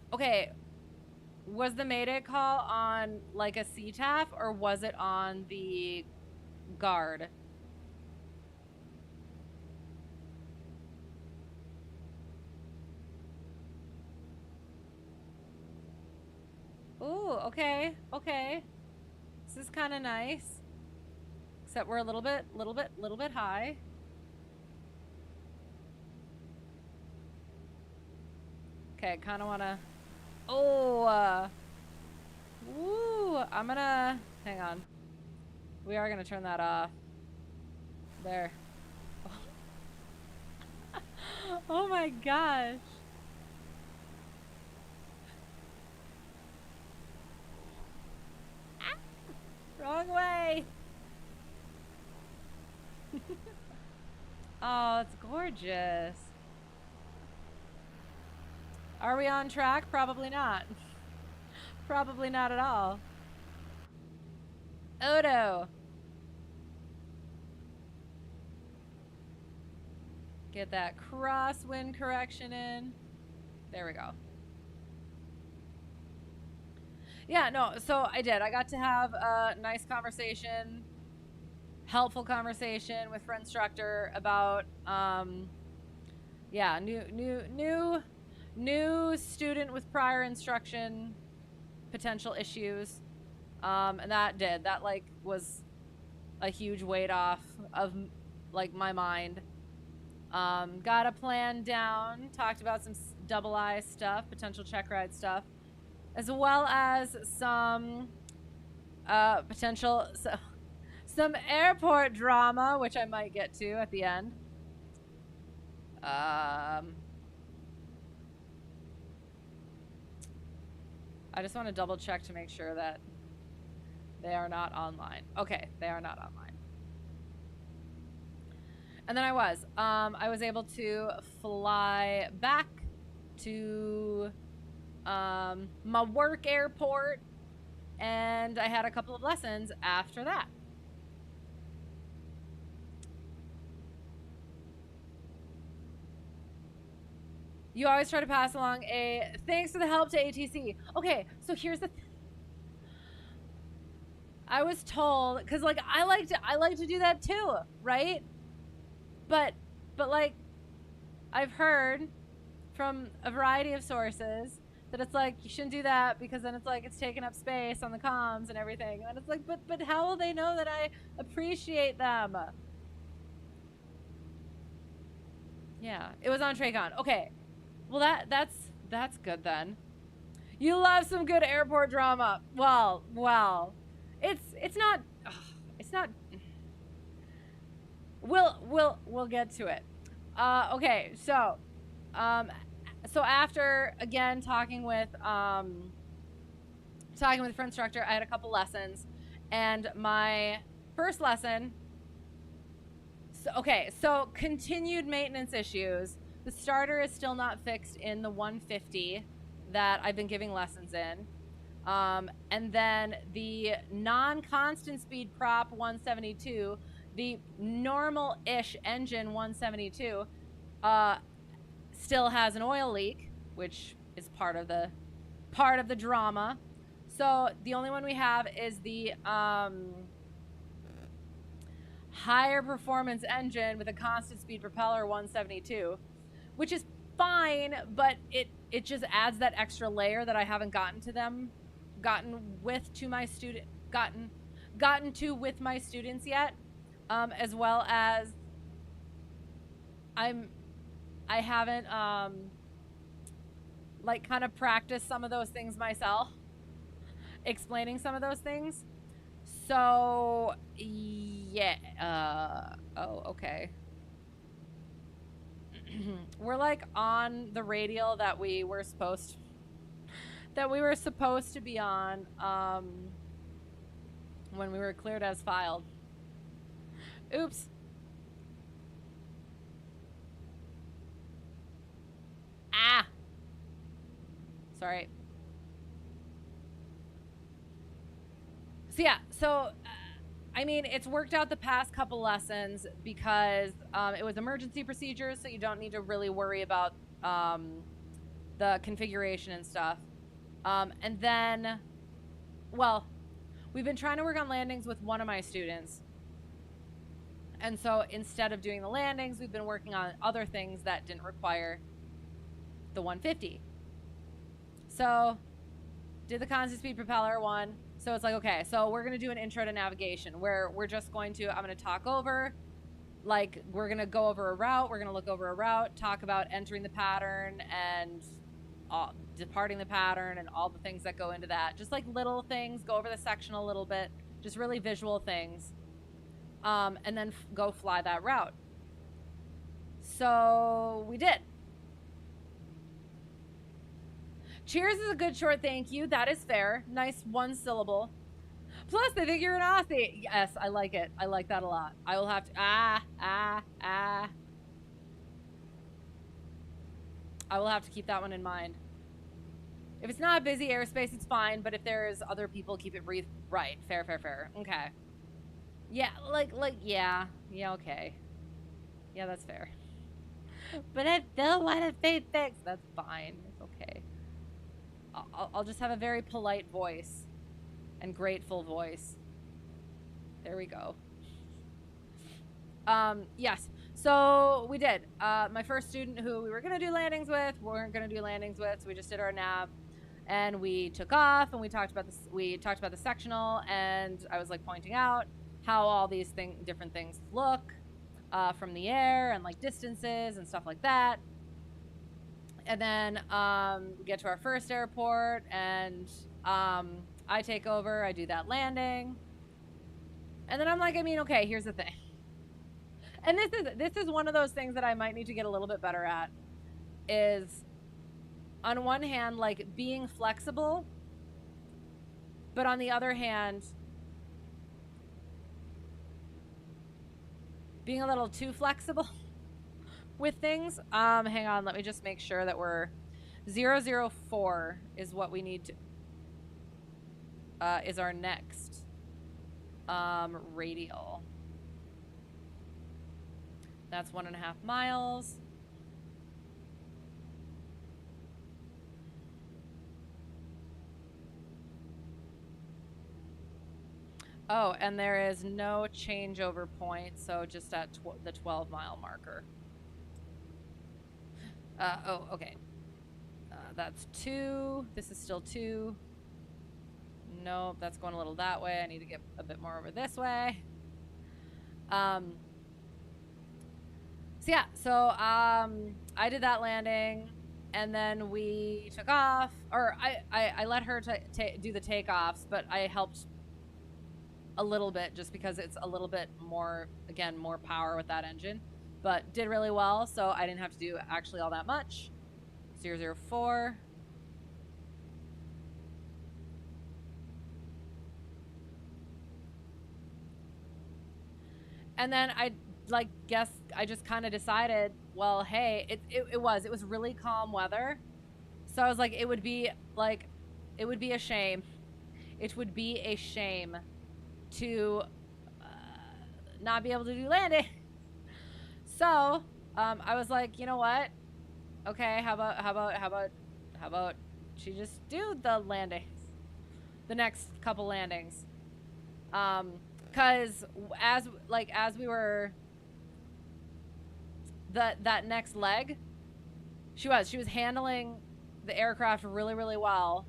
the Mayday call on like a CTAF or was it on the guard? Ooh, okay. This is kind of nice. Except we're a little bit high. Okay, kind of want to... Oh! Woo! I'm gonna... Hang on. We are gonna turn that off. There. Oh my gosh. Ah! Wrong way! Oh, it's gorgeous. Are we on track? Probably not. Probably not at all. Odo. Get that crosswind correction in. There we go. Yeah, no, so I did. I got to have a nice conversation, helpful conversation with her instructor about, yeah, new student with prior instruction potential issues. And that like was a huge weight off of like my mind. Got a plan down, talked about some double I stuff, potential check ride stuff, as well as some potential some airport drama, which I might get to at the end. I just want to double check to make sure that they are not online. Okay, they are not online. And then I was able to fly back to my work airport, and I had a couple of lessons after that. You always try to pass along a thanks for the help to ATC. Okay, so here's the I was told, because like I like to do that too, right? But like I've heard from a variety of sources that it's like you shouldn't do that because then it's like it's taking up space on the comms and everything. And it's like, but how will they know that I appreciate them? Yeah, it was on Traycon. Okay, well that's good then. You love some good airport drama. Well, it's not. Ugh, it's not. We'll get to it. Okay, um, so after again talking with the instructor, I had a couple lessons, and my first lesson. So continued maintenance issues. The starter is still not fixed in the 150 that I've been giving lessons in. And then the non-constant speed prop 172, the normal-ish engine 172, still has an oil leak, which is part of the drama. So the only one we have is the higher performance engine with a constant speed propeller 172, which is fine, but it just adds that extra layer that I haven't gotten to with my students yet, as well as I haven't like kind of practiced some of those things myself, explaining some of those things. So yeah, oh, okay. We're like on the radial that we were supposed to be on when we were cleared as filed. Oops. Ah. Sorry. So yeah, I mean, it's worked out the past couple lessons because it was emergency procedures, so you don't need to really worry about the configuration and stuff. And then, well, we've been trying to work on landings with one of my students. And so instead of doing the landings, we've been working on other things that didn't require the 150. So did the constant speed propeller one. So it's like, okay, so we're going to do an intro to navigation where we're just I'm going to talk over, like, we're going to go over a route. We're going to look over a route, talk about entering the pattern and departing the pattern and all the things that go into that. Just like little things, go over the section a little bit, just really visual things. And then go fly that route. So we did. Cheers is a good short thank you. That is fair. Nice one syllable. Plus, they think you're an Aussie. Yes, I like it. I like that a lot. I will have to... I will have to keep that one in mind. If it's not busy airspace, it's fine. But if there's other people, keep it brief. Right. Fair. Okay. Yeah, yeah. Yeah, okay. Yeah, that's fair. But I still want to say thanks. That's fine. It's okay. I'll just have a very polite voice and grateful voice. There we go. Yes. So we did. My first student who we were going to do landings with, weren't going to do landings with, so we just did our nav. And we took off and we talked about this. We talked about the sectional, and I was like pointing out how all these different things look from the air and like distances and stuff like that. And then we get to our first airport, and I take over. I do that landing, and then I'm like, I mean, okay, here's the thing. And this is one of those things that I might need to get a little bit better at. Is on one hand, like being flexible, but on the other hand, being a little too flexible with things. Hang on, let me just make sure that we're 004 is what we need to is our next radial. That's 1.5 miles. Oh, and there is no changeover point, so just at the 12-mile marker. Oh, okay. That's 2. This is still 2. Nope, that's going a little that way. I need to get a bit more over this way. So yeah, so I did that landing, and then we took off, or I let her do the takeoffs, but I helped a little bit just because it's a little bit more, again, more power with that engine, but did really well, so I didn't have to do actually all that much. 004. And then I guess I just kind of decided, well, hey, it was really calm weather. So I was like, it would be a shame. It would be a shame to not be able to do landing. So I was like, you know what? Okay, how about she just do the landings, the next couple landings. Because as we were that next leg, she was handling the aircraft really, really well,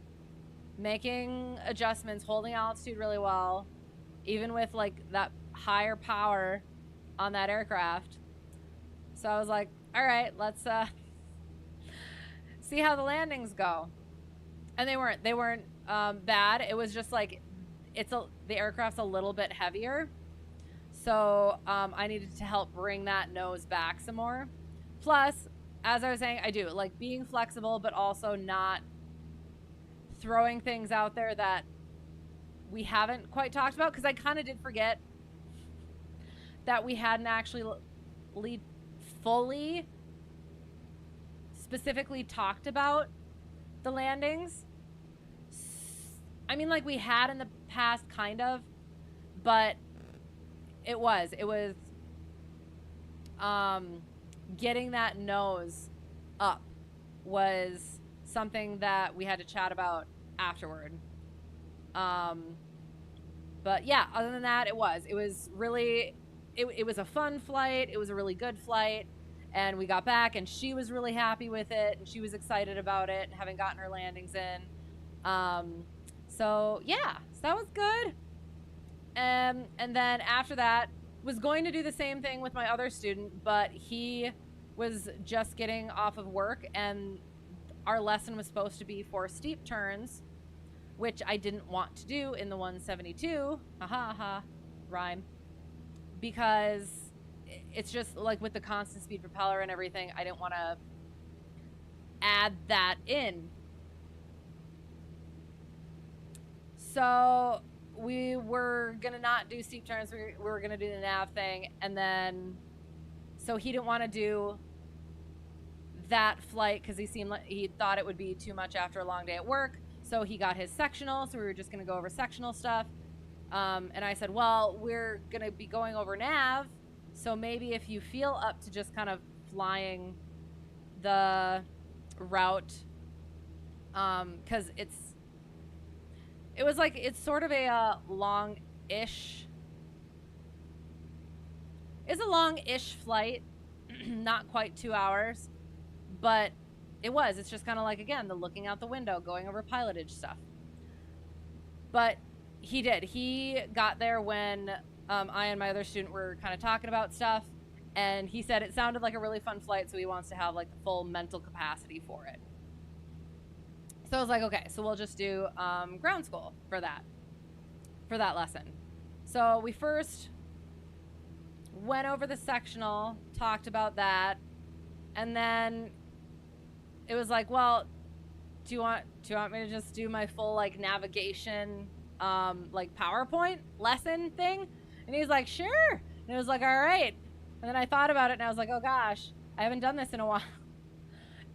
making adjustments, holding altitude really well, even with like that higher power on that aircraft. So I was like, all right, let's see how the landings go. And they weren't bad. It was just like the aircraft's a little bit heavier, so I needed to help bring that nose back some more. Plus, as I was saying, I do like being flexible, but also not throwing things out there that we haven't quite talked about, because I kind of did forget that we hadn't actually fully specifically talked about the landings. I mean, like we had in the past, kind of, but it was getting that nose up was something that we had to chat about afterward. But yeah, other than that, it was really, it was a fun flight. It was a really good flight, and we got back and she was really happy with it, and she was excited about it, having gotten her landings in. So yeah, so that was good. And then after that, was going to do the same thing with my other student, but he was just getting off of work, and our lesson was supposed to be for steep turns, which I didn't want to do in the 172. Rhyme. Because it's just like with the constant speed propeller and everything, I didn't want to add that in. So we were gonna not do steep turns. We were gonna do the nav thing, and then so he didn't want to do that flight because he thought it would be too much after a long day at work. So he got his sectional. So we were just gonna go over sectional stuff. And I said, well, we're gonna be going over nav, so maybe if you feel up to just kind of flying the route, because it's sort of a long-ish. It's a long-ish flight, not quite 2 hours, but it's just kind of like, again, the looking out the window, going over pilotage stuff. But he got there when I and my other student were kind of talking about stuff, and he said it sounded like a really fun flight, so he wants to have like the full mental capacity for it. So I was like, okay, so we'll just do ground school for that lesson. So we first went over the sectional, talked about that, and then it was like, well, do you want me to just do my full like navigation like PowerPoint lesson thing? And he's like, sure. And it was like, all right. And then I thought about it, and I was like, oh gosh, I haven't done this in a while.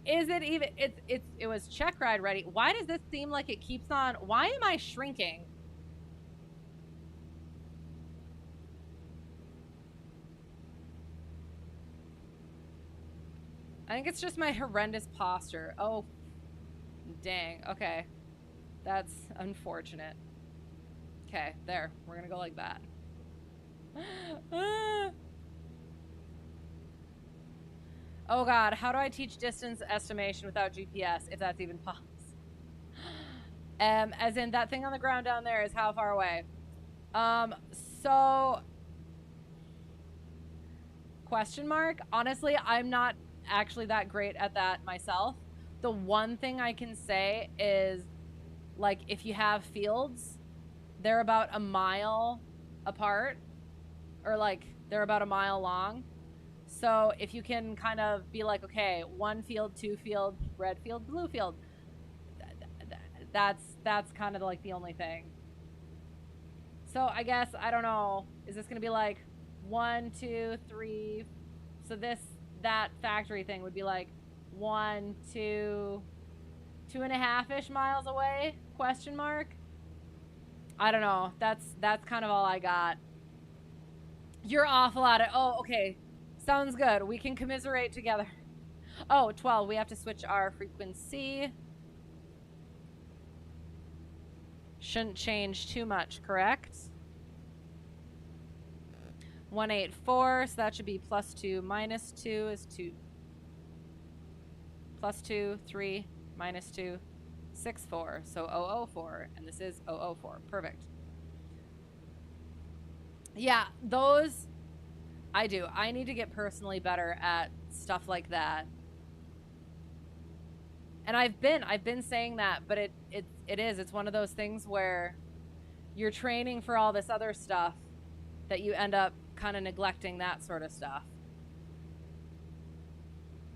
Is it even, it was check ride ready. Why does this seem like it keeps on, why am I shrinking? I think it's just my horrendous posture. Oh, dang. Okay. That's unfortunate. Okay, there. We're gonna go like that. Oh god, how do I teach distance estimation without GPS, if that's even possible? As in, that thing on the ground down there is how far away? So question mark. Honestly, I'm not actually that great at that myself. The one thing I can say is, like, if you have fields, they're about a mile apart, or like they're about a mile long. So if you can kind of be like, okay, 1 field, 2 field, red field, blue field, that's kind of like the only thing. So I guess, I don't know, is this gonna be like 1, 2, 3? So that factory thing would be like 1, 2, 2.5-ish miles away? Question mark. I don't know. That's kind of all I got. You're awful at it. Oh, okay. Sounds good. We can commiserate together. Oh, 12. We have to switch our frequency. Shouldn't change too much, correct? 184, so that should be +2 -2 is 2. +2, 3, -2, 6, 4. So 004, and this is 004. Perfect. Yeah, those I do. I need to get personally better at stuff like that. And I've been saying that, but it's one of those things where you're training for all this other stuff that you end up kind of neglecting that sort of stuff.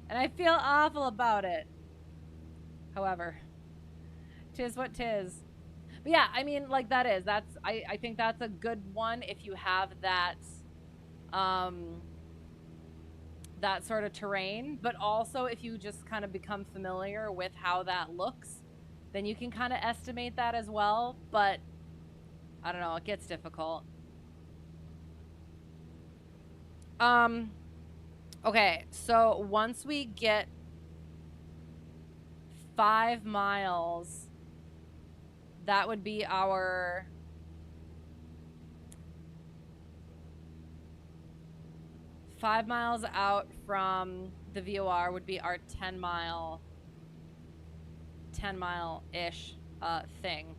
And I feel awful about it. However, 'tis what 'tis. But yeah, I mean, like, I think that's a good one if you have that that sort of terrain, but also if you just kind of become familiar with how that looks, then you can kind of estimate that as well. But I don't know, it gets difficult. Okay, so once we get 5 miles, that would be our 5 miles out from the VOR would be our 10-mile-ish thing.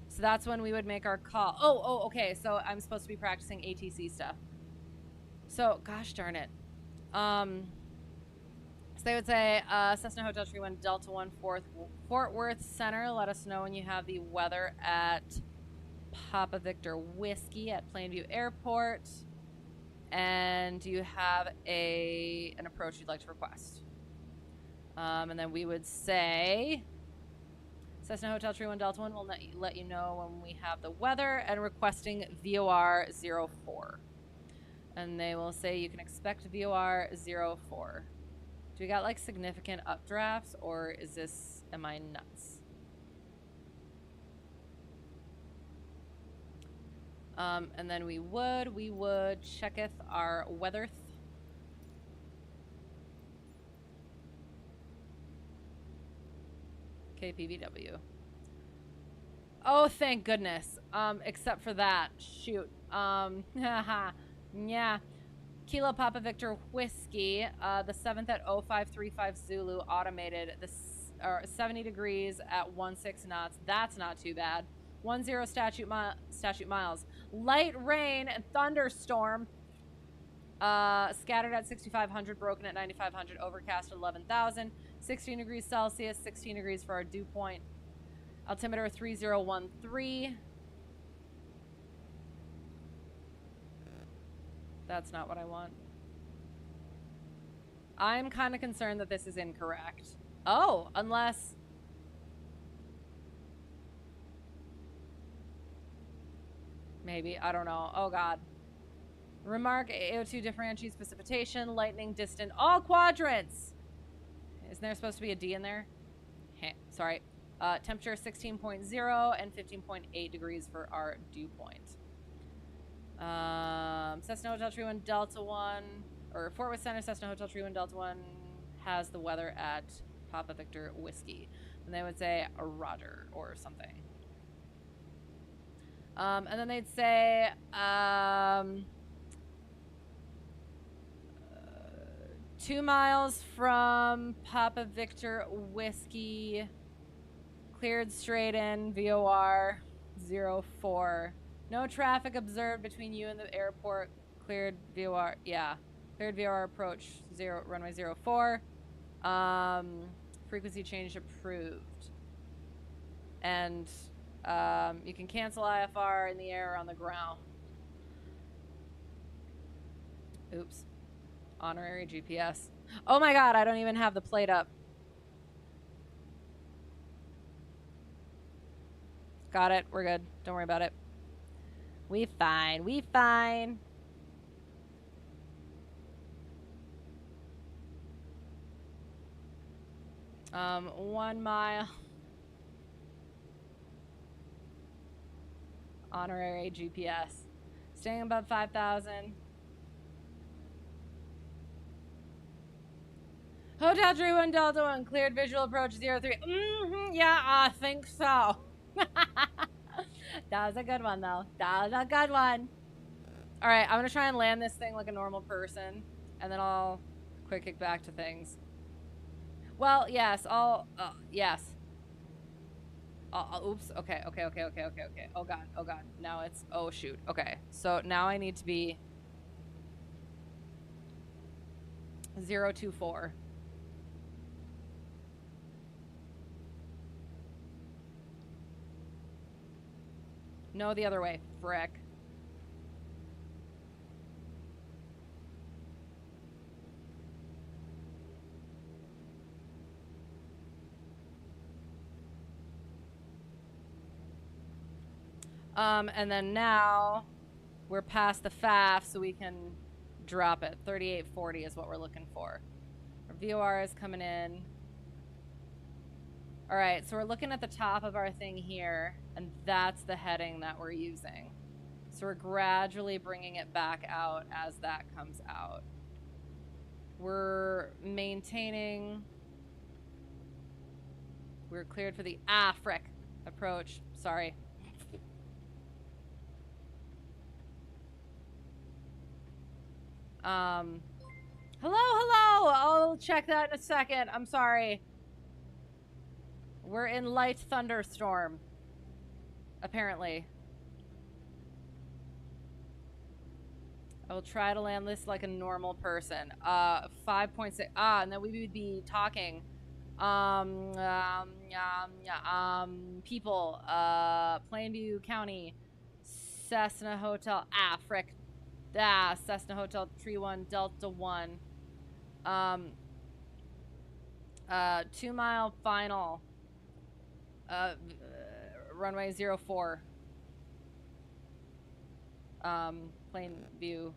So that's when we would make our call. Oh, okay. So I'm supposed to be practicing ATC stuff. So, gosh darn it. So they would say, Cessna Hotel Tree 1, Delta 1, Fort Worth Center. Let us know when you have the weather at Papa Victor Whiskey at Plainview Airport. And do you have an approach you'd like to request? And then we would say, Cessna Hotel Tree 1, Delta 1 will let you know when we have the weather, and requesting VOR 04. And they will say you can expect VOR 04. Do we got like significant updrafts, or am I nuts? And then we would checketh our weather. KPVW. Oh, thank goodness. Except for that. Shoot. Yeah. Kilo Papa Victor Whiskey, the 7th at 0535 Zulu, automated, 70 degrees at 16 knots. That's not too bad. 10 statute miles. Light rain and thunderstorm. Scattered at 6,500, broken at 9,500, overcast at 11,000. 16 degrees Celsius, 16 degrees for our dew point. Altimeter 3013. That's not what I want. I'm kind of concerned that this is incorrect. Oh, unless... Maybe, I don't know. Oh, God. Remark, AO2 differentiates precipitation, lightning, distant, all quadrants. Isn't there supposed to be a D in there? Sorry. Temperature 16.0 and 15.8 degrees for our dew point. Cessna Hotel Tree 1 Delta 1, or Fort Worth Center, Cessna Hotel Tree 1 Delta 1 has the weather at Papa Victor Whiskey. And they would say a Roger or something. And then they'd say, 2 miles from Papa Victor Whiskey, cleared straight in, VOR 04. No traffic observed between you and the airport, cleared VOR, yeah. Cleared VOR approach runway 04. Frequency change approved. And you can cancel IFR in the air or on the ground. Oops. Honorary GPS. Oh my god, I don't even have the plate up. Got it. We're good. Don't worry about it. We fine. We fine. Um, 1 mile. Honorary GPS. Staying above 5,000. Hotel 31 Delta 1. Cleared visual approach 03. Yeah, I think so. That was a good one, though. That was a good one. All right, I'm going to try and land this thing like a normal person. And then I'll quick kick back to things. Well, yes, yes. Oops. Okay. Oh god. Now it's, oh shoot. Okay. So now I need to be 024. No, the other way. Frick. And then now we're past the FAF, so we can drop it. 3840 is what we're looking for. Our VOR is coming in. All right, so we're looking at the top of our thing here, and that's the heading that we're using. So we're gradually bringing it back out as that comes out. We're maintaining. We're cleared for the, frick, approach. Sorry. Hello. I'll check that in a second. I'm sorry. We're in light thunderstorm. Apparently. I will try to land this like a normal person. 5.6. And then we would be talking. People. Plainview County. Cessna Hotel. Frick. Cessna Hotel 31 Delta 1. 2 mile final. Runway 04. Plain view.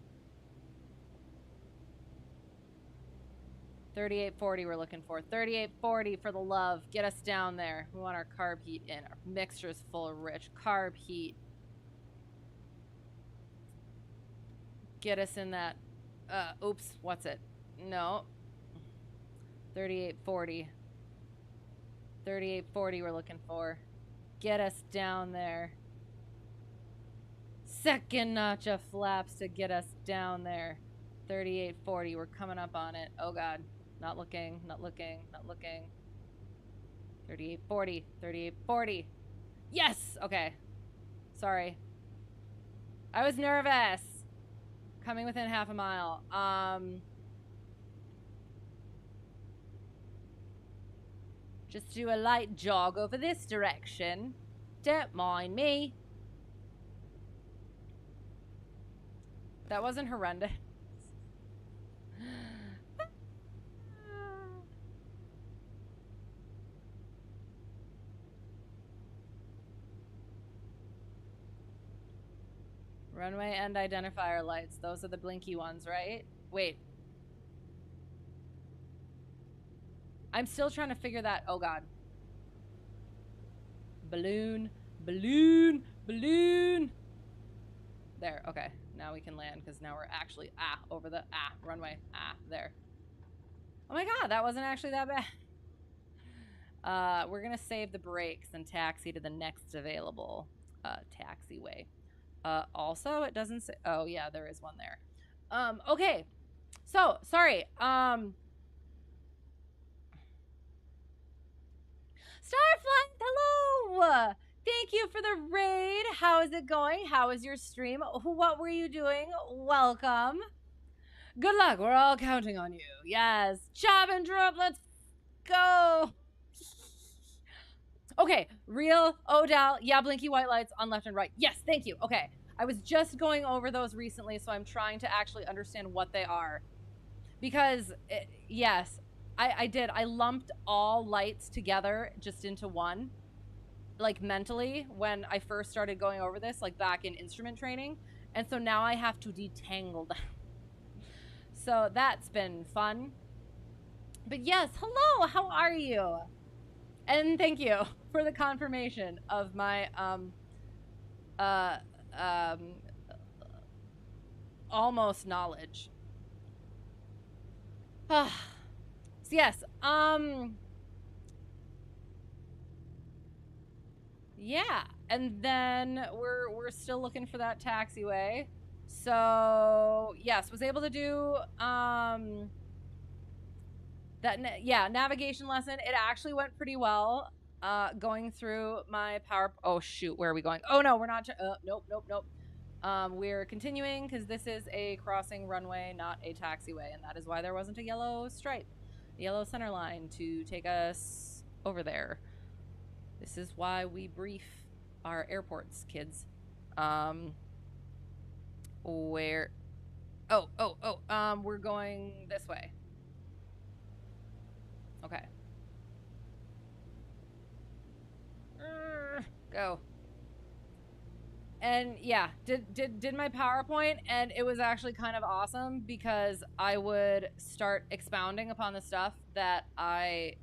3840 we're looking for. 3840 for the love. Get us down there. We want our carb heat in. Our mixture's full of rich carb heat. Get us in that. Oops. What's it? No. 3840. 3840 we're looking for. Get us down there. Second notch of flaps to get us down there. 3840. We're coming up on it. Oh god. Not looking. 3840. 3840. Yes! Okay. Sorry. I was nervous. Coming within half a mile. Just do a light jog over this direction. Don't mind me. That wasn't horrendous. Runway end identifier lights. Those are the blinky ones, right? Wait. I'm still trying to figure that. Oh god. Balloon. There. Okay. Now we can land because now we're actually over the runway. There. Oh my god, that wasn't actually that bad. We're gonna save the brakes and taxi to the next available taxiway. Also, it doesn't say. Oh yeah, there is one there. Okay. So sorry. Starflight, hello! Thank you for the raid. How is it going? How is your stream? What were you doing? Welcome. Good luck. We're all counting on you. Yes. Chop and drop. Let's go. Okay. Real Odell. Yeah, blinky white lights on left and right. Yes, thank you. Okay. I was just going over those recently, so I'm trying to actually understand what they are. Because, yes, I did. I lumped all lights together just into one, like mentally, when I first started going over this, like back in instrument training. And so now I have to detangle them. So that's been fun. But yes, hello, how are you? And thank you for the confirmation of my almost knowledge. So yes, yeah, and then we're still looking for that taxiway. So yes, was able to do navigation lesson. It actually went pretty well. Going through my power. Oh shoot, where are we going? Oh no, we're not. Nope. We're continuing because this is a crossing runway, not a taxiway, and that is why there wasn't a yellow stripe, yellow center line to take us over there. This is why we brief our airports, kids. Where? We're going this way. Okay. Go. And yeah, did my PowerPoint, and it was actually kind of awesome because I would start expounding upon the stuff that I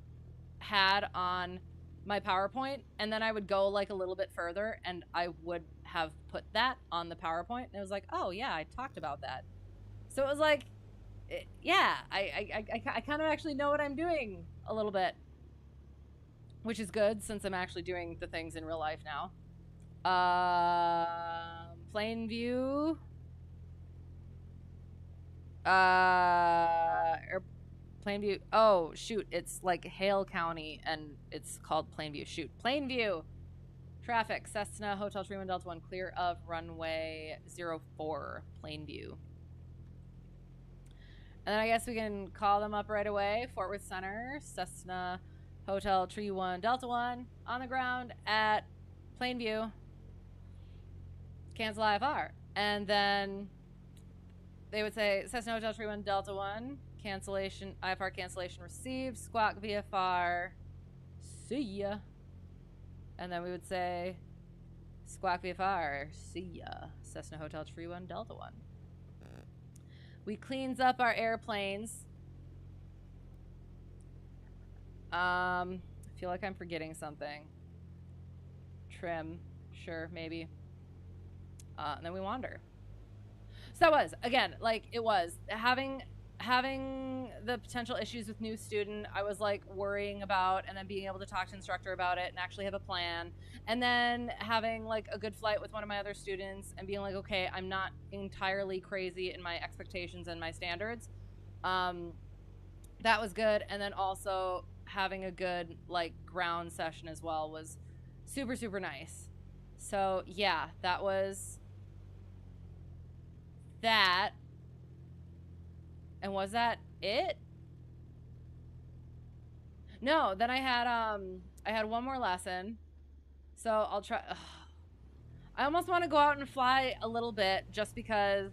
had on my PowerPoint, and then I would go like a little bit further, and I would have put that on the PowerPoint, and it was like, oh yeah, I talked about that. So it was like, yeah, I kind of actually know what I'm doing a little bit, which is good since I'm actually doing the things in real life now. Plain view. Plainview. Oh, shoot. It's like Hale County, and it's called Plainview. Shoot. Plainview. Traffic. Cessna Hotel 31 Delta 1. Clear of runway 04. Plainview. And then I guess we can call them up right away. Fort Worth Center. Cessna Hotel Tree 1 Delta 1. On the ground at Plainview. Cancel IFR. And then they would say Cessna Hotel Tree 1 Delta 1. Cancellation, IFR cancellation received. Squawk VFR. See ya. And then we would say Squawk VFR. See ya. Cessna Hotel Tree 1 Delta 1. We cleans up our airplanes. I feel like I'm forgetting something. Trim. Sure, maybe. And then we wander. So that was, again, like, it was having the potential issues with new student, I was like worrying about, and then being able to talk to instructor about it and actually have a plan, and then having like a good flight with one of my other students and being like, okay, I'm not entirely crazy in my expectations and my standards. That was good. And then also having a good like ground session as well was super, super nice. So yeah, that was that. And was that it? No, then I had one more lesson. So I'll try. Ugh. I almost want to go out and fly a little bit just because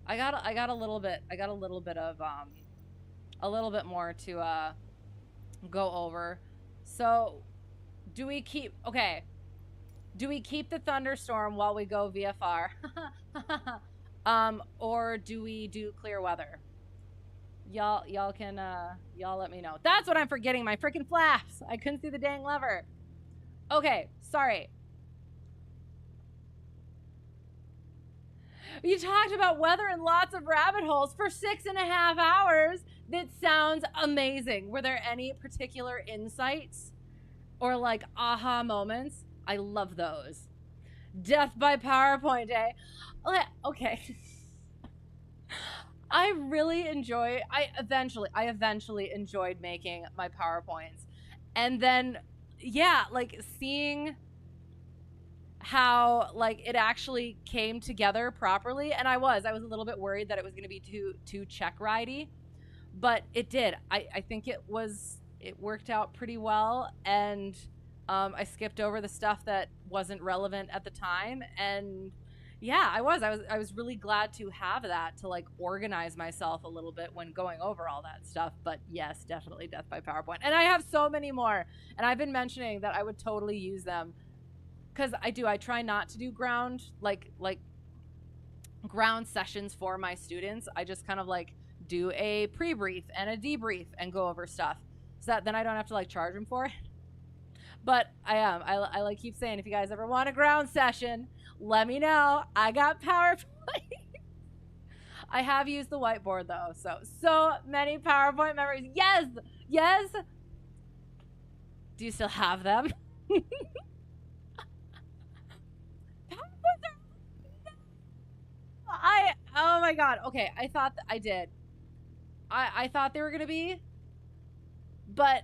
I got a little bit of a little bit more to go over. So do we keep the thunderstorm while we go VFR? Or do we do clear weather? Y'all can y'all let me know. That's what I'm forgetting, my freaking flaps. I couldn't see the dang lever. Okay, sorry. You talked about weather and lots of rabbit holes for 6.5 hours. That sounds amazing. Were there any particular insights or like aha moments? I love those. Death by PowerPoint day. Okay. I eventually enjoyed making my PowerPoints. And then, yeah, like seeing how like it actually came together properly. And I was a little bit worried that it was going to be too check ridey, but it did. I think it worked out pretty well. And I skipped over the stuff that wasn't relevant at the time. And yeah, I was really glad to have that to like organize myself a little bit when going over all that stuff. But yes, definitely death by PowerPoint. And I have so many more, and I've been mentioning that I would totally use them, because I try not to do ground like ground sessions for my students. I just kind of like do a pre-brief and a debrief and go over stuff, so that then I don't have to like charge them for it. But I like keep saying, if you guys ever want a ground session, let me know. I got PowerPoint. I have used the whiteboard though, so many PowerPoint memories. Yes. Do you still have them? Oh my god. Okay, I thought I did. I thought they were gonna be, but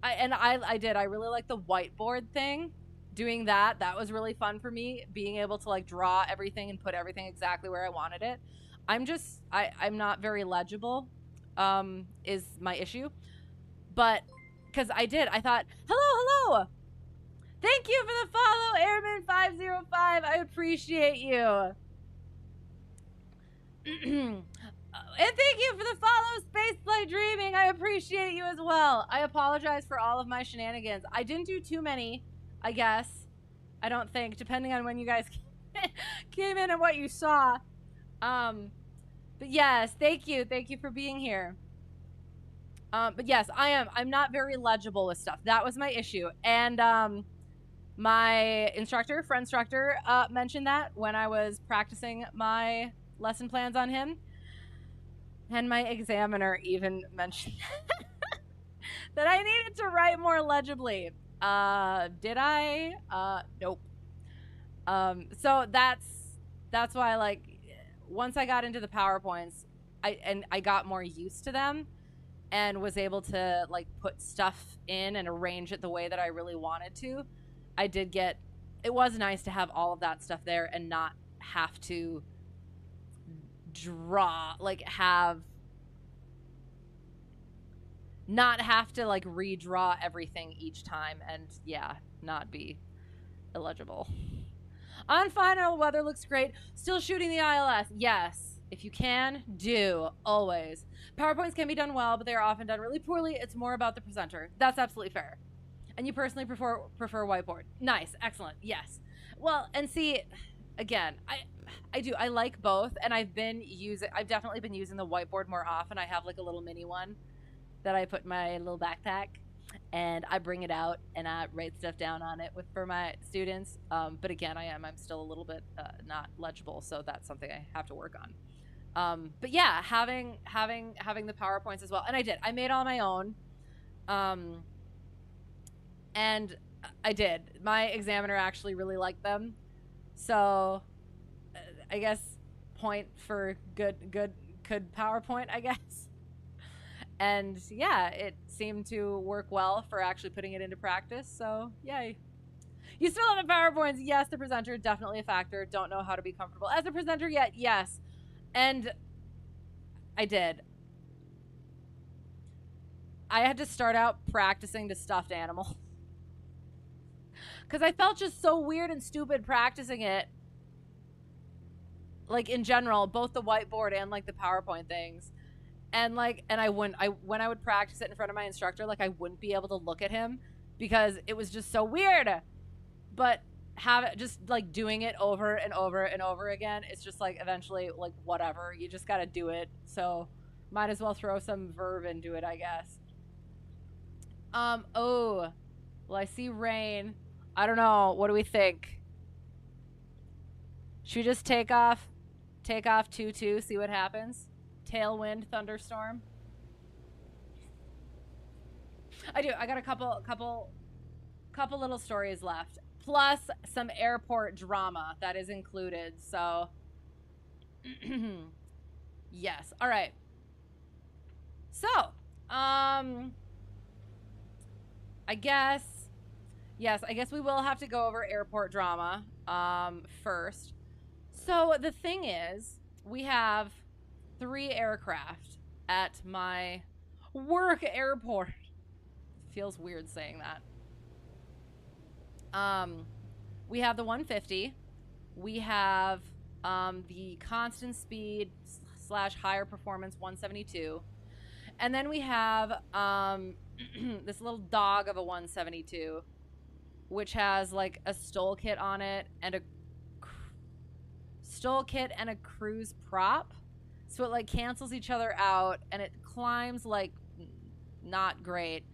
I did. I really like the whiteboard thing. Doing that was really fun for me. Being able to like draw everything and put everything exactly where I wanted it. I'm not very legible, is my issue. But because I thought, hello. Thank you for the follow, Airman505. I appreciate you. And thank you for the follow, Spaceflight Dreaming. I appreciate you as well. I apologize for all of my shenanigans. I didn't do too many, I guess. I don't think, depending on when you guys came in and what you saw. But yes, thank you. Thank you for being here. But yes, I'm not very legible with stuff. That was my issue. And my friend instructor, mentioned that when I was practicing my lesson plans on him. And my examiner even mentioned that I needed to write more legibly. Did I? Nope. So that's why, like, once I got into the PowerPoints, I got more used to them and was able to like put stuff in and arrange it the way that I really wanted to. It was nice to have all of that stuff there and not have to not have to like redraw everything each time, and yeah, not be illegible. On final, weather looks great. Still shooting the ILS. Yes, if you can, do always. PowerPoints can be done well, but they are often done really poorly. It's more about the presenter. That's absolutely fair. And you personally prefer whiteboard. Nice, excellent. Yes. Well, and see, again, I do. I like both, and I've definitely been using the whiteboard more often. I have like a little mini one that I put in my little backpack, and I bring it out and I write stuff down on it for my students. But again, I'm still a little bit not legible, so that's something I have to work on. But yeah, having the PowerPoints as well, and I made all my own, and I did. My examiner actually really liked them, so I guess point for good PowerPoint, I guess. And yeah, it seemed to work well for actually putting it into practice, so yay. You still have the PowerPoints? Yes, the presenter, definitely a factor. Don't know how to be comfortable as a presenter yet? Yes. And I did. I had to start out practicing to stuffed animal. Because I felt just so weird and stupid practicing it. Like, in general, both the whiteboard and, like, the PowerPoint things. And, like, when I would practice it in front of my instructor, like, I wouldn't be able to look at him because it was just so weird. But just, like, doing it over and over and over again, it's just, like, eventually, like, whatever. You just gotta do it. So, might as well throw some verb into it, I guess. Oh. Well, I see rain. I don't know. What do we think? Should we just take off 2-2, see what happens? Tailwind, thunderstorm. I do. I got a couple little stories left, plus some airport drama that is included. So, yes. All right. So, I guess Yes, I guess we will have to go over airport drama first. So the thing is, we have 3 aircraft at my work airport. Feels weird saying that. We have the 150. We have the constant speed / higher performance 172. And then we have this little dog of a 172, which has like a stole kit on it and a cruise prop. So it like cancels each other out and it climbs like not great.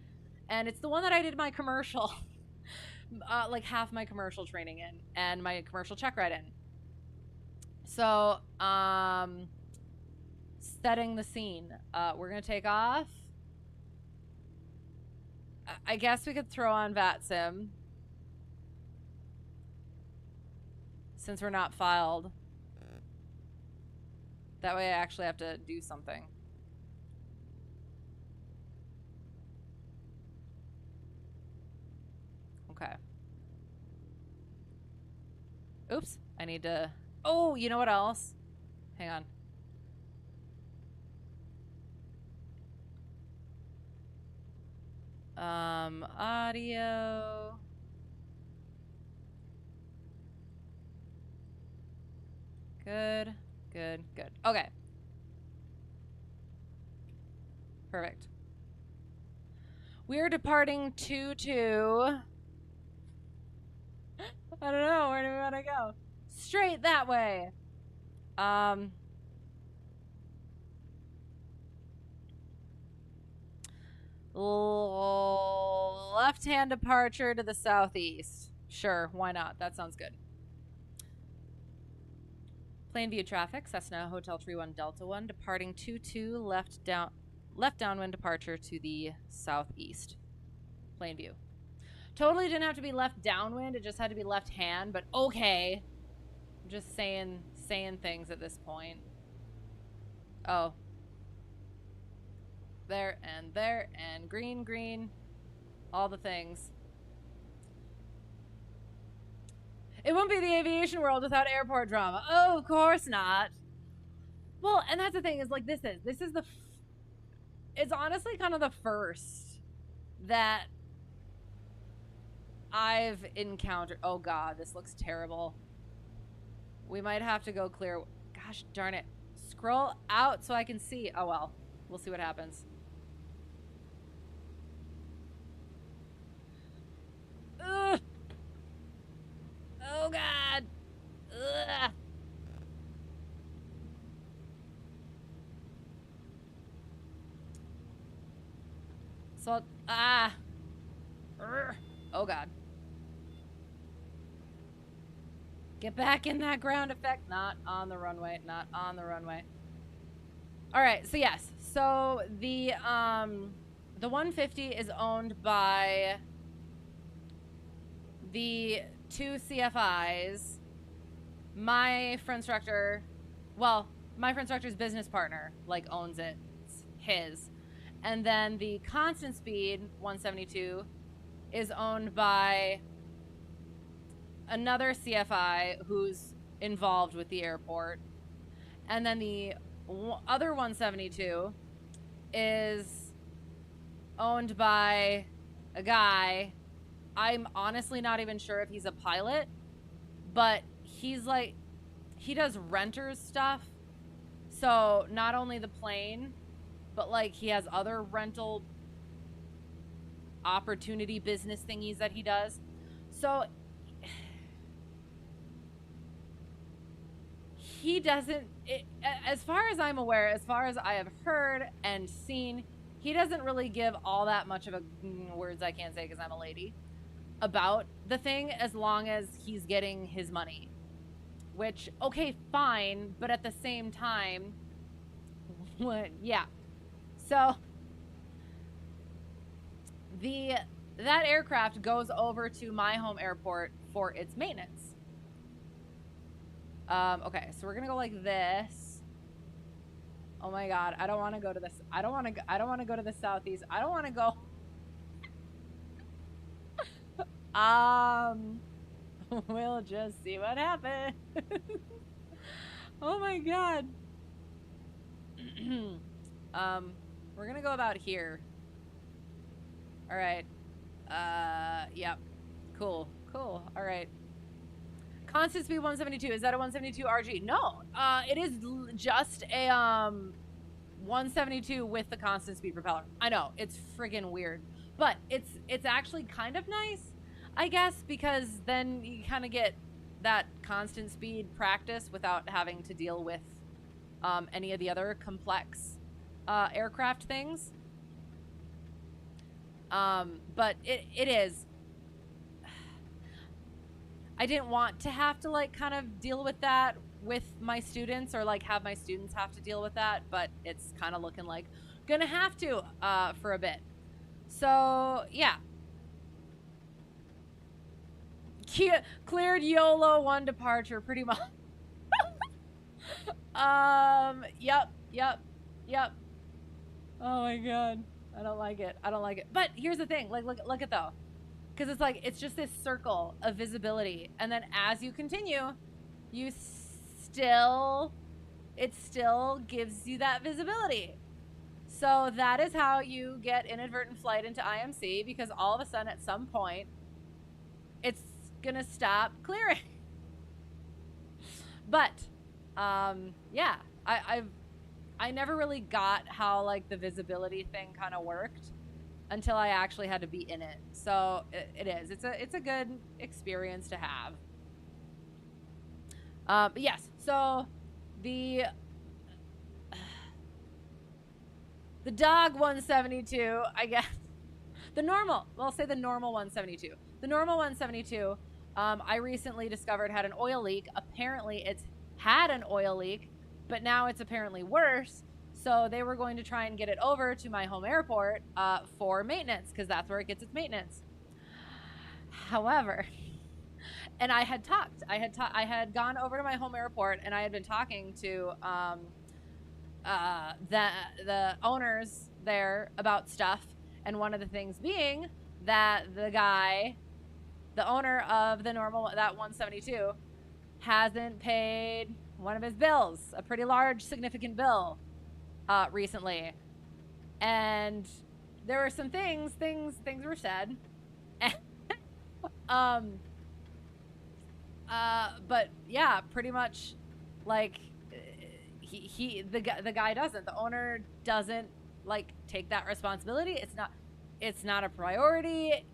And it's the one that I did my commercial, like half my commercial training in and my commercial check ride in. So, setting the scene. We're gonna take off. I guess we could throw on VATSIM since we're not filed. That way I actually have to do something. Okay. Oops. I need to... Oh, you know what else? Hang on. Audio. Good. Okay. Perfect. We're departing 2-2. I don't know. Where do we want to go? Straight that way. Left-hand departure to the southeast. Sure, why not? That sounds good. Plainview traffic, Cessna Hotel Tree 1 Delta 1, departing 2-2, left downwind departure to the southeast. Plainview. Totally didn't have to be left downwind, it just had to be left hand, but okay. I'm just saying things at this point. Oh. There, and green. All the things. It won't be the aviation world without airport drama. Oh, of course not. Well, and that's the thing is like this is the it's honestly kind of the first that I've encountered. Oh god, this looks terrible. We might have to go clear. Gosh darn it. Scroll out so I can see. Oh well. We'll see what happens. Ugh. Oh god. Ugh. So, oh god. Get back in that ground effect. Not on the runway. All right. So yes. So the 150 is owned by the 2 CFIs. My friend instructor's business partner like owns it. It's his. And then the constant speed 172 is owned by another CFI who's involved with the airport. And then the other 172 is owned by a guy. I'm honestly not even sure if he's a pilot, but he's like, he does renters stuff. So not only the plane, but like he has other rental opportunity business thingies that he does. So he doesn't, as far as I'm aware, as far as I have heard and seen, he doesn't really give all that much of a, words I can't say because I'm a lady, about the thing as long as he's getting his money. Which, okay, fine, but at the same time, yeah. So that aircraft goes over to my home airport for its maintenance. Okay, so we're gonna go like this. Oh my god, I don't want to go to this. I don't want to go to the southeast. I don't want to go. We'll just see what happens. Oh my god. We're gonna go about here. All right. Yep. Cool. All right. Constant speed 172. Is that a 172 RG? No. It is just a 172 with the constant speed propeller. I know, it's friggin' weird, but it's actually kind of nice, I guess, because then you kind of get that constant speed practice without having to deal with any of the other complex aircraft things. But it is. I didn't want to have to like kind of deal with that with my students, or like have my students have to deal with that, but it's kind of looking like gonna have to for a bit. So yeah. Cleared YOLO 1 departure pretty much. Yep. Oh my god. I don't like it. But here's the thing, like look at though. Because it's like, it's just this circle of visibility. And then as you continue, it still gives you that visibility. So that is how you get inadvertent flight into IMC, because all of a sudden at some point, it's gonna stop clearing. But, yeah, I never really got how like the visibility thing kind of worked until I actually had to be in it. So it's a good experience to have. But yes, so the dog 172, I guess, the normal 172. The normal 172, I recently discovered had an oil leak. Apparently it's had an oil leak, but now it's apparently worse. So they were going to try and get it over to my home airport for maintenance, because that's where it gets its maintenance. However, and I had gone over to my home airport, and I had been talking to the owners there about stuff, and one of the things being that the owner of the normal, that 172, hasn't paid one of his bills, a pretty large, significant bill, recently. And there were some things were said. But yeah, pretty much, like, the guy doesn't, the owner doesn't like take that responsibility. It's not a priority,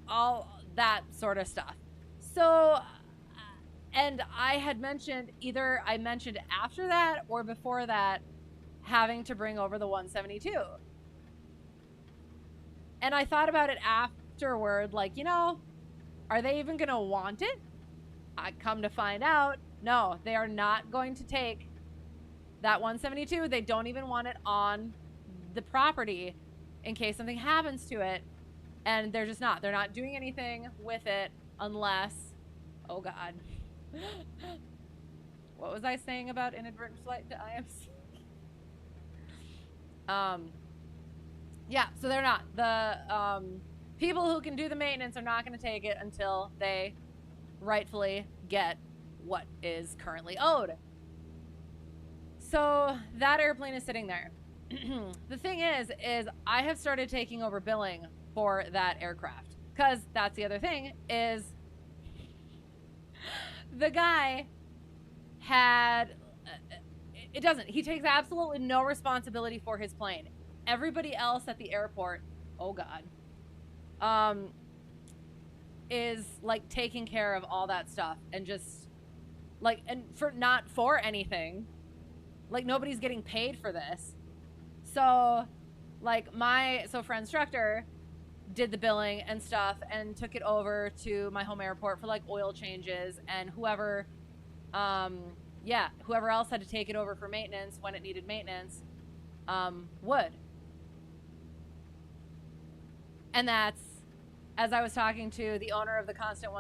all that sort of stuff. So, and I had mentioned, either I mentioned after that or before that, having to bring over the 172. And I thought about it afterward, like, you know, are they even gonna want it? I come to find out, no, they are not going to take that 172. They don't even want it on the property in case something happens to it. And they're not doing anything with it unless, oh God. What was I saying about inadvertent flight to IMC? Yeah, so they're not. The people who can do the maintenance are not going to take it until they rightfully get what is currently owed. So that airplane is sitting there. The thing is I have started taking over billing for that aircraft, because that's the other thing, is the guy had he takes absolutely no responsibility for his plane. Everybody else at the airport, oh God, is like taking care of all that stuff, and just like, and not for anything, like nobody's getting paid for this. So like for instructor did the billing and stuff and took it over to my home airport for like oil changes, and whoever else had to take it over for maintenance when it needed maintenance would. And that's, as I was talking to the owner of the constant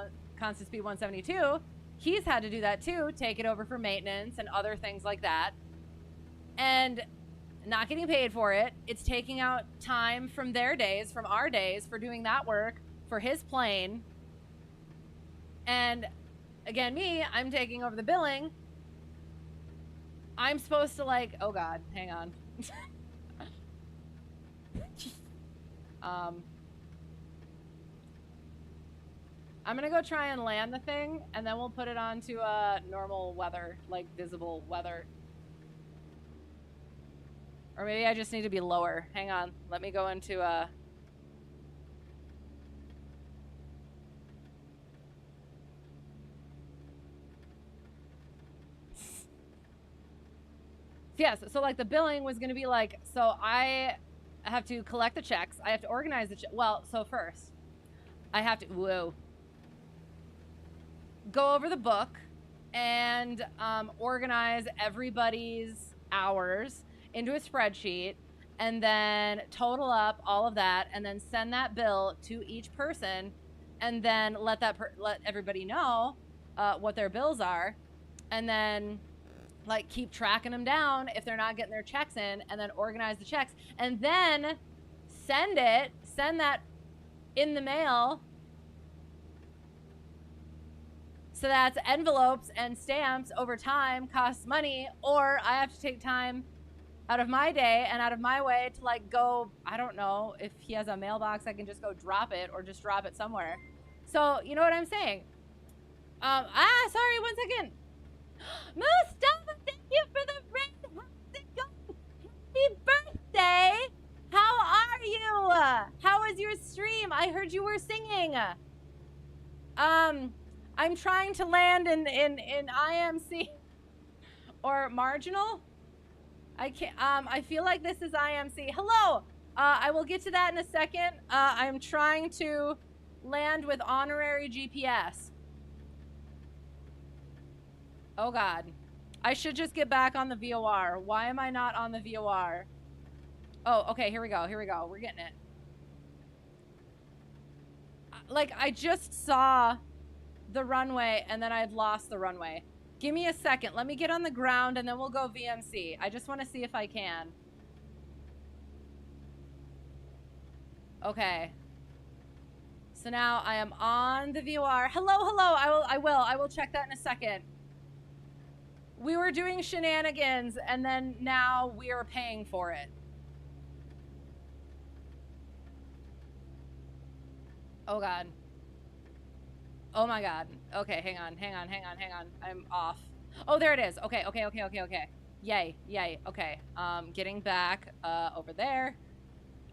speed 172, he's had to do that too, take it over for maintenance and other things like that, and not getting paid for it. It's taking out time from their days, from our days, for doing that work for his plane, And again, I'm taking over the billing. I'm supposed to like, oh God, hang on. I'm gonna go try and land the thing, and then we'll put it onto normal weather, like visible weather. Or maybe I just need to be lower. Hang on, let me go into yes, so like the billing was gonna be like, so I have to collect the checks, I have to organize the well, so first I have to go over the book and organize everybody's hours into a spreadsheet, and then total up all of that, and then send that bill to each person, and then let everybody know what their bills are, and then like keep tracking them down if they're not getting their checks in, and then organize the checks, and then send that in the mail. So that's envelopes and stamps over time, costs money, or I have to take time out of my day and out of my way to like go, I don't know, if he has a mailbox, I can just go drop it, or just drop it somewhere. So, you know what I'm saying? Sorry, 1 second. Mustafa, thank you for the red. How's it going? Happy birthday. How are you? How was your stream? I heard you were singing. I'm trying to land in IMC or marginal. I can't. I feel like this is IMC. Hello. I will get to that in a second. I'm trying to land with honorary GPS. Oh God. I should just get back on the VOR. Why am I not on the VOR? Oh, okay. Here we go. Here we go. We're getting it. Like, I just saw the runway and then I had lost the runway. Give me a second. Let me get on the ground and then we'll go VMC. I just want to see if I can. Okay. So now I am on the VOR. Hello. I will check that in a second. We were doing shenanigans and then now we are paying for it. Oh God. Oh my God. Okay, hang on. I'm off. Oh, there it is. Okay. Yay. Okay. Getting back over there.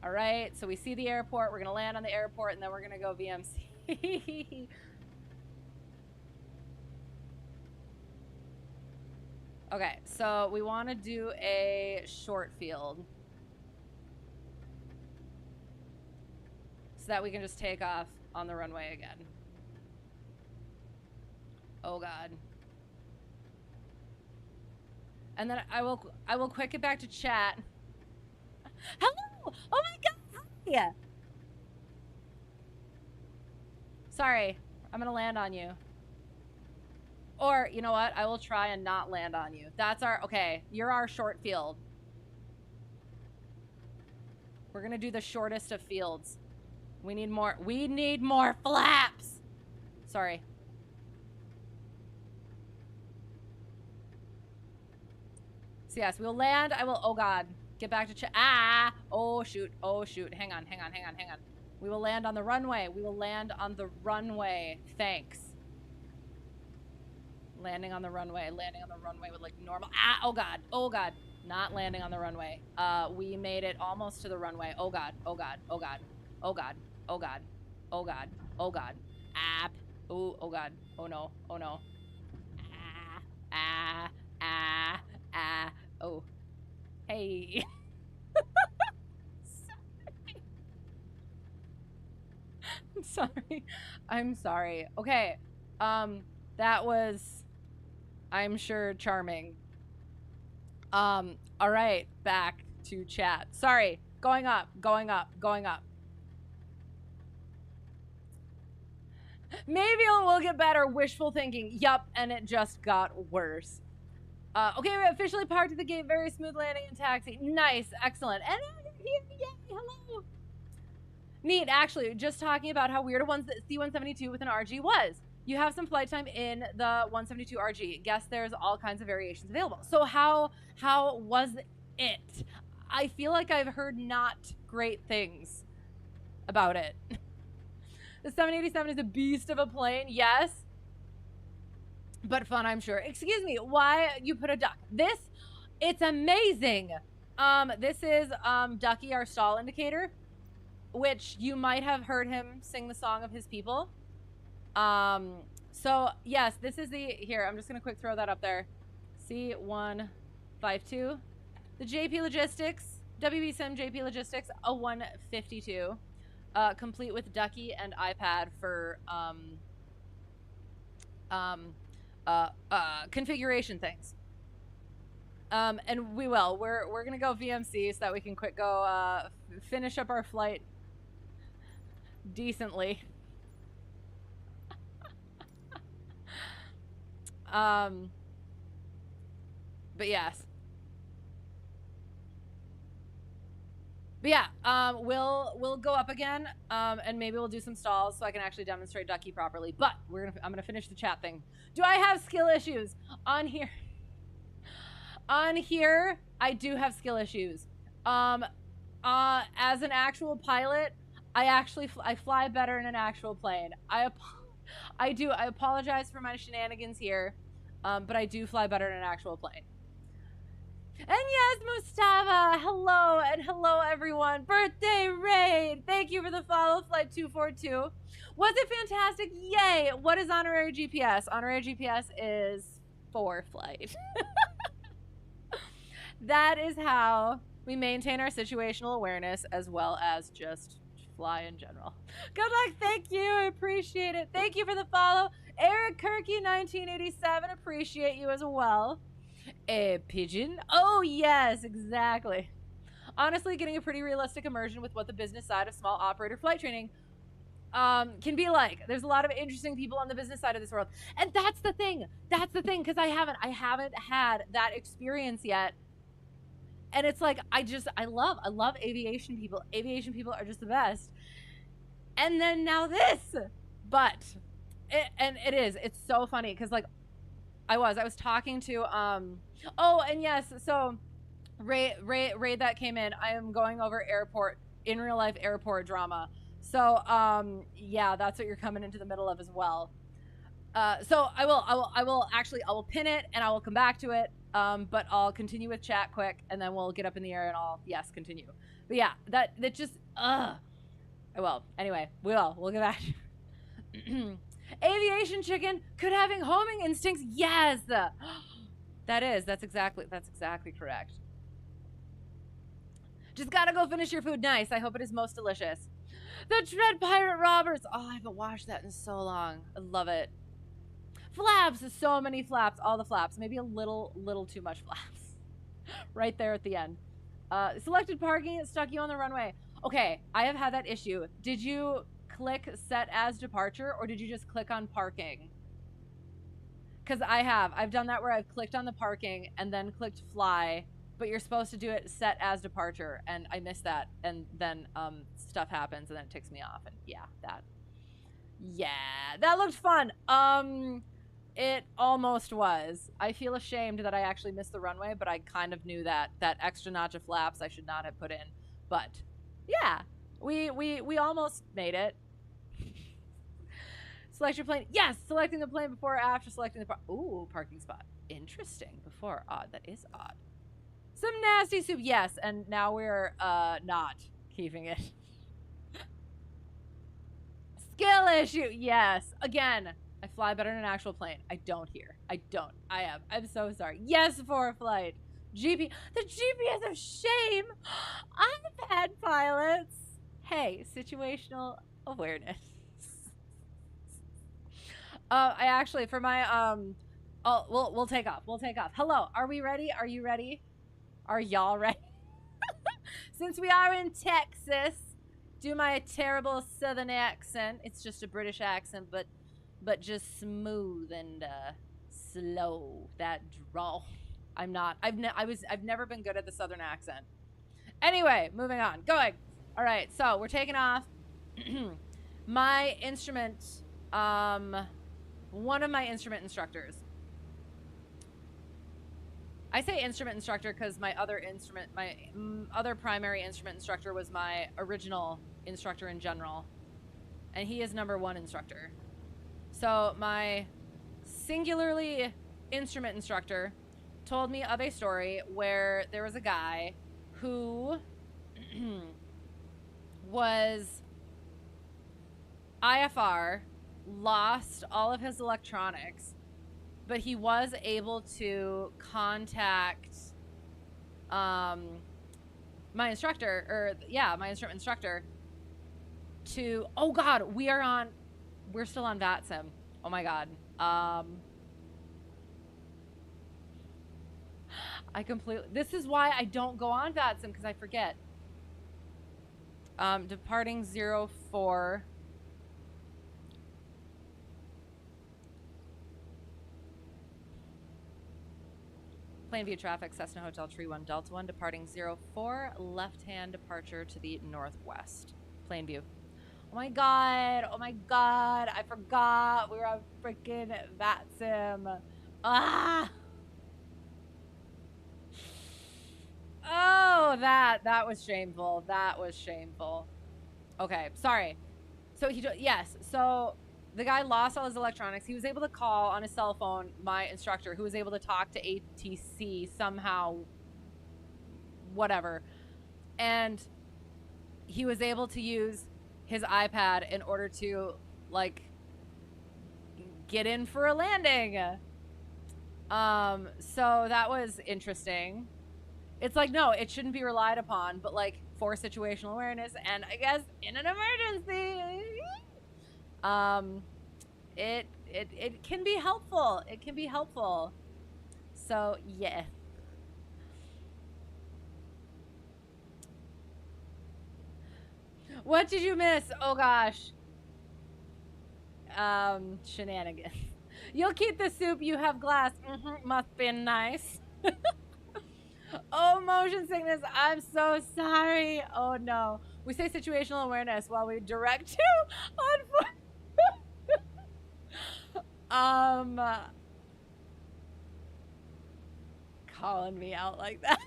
All right. So we see the airport. We're going to land on the airport and then we're going to go VMC. Okay. So we want to do a short field so that we can just take off on the runway again. Oh God. And then I will quick it back to chat. Hello! Oh my God! Hi! Sorry, I'm gonna land on you. Or, you know what? I will try and not land on you. That's our, okay, you're our short field. We're gonna do the shortest of fields. We need more flaps! Sorry. So yes, we'll land. I will, oh God, get back to chat. Oh shoot, hang on. We will land on the runway. Thanks. Landing on the runway with like normal, oh God, not landing on the runway. We made it almost to the runway. Oh God. Oh God. Oh God. Oh God. Oh no. Oh. Hey. I'm sorry. Okay. That was, I'm sure, charming. All right, back to chat. Sorry. Going up. Maybe it will get better. Wishful thinking. Yup, and it just got worse. Okay, we officially parked at the gate. Very smooth landing and taxi. Nice, excellent. And here, yay, hello. Neat, actually, just talking about how weird a C-172 with an RG was. You have some flight time in the 172 RG. Guess there's all kinds of variations available. So how was it? I feel like I've heard not great things about it. The 787 is a beast of a plane, yes, but fun, I'm sure. Excuse me, why you put a duck? It's amazing. This is Ducky, our stall indicator, which you might have heard him sing the song of his people. So yes, this is here, I'm just gonna quick throw that up there. C152. The JP Logistics, WB Sim JP Logistics, a 152. Complete with Ducky and iPad for configuration things. And we're gonna go VMC so that we can quick go finish up our flight decently. But yes. But yeah, we'll go up again, and maybe we'll do some stalls so I can actually demonstrate Ducky properly. But I'm gonna finish the chat thing. Do I have skill issues on here? On here, I do have skill issues. As an actual pilot, I fly better in an actual plane. I apologize for my shenanigans here, but I do fly better in an actual plane. And yes, Mustafa, hello, and hello everyone. Birthday raid, thank you for the follow, flight 242. Was it fantastic? Yay. What is honorary GPS? Honorary GPS is for flight. That is how we maintain our situational awareness as well as just fly in general. Good luck. Thank you. I appreciate it. Thank you for the follow. Eric Kirky 1987. Appreciate you as well. A pigeon. Oh, yes, exactly. Honestly, getting a pretty realistic immersion with what the business side of small operator flight training can be like. There's a lot of interesting people on the business side of this world. And that's the thing. That's the thing, because I haven't had that experience yet. And it's like, I love aviation people. Aviation people are just the best. And then now this. But it's so funny because like I was talking to oh, and yes, so Ray that came in, I am going over in real life airport drama. So yeah, that's what you're coming into the middle of as well. So I will pin it and I will come back to it. But I'll continue with chat quick and then we'll get up in the air and I'll continue. But yeah, that just anyway, we'll get back. Aviation chicken could having homing instincts. Yes. That's exactly correct. Just gotta go finish your food. Nice. I hope it is most delicious. The Dread Pirate Roberts. Oh, I haven't watched that in so long. I love it. Flaps, so many flaps, all the flaps. Maybe a little too much flaps. Right there at the end. Selected parking, it stuck you on the runway. Okay, I have had that issue. Did you click set as departure or did you just click on parking? Because I've done that where I've clicked on the parking and then clicked fly, but you're supposed to do it set as departure and I missed that and then stuff happens and then it ticks me off and that looked fun. It almost was. I feel ashamed that I actually missed the runway, but I kind of knew that extra notch of flaps I should not have put in. But yeah, we almost made it. Select your plane. Yes, selecting the plane before or after selecting the parking spot. Interesting. Before odd. That is odd. Some nasty soup. Yes, and now we're not keeping it. Skill issue. Yes. Again. I fly better in an actual plane. I don't here. I don't. I'm so sorry. Yes, for a flight. The GPS of shame. iPad pilots. Hey, situational awareness. I actually, for my, we'll take off. We'll take off. Hello. Are we ready? Are you ready? Are y'all ready? Since we are in Texas, do my terrible southern accent. It's just a British accent, but just smooth and slow. That drawl. I've never been good at the southern accent. Anyway, moving on. Going. All right, so we're taking off. My instrument one of my instrument instructors. I say instrument instructor because my other primary instrument instructor was my original instructor in general, and he is number one instructor. So my singularly instrument instructor told me of a story where there was a guy who was IFR, lost all of his electronics, but he was able to contact my instructor, my instrument instructor to, oh God, we're still on VATSIM. Oh my God. This is why I don't go on VATSIM, because I forget. Departing 04. Plainview traffic, Cessna Hotel, Tree 1, Delta 1, departing 04, left-hand departure to the northwest. Plainview. Oh my God, I forgot we were on freaking VATSIM. Ah! Oh, that was shameful. That was shameful. Okay, sorry. So so the guy lost all his electronics. He was able to call on his cell phone my instructor, who was able to talk to ATC somehow, whatever. And he was able to use his iPad in order to, like, get in for a landing. So that was interesting. It's like, no, it shouldn't be relied upon, but, like, for situational awareness, and I guess in an emergency, it can be helpful. It can be helpful. So, yeah. What did you miss? Oh, gosh. Shenanigans. You'll keep the soup, you have glass. Must be nice. Oh, motion sickness. I'm so sorry. Oh, no. We say situational awareness while we direct you on calling me out like that.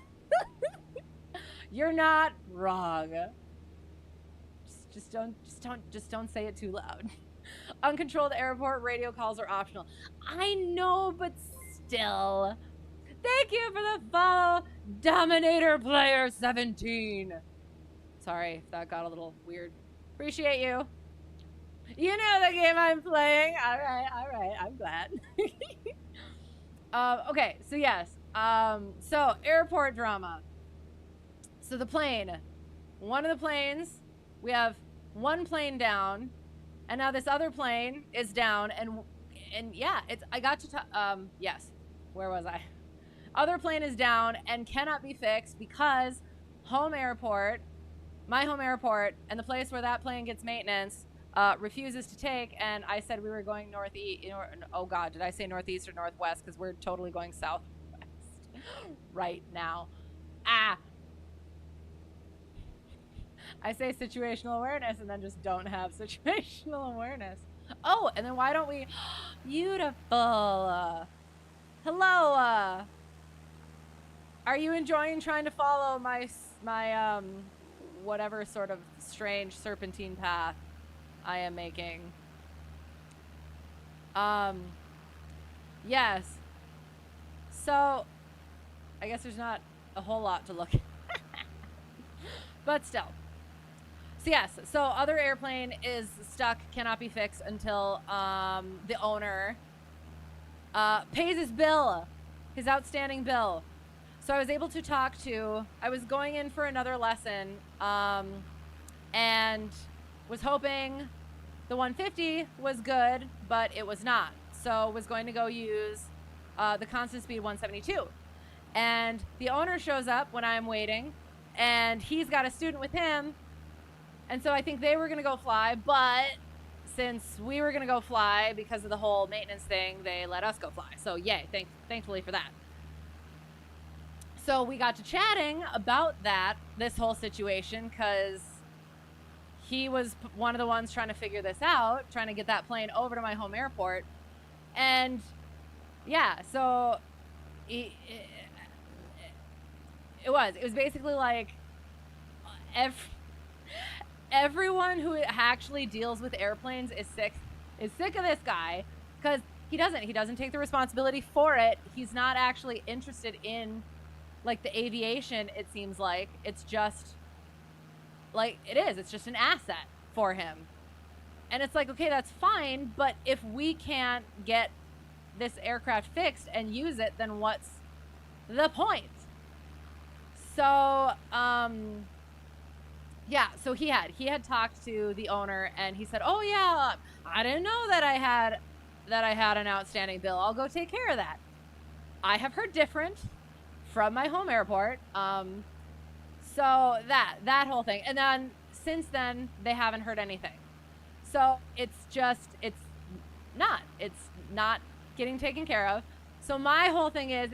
You're not wrong. Just don't say it too loud. Uncontrolled airport radio calls are optional. I know, but still. Thank you for the follow, Dominator Player 17. Sorry if that got a little weird. Appreciate you. You know the game I'm playing. All right. I'm glad. Okay, so yes. So airport drama. So the plane. One of the planes, we have one plane down, and now this other plane is down, and yeah, yes. Where was I? Other plane is down and cannot be fixed because my home airport, and the place where that plane gets maintenance refuses to take. And I said we were going northeast. Oh God, did I say northeast or northwest? Because we're totally going southwest right now. I say situational awareness and then just don't have situational awareness. Oh, and then why don't we? Beautiful. Hello. Are you enjoying trying to follow my whatever sort of strange serpentine path I am making? Yes. So, I guess there's not a whole lot to look at. But still. So yes, so other airplane is stuck, cannot be fixed until the owner pays his bill, his outstanding bill. So I was able to I was going in for another lesson, and was hoping the 150 was good, but it was not. So was going to go use the constant speed 172. And the owner shows up when I'm waiting, and he's got a student with him. And so I think they were going to go fly, but since we were going to go fly because of the whole maintenance thing, they let us go fly. So yay, thankfully for that. So we got to chatting about this whole situation, because he was one of the ones trying to figure this out, trying to get that plane over to my home airport. And yeah, so it was basically like everyone who actually deals with airplanes is sick of this guy, because he doesn't take the responsibility for it. He's not actually interested in like the aviation. It seems like it's just like it's just an asset for him. And it's like, okay, that's fine, but if we can't get this aircraft fixed and use it, then what's the point? So yeah, so he had talked to the owner, and he said, oh yeah, I didn't know that I had an outstanding bill. I'll go take care of that. I have heard different from my home airport. So that whole thing. And then since then, they haven't heard anything. So it's not getting taken care of. So my whole thing is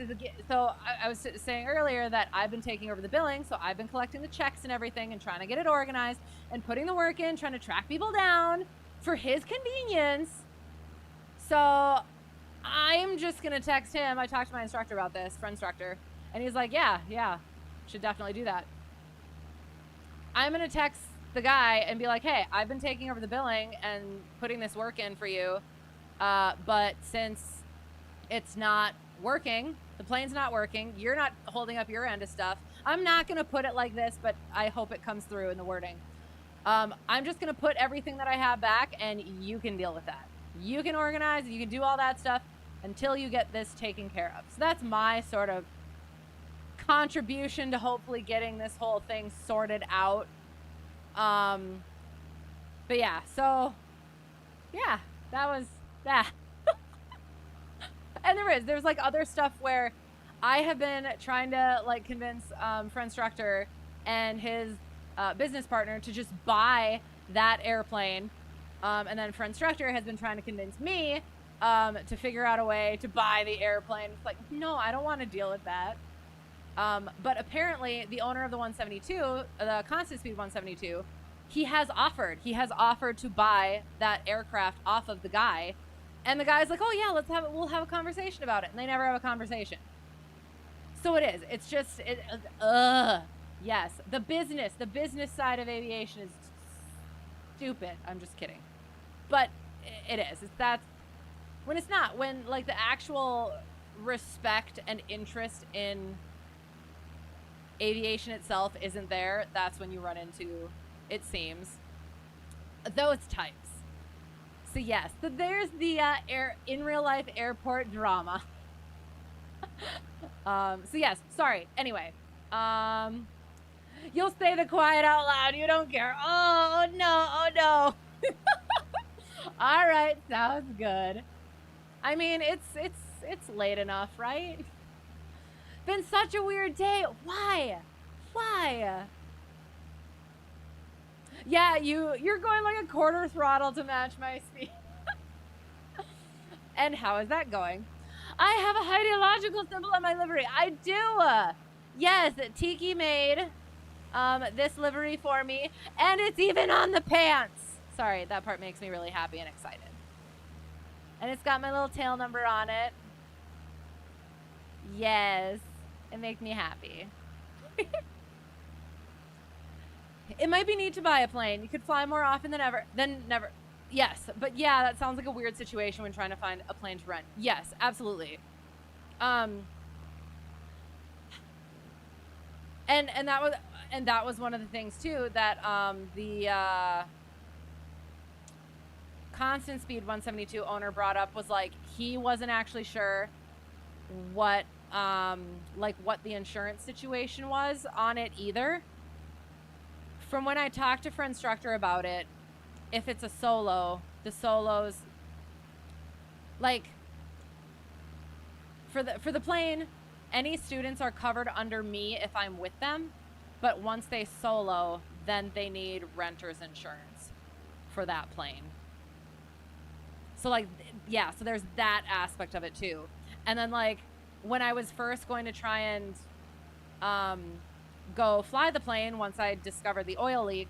so I was saying earlier that I've been taking over the billing. So I've been collecting the checks and everything and trying to get it organized and putting the work in, trying to track people down for his convenience. So I'm just going to text him. I talked to my instructor about this, friend instructor, and he's like, yeah, should definitely do that. I'm going to text the guy and be like, hey, I've been taking over the billing and putting this work in for you. But since it's not working, the plane's not working, you're not holding up your end of stuff. I'm not going to put it like this, but I hope it comes through in the wording. I'm just going to put everything that I have back, and you can deal with that. You can organize, you can do all that stuff until you get this taken care of. So that's my sort of contribution to hopefully getting this whole thing sorted out. But yeah, so yeah, that was that. And there's like other stuff where I have been trying to like convince friend instructor and his business partner to just buy that airplane, and then friend instructor has been trying to convince me to figure out a way to buy the airplane. It's like, no, I don't want to deal with that. But apparently the owner of the 172, the constant speed 172, he has offered to buy that aircraft off of the guy. And the guy's like, oh yeah, we'll have a conversation about it. And they never have a conversation. So it's just, yes. The business side of aviation is stupid. I'm just kidding. But it is. When like the actual respect and interest in aviation itself isn't there, that's when you run into, it seems, those types. So yes, so there's the in real life airport drama. So yes, sorry. Anyway, you'll say the quiet out loud. You don't care. Oh no. All right, sounds good. I mean, it's late enough, right? Been such a weird day. Why? Yeah, you're going like a quarter throttle to match my speed. And how is that going? I have a ideological symbol on my livery. I do. Yes, Tiki made this livery for me, and it's even on the pants. Sorry, that part makes me really happy and excited. And it's got my little tail number on it. Yes, it makes me happy. It might be neat to buy a plane. You could fly more often than never. Yes, but yeah, that sounds like a weird situation when trying to find a plane to rent. Yes, absolutely. And that was one of the things too that the constant speed 172 owner brought up, was like he wasn't actually sure what the insurance situation was on it either. From when I talked to friend instructor about it, if it's a solo, the solos, like for the plane, any students are covered under me if I'm with them, but once they solo, then they need renter's insurance for that plane. So like, yeah, so there's that aspect of it too. And then like when I was first going to try and go fly the plane, once I discovered the oil leak,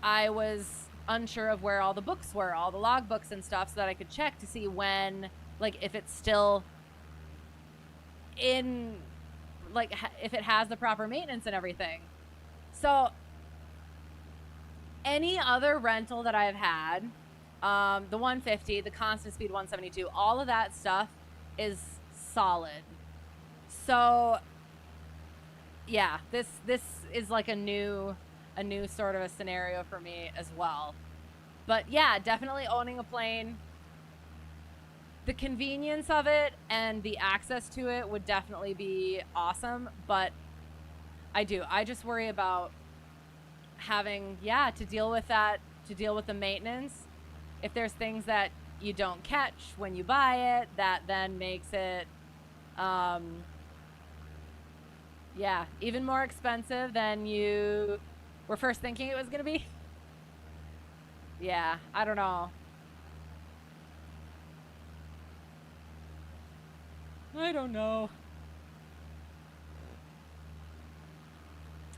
I was unsure of where all the books were, all the log books and stuff, so that I could check to see when like if it's still in, like if it has the proper maintenance and everything. So any other rental that I've had, the 150, the constant speed 172, all of that stuff is solid. So yeah, this is like a new sort of a scenario for me as well. But yeah, definitely owning a plane, the convenience of it and the access to it would definitely be awesome. But I just worry about having, to deal with that, to deal with the maintenance. If there's things that you don't catch when you buy it, that then makes it, even more expensive than you were first thinking it was going to be. Yeah, I don't know. I don't know.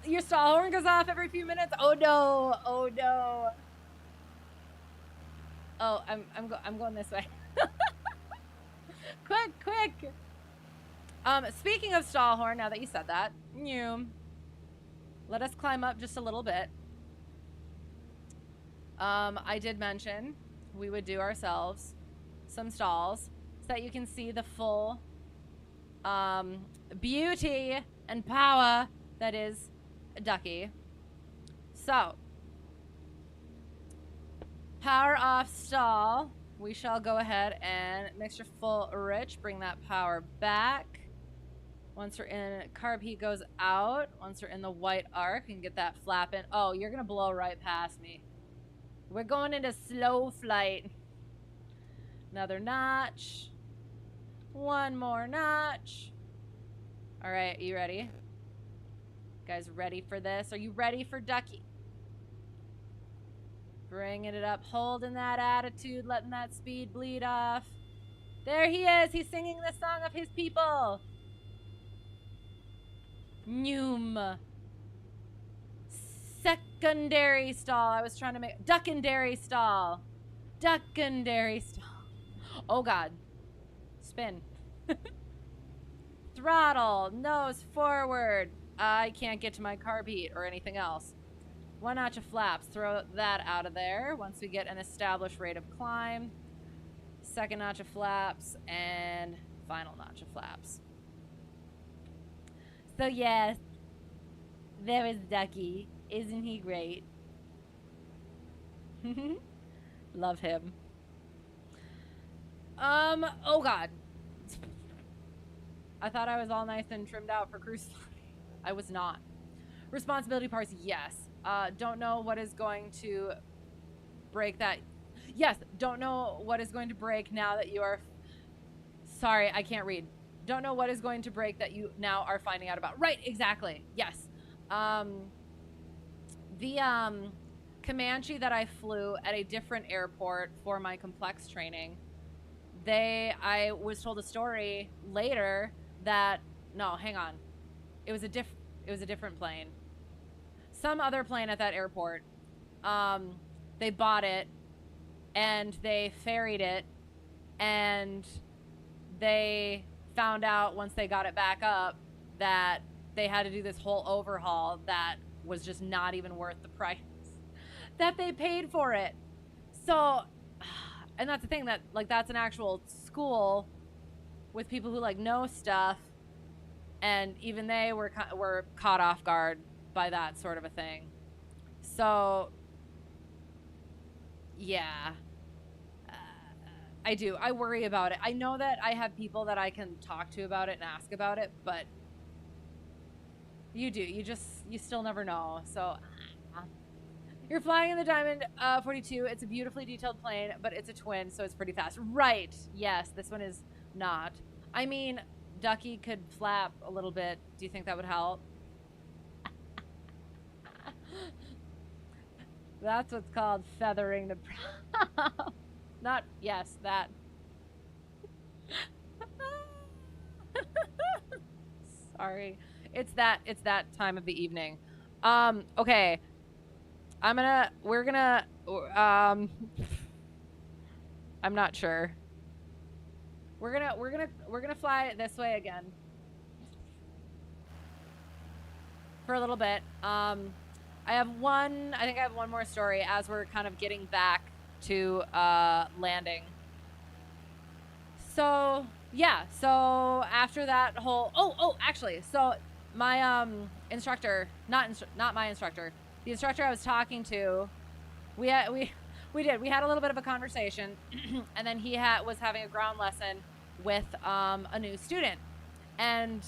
Your stall horn goes off every few minutes. Oh no! Oh no! Oh, I'm going this way. Quick! Speaking of stall horn, now that you said that, let us climb up just a little bit. I did mention we would do ourselves some stalls so that you can see the full beauty and power that is Ducky. So, power off stall. We shall go ahead and mixture full rich. Bring that power back. Once we're in, carb heat goes out. Once we're in the white arc, and get that flap in. Oh, you're gonna blow right past me. We're going into slow flight. Another notch. One more notch. All right, you ready? Guys, ready for this? Are you ready for Ducky? Bringing it up, holding that attitude, letting that speed bleed off. There he is. He's singing the song of his people. Noom. Secondary stall. I was trying to make duckendary stall. Duckendary stall. Oh God. Spin. Throttle. Nose forward. I can't get to my carb heat or anything else. One notch of flaps. Throw that out of there. Once we get an established rate of climb. Second notch of flaps. And final notch of flaps. So yes, there is Ducky. Isn't he great? Love him. Oh God. I thought I was all nice and trimmed out for cruise. I was not. Responsibility parts, yes. Don't know what is going to break that. Yes, don't know what is going to break now that you are... Sorry, I can't read. Don't know what is going to break that you now are finding out about. Right, exactly. Yes. The Comanche that I flew at a different airport for my complex training, I was told a story later that, no, hang on. It was a different plane. Some other plane at that airport. They bought it and they ferried it, and they found out once they got it back up that they had to do this whole overhaul that was just not even worth the price that they paid for it. So, and that's the thing, that like that's an actual school with people who like know stuff, and even they were caught off guard by that sort of a thing. So yeah, I worry about it. I know that I have people that I can talk to about it and ask about it, but you still never know. So you're flying in the Diamond 42. It's a beautifully detailed plane, but it's a twin, so it's pretty fast. Right. Yes, this one is not. I mean, Ducky could flap a little bit. Do you think that would help? That's what's called feathering the... Not, yes, that. Sorry. It's that time of the evening. Okay. We're gonna, I'm not sure. We're gonna fly this way again for a little bit. I think I have one more story as we're kind of getting back to landing. So yeah, so after that whole actually, so my instructor, not my instructor, the instructor I was talking to, we had a little bit of a conversation, and then he was having a ground lesson with a new student, and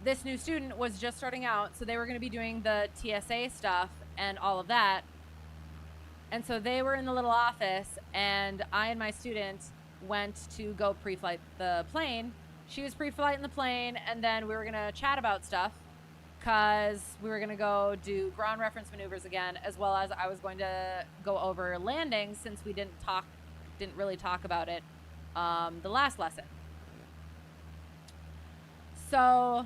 this new student was just starting out, so they were going to be doing the TSA stuff and all of that. And so they were in the little office, and I and my student went to go pre-flight the plane. She was pre-flighting the plane, and then we were going to chat about stuff because we were going to go do ground reference maneuvers again, as well as I was going to go over landing since we didn't really talk about it the last lesson. So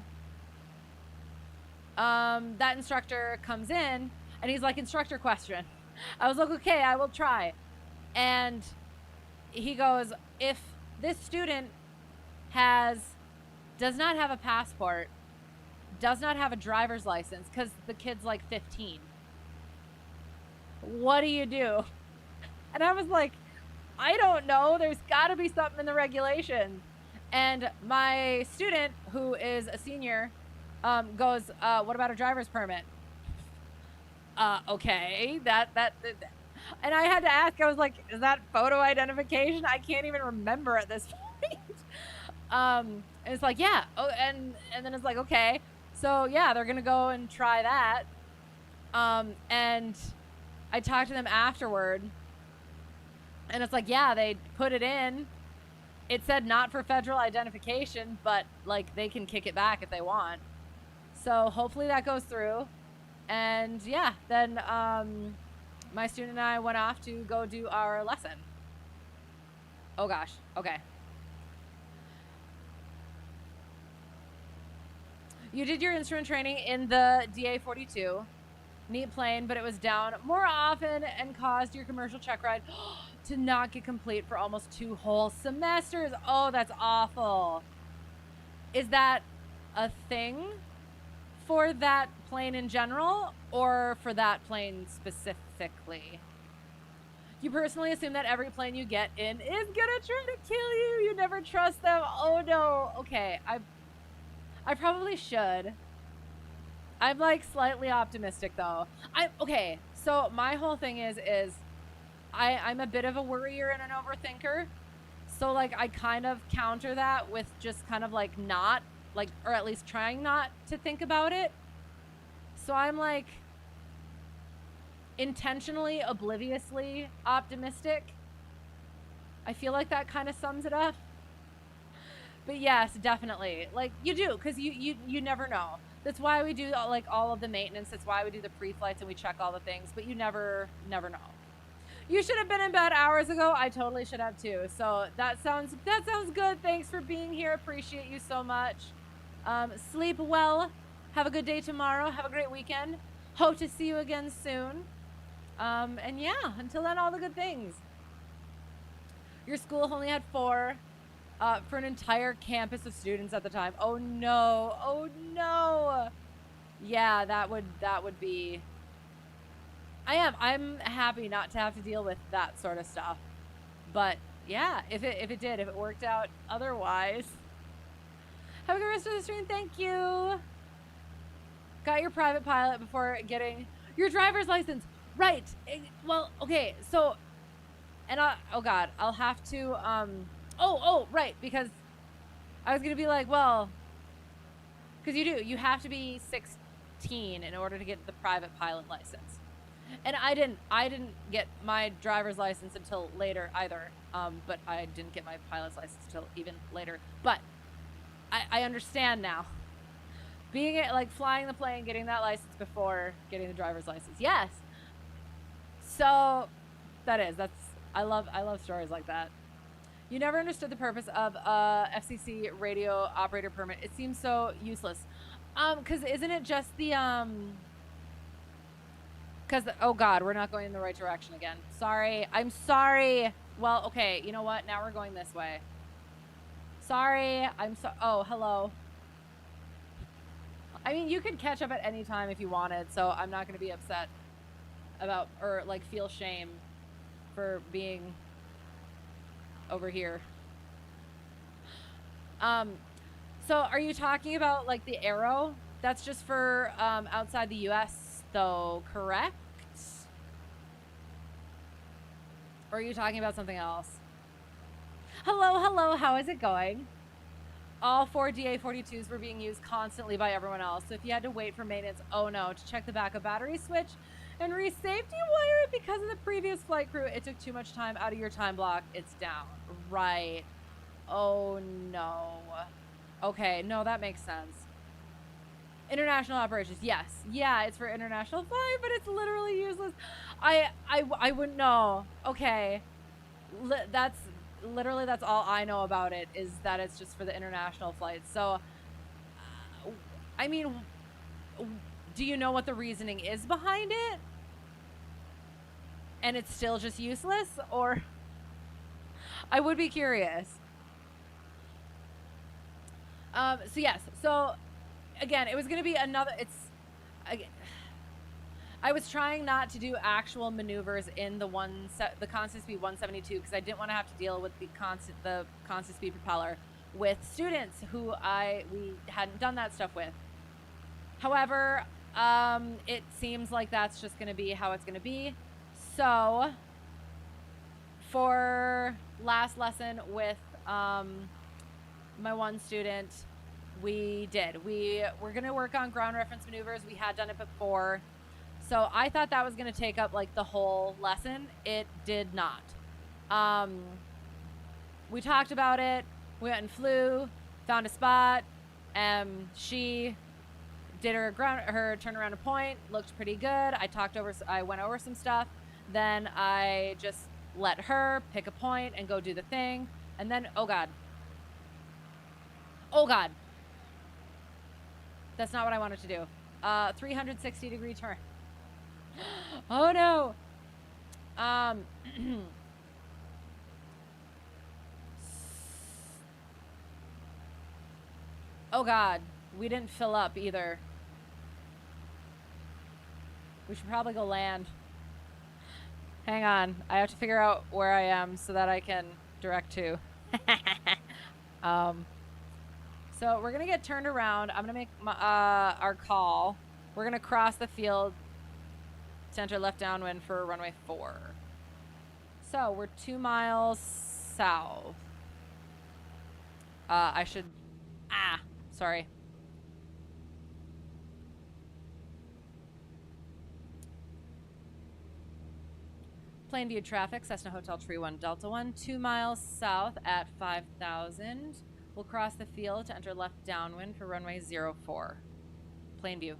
that instructor comes in, and he's like, instructor question. I was like, okay, I will try. And he goes, if this student does not have a passport, does not have a driver's license, because the kid's like 15, what do you do? And I was like, I don't know. There's got to be something in the regulations. And my student, who is a senior, goes, what about a driver's permit? Okay, that, and I had to ask, I was like, is that photo identification? I can't even remember at this point. And it's like, yeah. Oh, and then it's like, okay. So yeah, they're going to go and try that. And I talked to them afterward, and it's like, yeah, they put it in. It said not for federal identification, but like they can kick it back if they want. So hopefully that goes through. And yeah, then my student and I went off to go do our lesson. Oh gosh, okay. You did your instrument training in the DA-42. Neat plane, but it was down more often and caused your commercial check ride to not get complete for almost 2 whole semesters. Oh, that's awful. Is that a thing for that plane in general, or for that plane specifically? You personally assume that every plane you get in is gonna try to kill you. You never trust them. Oh no. Okay, I probably should. I'm like slightly optimistic though. Okay, so my whole thing is I'm a bit of a worrier and an overthinker. So like I kind of counter that with just kind of like not like, or at least trying not to think about it. So I'm like intentionally, obliviously optimistic. I feel like that kind of sums it up. But yes, definitely. Like you do, because you never know. That's why we do like all of the maintenance. That's why we do the pre-flights and we check all the things. But you never know. You should have been in bed hours ago. I totally should have too. So that sounds good. Thanks for being here. Appreciate you so much. Sleep well. Have a good day tomorrow. Have a great weekend. Hope to see you again soon. And yeah, until then, all the good things. Your school only had 4 for an entire campus of students at the time. Oh no. Oh no. Yeah, that would be. I'm happy not to have to deal with that sort of stuff. But yeah, if it worked out otherwise. Have a good rest of the stream. Thank you. Got your private pilot before getting your driver's license. Right. Well, okay. So, and oh God, I'll have to, right. Because I was going to be like, well, because you have to be 16 in order to get the private pilot license. And I didn't get my driver's license until later either. But I didn't get my pilot's license until even later. But I understand now. Being like flying the plane, getting that license before getting the driver's license. Yes. So I love stories like that. You never understood the purpose of a FCC radio operator permit. It seems so useless. Cause isn't it just the Because, oh God, we're not going in the right direction again. Sorry. I'm sorry. Well, okay. You know what? Now we're going this way. Sorry. Oh, hello. I mean, you could catch up at any time if you wanted, so I'm not going to be upset about, or like feel shame for being over here. So are you talking about like the arrow? That's just for outside the US though, correct? Or are you talking about something else? Hello, how is it going? All 4 DA42s were being used constantly by everyone else, so if you had to wait for maintenance, oh no, to check the backup battery switch and re-safety wire it because of the previous flight crew, it took too much time out of your time block, it's down. Right. Oh no. Okay, no, that makes sense. International operations, yes. Yeah, it's for international flight, but it's literally useless. I wouldn't know. Okay. That's literally, that's all I know about it, is that it's just for the international flights. So, I mean, do you know what the reasoning is behind it? And it's still just useless? Or I would be curious. So yes, so again, it was going to be another, I was trying not to do actual maneuvers in the constant speed 172 because I didn't want to have to deal with the constant speed propeller with students who we hadn't done that stuff with. However, it seems like that's just going to be how it's going to be. So for last lesson with my one student, we were going to work on ground reference maneuvers. We had done it before. So I thought that was going to take up like the whole lesson. It did not. We talked about it. We went and flew, found a spot. She did her turnaround to point, looked pretty good. I went over some stuff. Then I just let her pick a point and go do the thing. And then, oh God. Oh God. That's not what I wanted to do. 360-degree turn. Oh no. Oh God, we didn't fill up either. We should probably go land. Hang on, I have to figure out where I am so that I can direct to. So we're gonna get turned around. I'm gonna make our call. We're gonna cross the field, center left downwind for runway 4. So we're 2 miles south. Sorry. Plainview traffic, Cessna Hotel Tree 1 Delta 1, 2 miles south at 5,000. We'll cross the field to enter left downwind for runway 04. Plainview.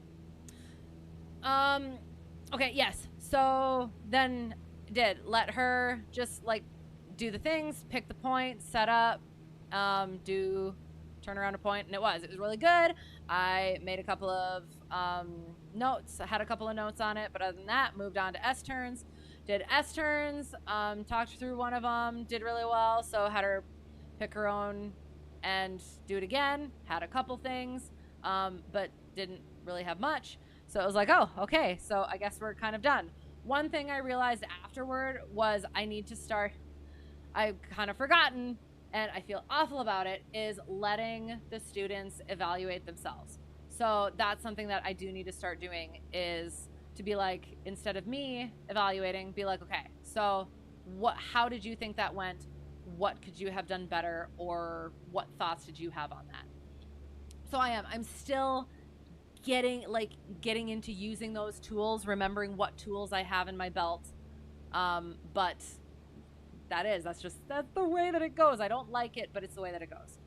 Okay, yes. So then let her just like do the things, pick the point, set up, turn around a point, and it was really good. I made a couple of notes. I had a couple of notes on it, but other than that, moved on to S turns. Did S turns, talked through one of them, did really well. So had her pick her own and do it again. Had a couple things, but didn't really have much. So it was like, oh, okay, so I guess we're kind of done. One thing I realized afterward was I've kind of forgotten, and I feel awful about it, is letting the students evaluate themselves. So that's something that I do need to start doing, is to be like, instead of me evaluating, be like, okay, so how did you think that went? What could you have done better? Or what thoughts did you have on that? So I'm still getting into using those tools, remembering what tools I have in my belt. But that's the way that it goes. I don't like it, but it's the way that it goes.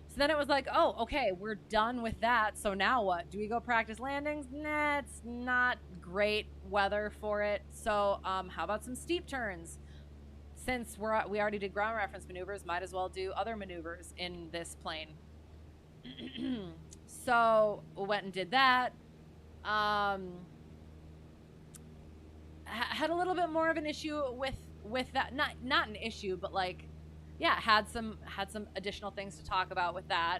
So then it was like, oh, okay, we're done with that. So now what? Do we go practice landings? Nah, it's not great weather for it. So how about some steep turns? Since we already did ground reference maneuvers, might as well do other maneuvers in this plane. So we went and did that. had a little bit more of an issue with that. Not an issue, but like, yeah, had some additional things to talk about with that,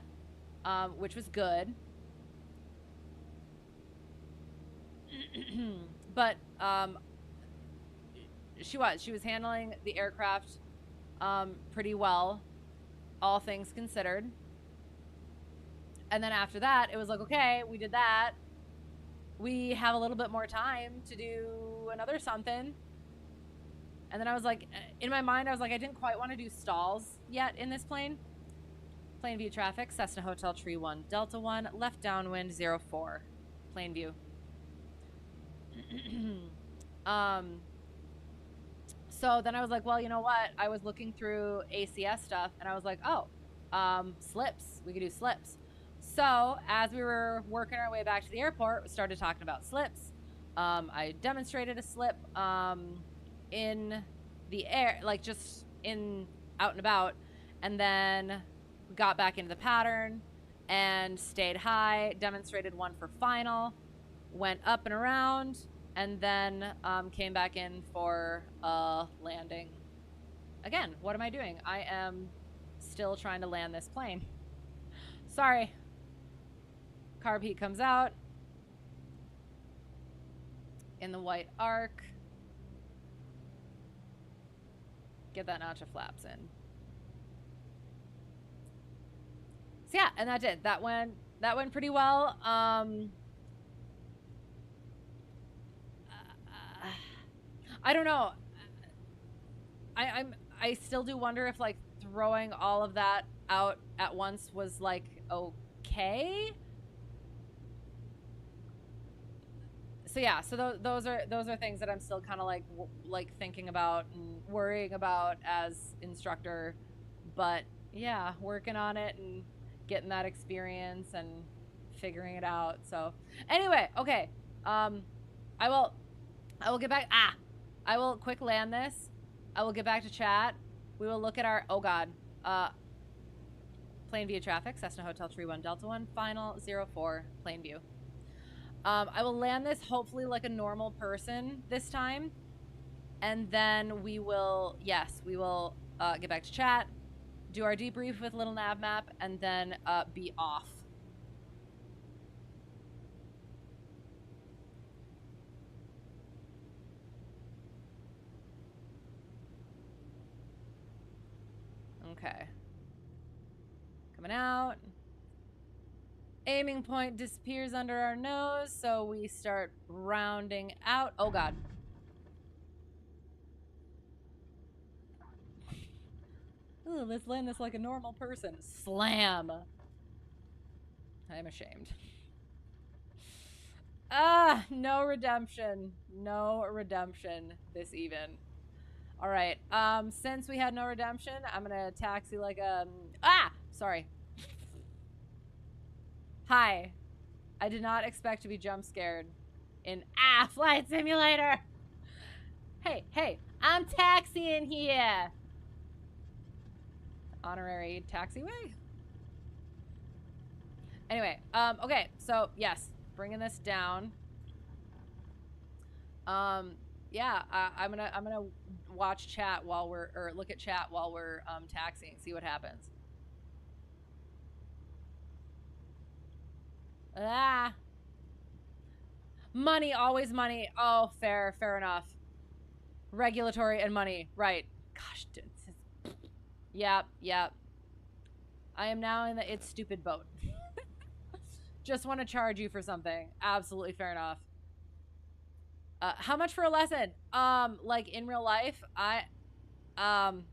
which was good. But she was handling the aircraft pretty well, all things considered. And then after that, it was like, okay, we did that. We have a little bit more time to do another something. And then I was like, in my mind, I was like, I didn't quite want to do stalls yet in this plane. Plane view traffic, Cessna Hotel Tree 1, Delta 1, left downwind 04. Plane view. So then I was like, well, you know what? I was looking through ACS stuff, and I was like, oh, slips. We could do slips. So as we were working our way back to the airport, we started talking about slips. I demonstrated a slip in the air, like just out and about, and then got back into the pattern and stayed high, demonstrated one for final, went up and around, and then came back in for a landing. Again, what am I doing? I am still trying to land this plane. Sorry. Carb heat comes out in the white arc. Get that notch of flaps in. So yeah, and that did. That went pretty well. I don't know. I still do wonder if like throwing all of that out at once was like okay. So yeah, so those are things that I'm still kind of like thinking about and worrying about as instructor, but yeah, working on it and getting that experience and figuring it out. So anyway, okay, I will get back. I will quick land this. I will get back to chat. We will look at our plane view traffic, Cessna Hotel Tree 1 Delta 1 final 04 plane view. I will land this hopefully like a normal person this time, and then we will get back to chat, do our debrief with little nav map, and then be off. Okay. Coming out. Aiming point disappears under our nose, so we start rounding out. Oh god. Ooh, let's land this like a normal person. Slam. I'm ashamed. No redemption. No redemption this even. All right. Since we had no redemption, I'm gonna taxi like a sorry. Hi. I did not expect to be jump scared in Flight Simulator. Hey, I'm taxiing here. Honorary taxiway. Anyway, okay, so yes, bringing this down. Yeah, I'm gonna watch chat while look at chat while we're taxiing, see what happens. Money, always money. Oh, fair enough. Regulatory and money, right? Gosh, yep. I am now in the it's stupid boat. Just want to charge you for something. Absolutely fair enough. How much for a lesson? Like in real life, I don't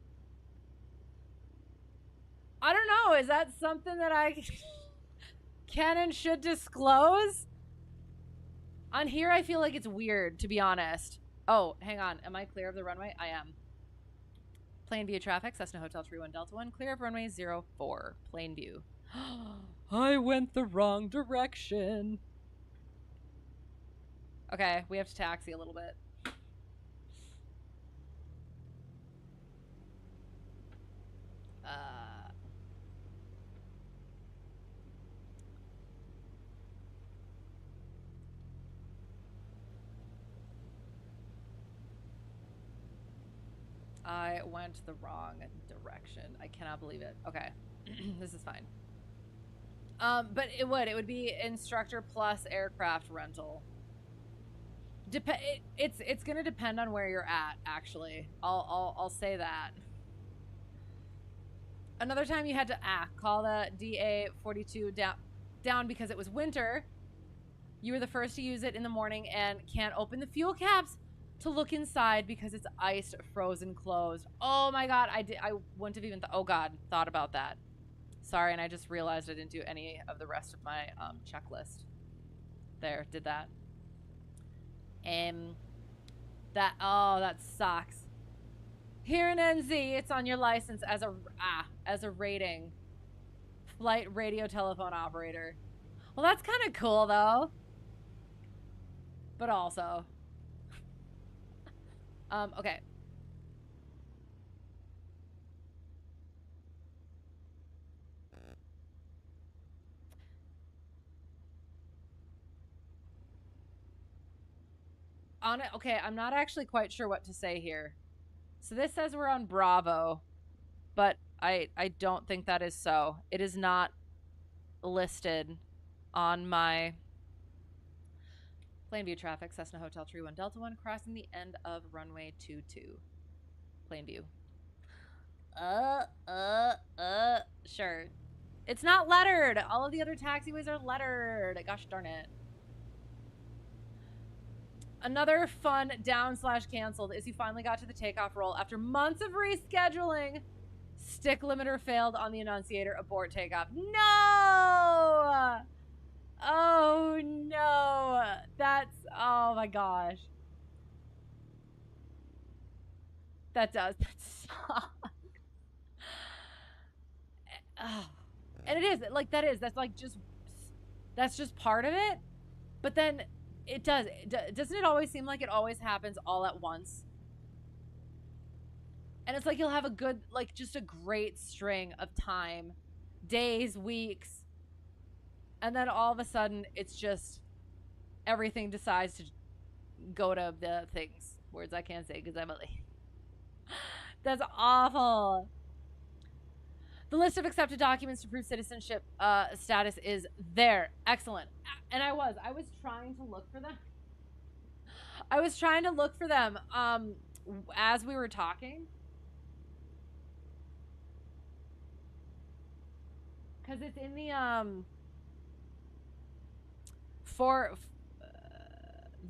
know. Is that something that I can and should disclose? On here, I feel like it's weird, to be honest. Oh, hang on. Am I clear of the runway? I am. Plane view traffic, Cessna Hotel Tree 1 Delta 1, clear of runway 04. Plane view. I went the wrong direction. Okay, we have to taxi a little bit. I went the wrong direction. I cannot believe it. Okay. This is fine. But it would be instructor plus aircraft rental. It's gonna depend on where you're at, actually. I'll say that. Another time you had to call the DA-42 down because it was winter. You were the first to use it in the morning and can't open the fuel caps to look inside because it's iced, frozen, closed. Oh my god, I wouldn't have even thought about that. Sorry, and I just realized I didn't do any of the rest of my checklist. There, did that. That sucks. Here in NZ, it's on your license as a rating. Flight radio telephone operator. Well, that's kind of cool though. But also, okay. Okay, I'm not actually quite sure what to say here. So this says we're on Bravo, but I don't think that is so. It is not listed on my Plainview traffic, Cessna Hotel Tree 1 Delta 1 crossing the end of runway 22. Plainview. Sure. It's not lettered. All of the other taxiways are lettered. Gosh darn it. Another fun down/canceled is you finally got to the takeoff roll after months of rescheduling. Stick limiter failed on the Annunciator. Abort takeoff. No! Oh no. Oh my gosh. That suck. And it is like that's just part of it. But then doesn't it always seem like it always happens all at once? And it's like you'll have a good, like, just a great string of time, days, weeks, and then all of a sudden it's just everything decides to go to the things. Words I can't say because I'm a That's awful. The list of accepted documents to prove citizenship status is there. Excellent. And I was trying to look for them. I was trying to look for them as we were talking. Because it's in the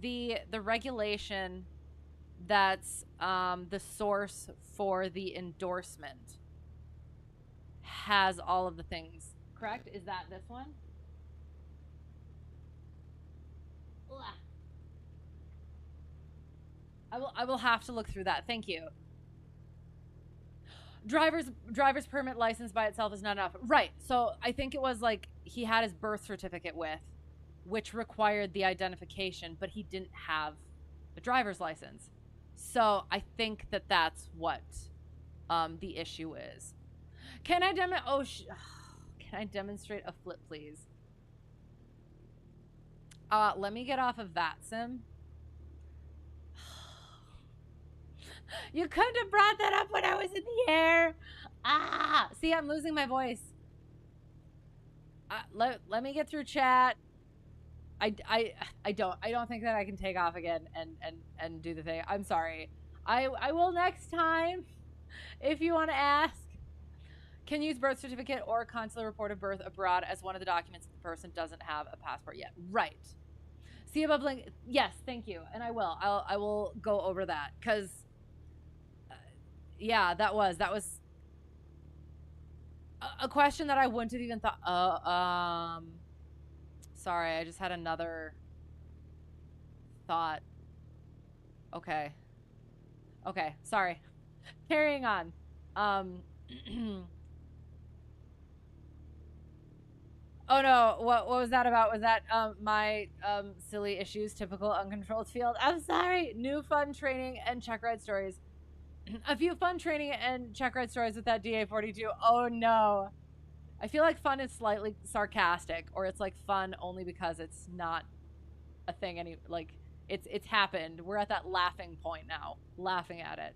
the regulation that's the source for the endorsement has all of the things. Correct? Is that this one? I will have to look through that. Thank you. Driver's permit license by itself is not enough. Right. So I think it was like he had his birth certificate with, which required the identification, but he didn't have a driver's license. So I think that's what the issue is. Can I can I demonstrate a flip, please? Let me get off of that sim. You couldn't have brought that up when I was in the air. See, I'm losing my voice. Let me get through chat. I don't think that I can take off again and do the thing. I'm sorry. I will next time. If you want to ask, can use birth certificate or consular report of birth abroad as one of the documents if the person doesn't have a passport yet. Right. See above link. Yes, thank you. And I will go over that because yeah, that was a question that I wouldn't have even thought. Sorry, I just had another thought. Okay, sorry. Carrying on. Oh no, what was that about? Was that my silly issues, typical uncontrolled field? I'm sorry. New fun training and check ride stories. A few fun training and check ride stories with that DA-42. Oh no. I feel like fun is slightly sarcastic, or it's like fun only because it's not a thing it's happened. We're at that laughing point now, laughing at it.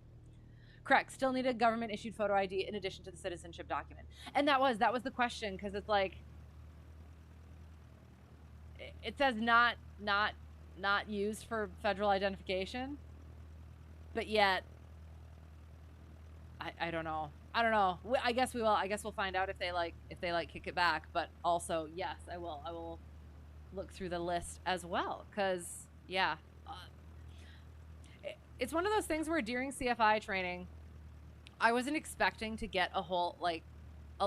Correct. Still need a government issued photo ID in addition to the citizenship document. And that was the question, because it's like, it says not used for federal identification, but yet I don't know. I don't know. I guess we will. I guess we'll find out if they kick it back. But also, yes, I will look through the list as well, because yeah, it's one of those things where during CFI training, I wasn't expecting to get a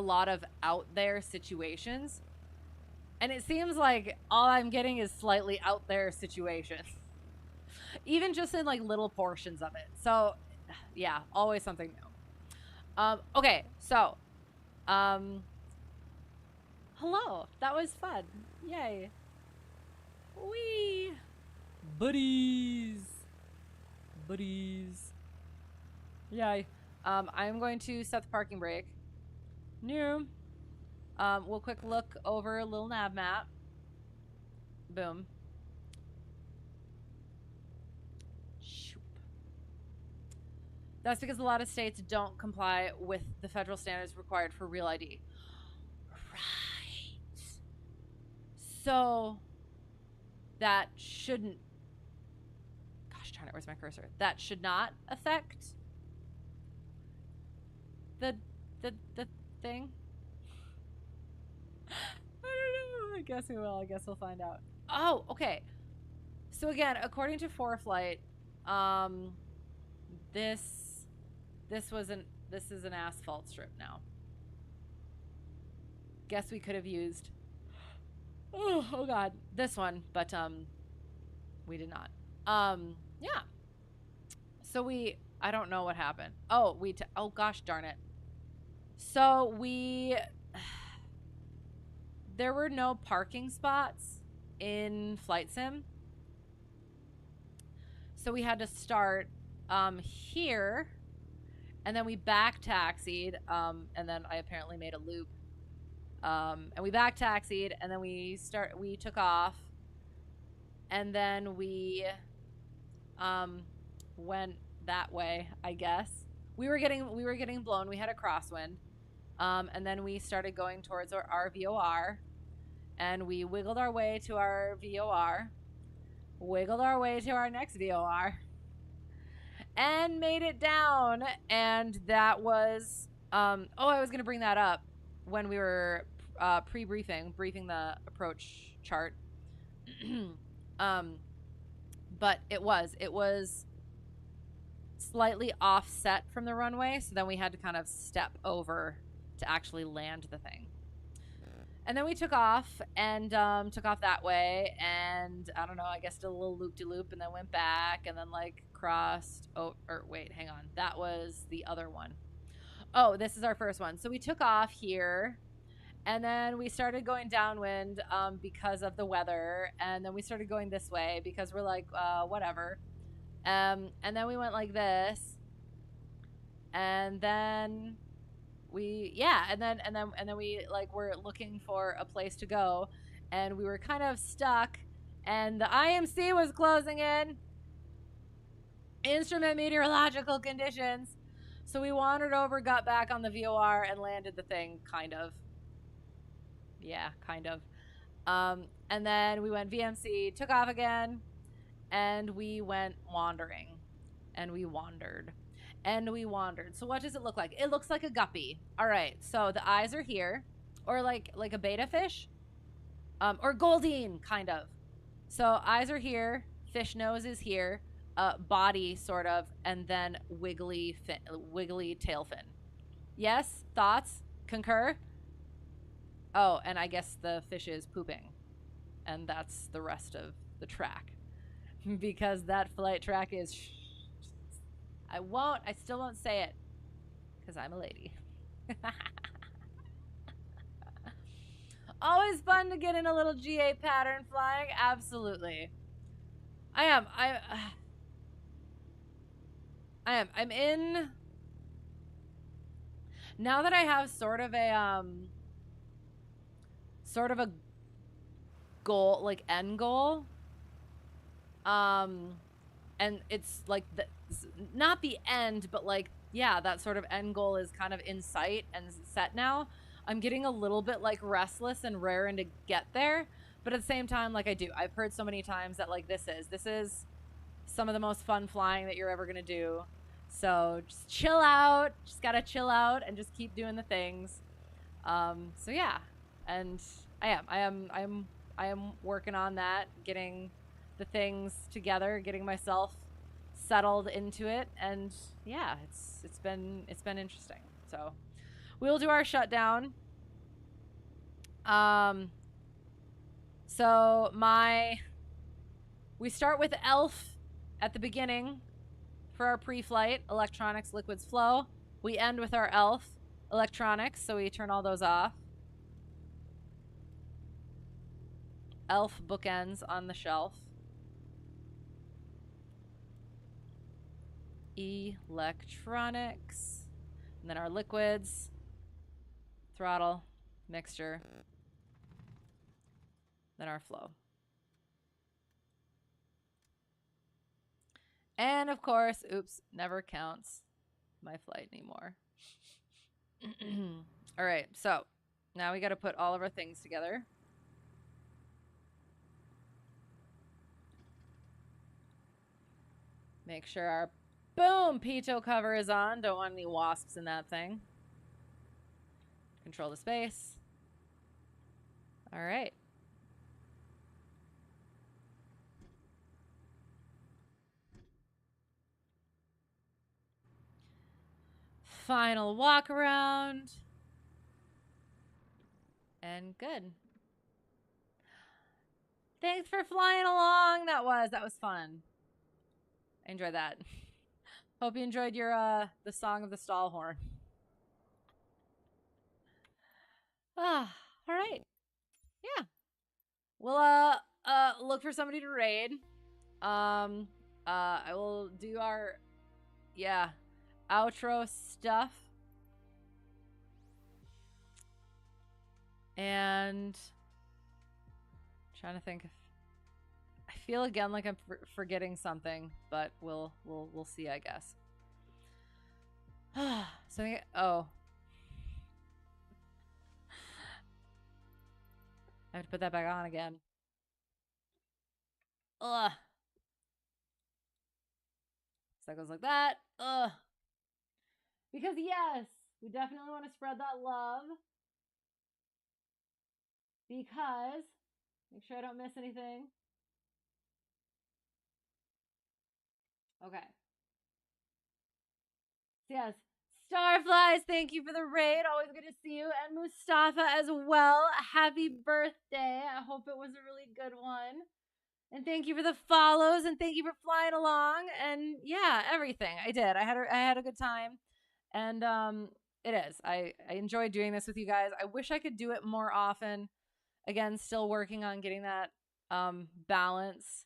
lot of out there situations, and it seems like all I'm getting is slightly out there situations, even just in like little portions of it. So yeah, always something new. Okay, so, hello. That was fun. Yay. Wee. Buddies. Yay. I'm going to set the parking brake. New. We'll quick look over a little nav map. Boom. That's because a lot of states don't comply with the federal standards required for real ID. Right. So that shouldn't, gosh darn it, where's my cursor? That should not affect the thing. I don't know. I guess we will. I guess we'll find out. Oh, okay. So again, according to 4Flight, this is an asphalt strip now. Guess we could have used oh god, this one, but we did not. Yeah. So I don't know what happened. Oh, oh gosh darn it. So there were no parking spots in Flight Sim. So we had to start here, and then we back taxied, and then I apparently made a loop. And we back taxied, and then we took off, and then we went that way, I guess. We were getting blown. We had a crosswind. And then we started going towards our VOR, and we wiggled our way to our VOR, wiggled our way to our next VOR, and made it down. And that was, oh, I was going to bring that up when we were briefing the approach chart. But it was slightly offset from the runway, so then we had to kind of step over to actually land the thing. And then we took off and took off that way, and I don't know, I guess did a little loop-de-loop, and then went back, and then like crossed. Oh, or wait, hang on, that was the other one. Oh, this is our first one. So we took off here, and then we started going downwind because of the weather, and then we started going this way because we're like, whatever. And then we went like this, and then and then we like were looking for a place to go, and we were kind of stuck, and the IMC was closing in. Instrument meteorological conditions. So we wandered over, got back on the VOR, and landed the thing, kind of. Yeah, kind of. And then we went VMC, took off again, and we went wandering, and we wandered. And we wandered. So what does it look like? It looks like a guppy. All right. So the eyes are here, or like a betta fish, or Goldine, kind of. So eyes are here. Fish nose is here. Body sort of, and then wiggly tail fin. Yes. Thoughts? Concur? Oh, and I guess the fish is pooping, and that's the rest of the track, because that flight track is. I still won't say it, because I'm a lady. Always fun to get in a little GA pattern flying. Absolutely. I'm in. Now that I have sort of a goal, like end goal, and it's like not the end, but like yeah, that sort of end goal is kind of in sight and set now, I'm getting a little bit like restless and raring to get there. But at the same time, like I've heard so many times that like this is some of the most fun flying that you're ever gonna do. So just chill out. Just gotta chill out and just keep doing the things. So yeah, and I am working on that, getting the things together, getting myself settled into it, and yeah, it's been interesting. So we'll do our shutdown. Um, so we start with ELF at the beginning for our pre-flight, electronics, liquids, flow. We end with our ELF, electronics, so we turn all those off. ELF bookends on the shelf. Electronics. And then our liquids, throttle, mixture, then our flow. And of course, oops, never counts my flight anymore. All right, so now we got to put all of our things together. Make sure our boom pitot cover is on. Don't want any wasps in that thing. Control the space. All right. Final walk around. And good. Thanks for flying along. That was fun. I enjoyed that. Hope you enjoyed your the song of the stall horn. Ah, all right. Yeah. We'll look for somebody to raid. I will do our outro stuff. And trying to think if I feel again like I'm forgetting something, but we'll see, I guess. So oh, I have to put that back on again. Ugh. So that goes like that. Ugh. Because yes, we definitely want to spread that love. Because make sure I don't miss anything. Okay. So yes, Starflies, thank you for the raid. Always good to see you. And Mustafa as well. Happy birthday. I hope it was a really good one. And thank you for the follows, and thank you for flying along, and yeah, everything. I did. I had a good time, and it is. I enjoyed doing this with you guys. I wish I could do it more often. Again, still working on getting that balance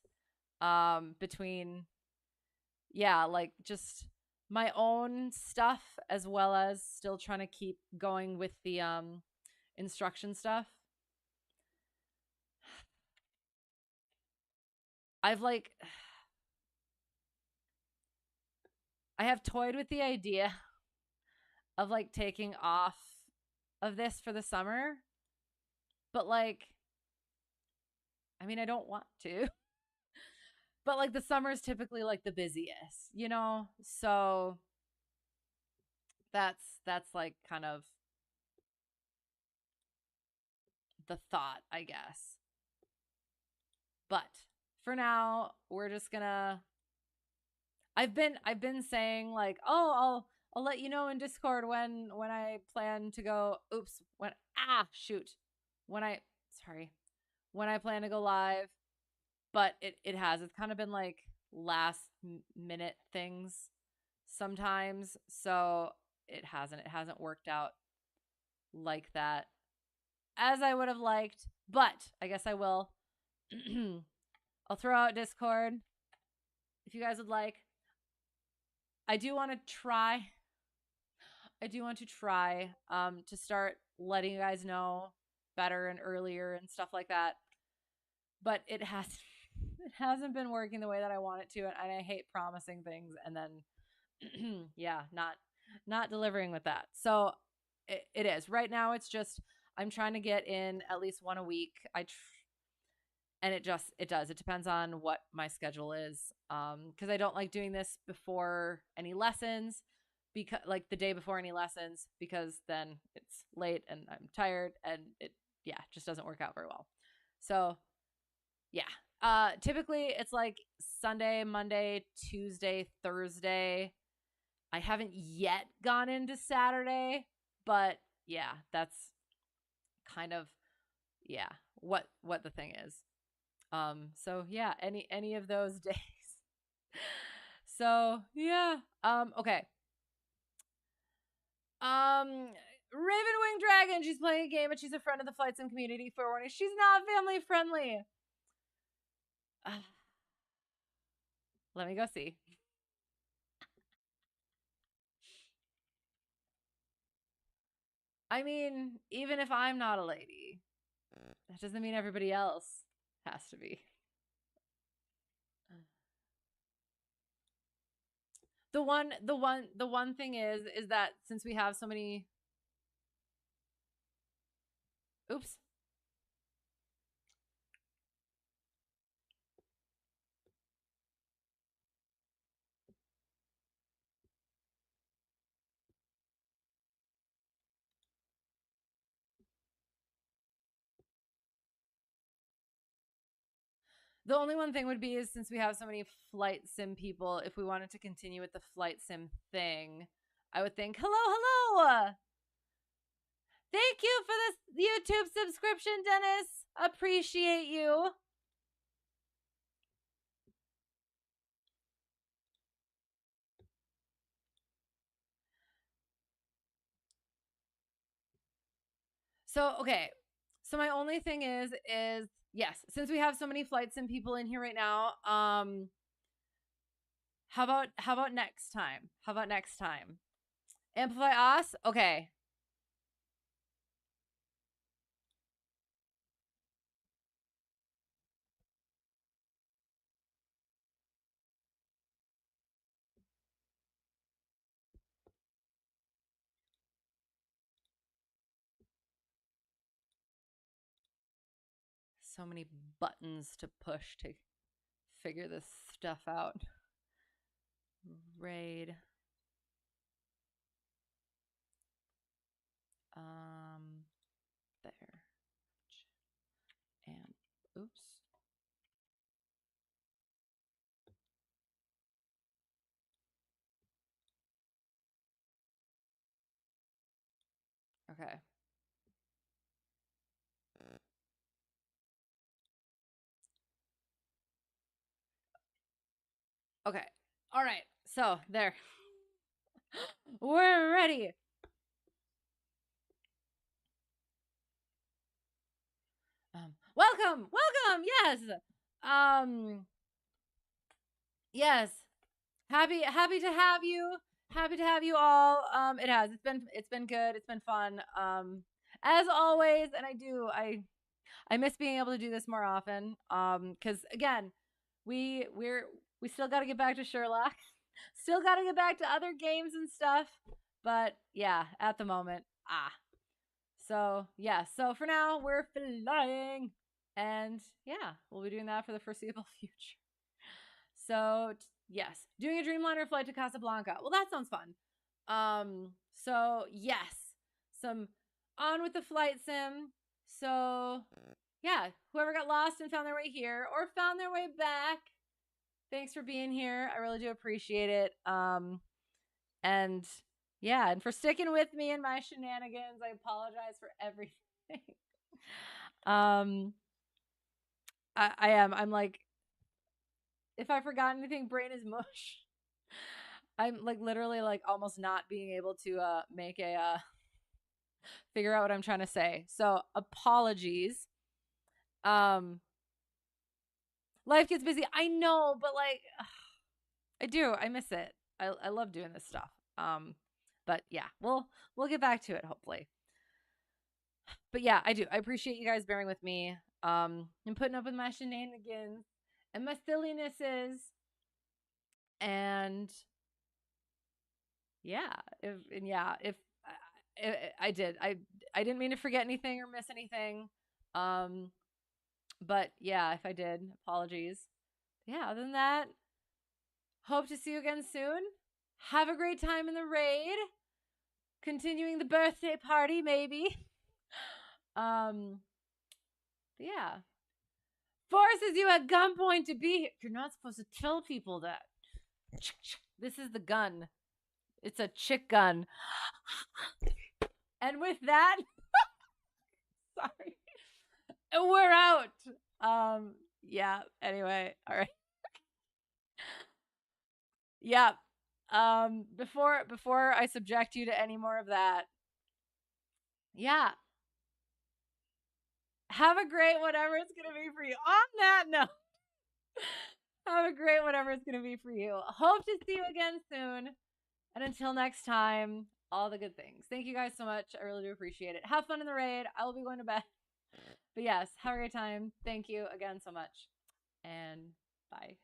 between like just my own stuff as well as still trying to keep going with the instruction stuff. I've like I have toyed with the idea of like taking off of this for the summer, but like I mean I don't want to. But like the summer is typically like the busiest, you know? So that's like kind of the thought, I guess. But for now, we're just gonna I've been saying like, "Oh, I'll let you know in Discord when I plan to go oops, when shoot. When I sorry. When I plan to go live." But it has. It's kind of been like last minute things sometimes. So it hasn't worked out like that as I would have liked, but I guess I will. I'll throw out Discord if you guys would like. I do want to try. I do want to try to start letting you guys know better and earlier and stuff like that. But it hasn't been working the way that I want it to, and I hate promising things and then yeah, not delivering with that. So it is right now. It's just I'm trying to get in at least one a week. And it does. It depends on what my schedule is. Because I don't like doing this before any lessons, because like the day before any lessons, because then it's late and I'm tired, and it just doesn't work out very well. So yeah. Typically it's like Sunday, Monday, Tuesday, Thursday. I haven't yet gone into Saturday, but yeah, that's kind of yeah, what the thing is. So yeah, any of those days. So yeah. Okay. Ravenwing Dragon, she's playing a game and she's a friend of the flight sim community. For warning, she's not family friendly. Let me go see. I mean, even if I'm not a lady, that doesn't mean everybody else has to be. The one thing is that since we have so many oops. The only one thing would be is since we have so many flight sim people, if we wanted to continue with the flight sim thing, I would think, hello. Thank you for this YouTube subscription, Dennis. Appreciate you. So, okay. So my only thing is yes, since we have so many flight sim people in here right now, how about next time? How about next time? Amplify us? Okay. So many buttons to push to figure this stuff out. Raid. There. And oops. Okay. Okay. All right. So there. We're ready. Welcome. Yes. Um. Yes. Happy to have you. Happy to have you all. It has. It's been good. It's been fun. As always, and I miss being able to do this more often. Because again, we still got to get back to Sherlock. Still got to get back to other games and stuff. But yeah, at the moment, So yeah, so for now we're flying, and yeah, we'll be doing that for the foreseeable future. So yes, doing a Dreamliner flight to Casablanca. Well, that sounds fun. So yes, some on with the flight sim. So yeah, whoever got lost and found their way here or found their way back, thanks for being here. I really do appreciate it. And yeah, and for sticking with me and my shenanigans. I apologize for everything. um, I am. I'm like, if I forgot anything, brain is mush. I'm like literally like almost not being able to make a figure out what I'm trying to say. So apologies. Um, life gets busy. I know, but like, I do. I miss it. I love doing this stuff. But yeah, we'll get back to it hopefully. But yeah, I do. I appreciate you guys bearing with me. And putting up with my shenanigans and my sillinesses. And Yeah. If I did, I didn't mean to forget anything or miss anything. Um, but yeah, if I did, apologies. Yeah. Other than that, hope to see you again soon. Have a great time in the raid. Continuing the birthday party, maybe. Um, yeah. Forces you at gunpoint to be here. You're not supposed to tell people that. This is the gun. It's a chick gun. And with that, sorry, we're out. Yeah. Anyway, all right. Yeah. Before I subject you to any more of that, yeah. Have a great whatever it's gonna be for you. On that note, have a great whatever it's gonna be for you. Hope to see you again soon. And until next time, all the good things. Thank you guys so much. I really do appreciate it. Have fun in the raid. I will be going to bed. But yes, have a great time. Thank you again so much. And bye.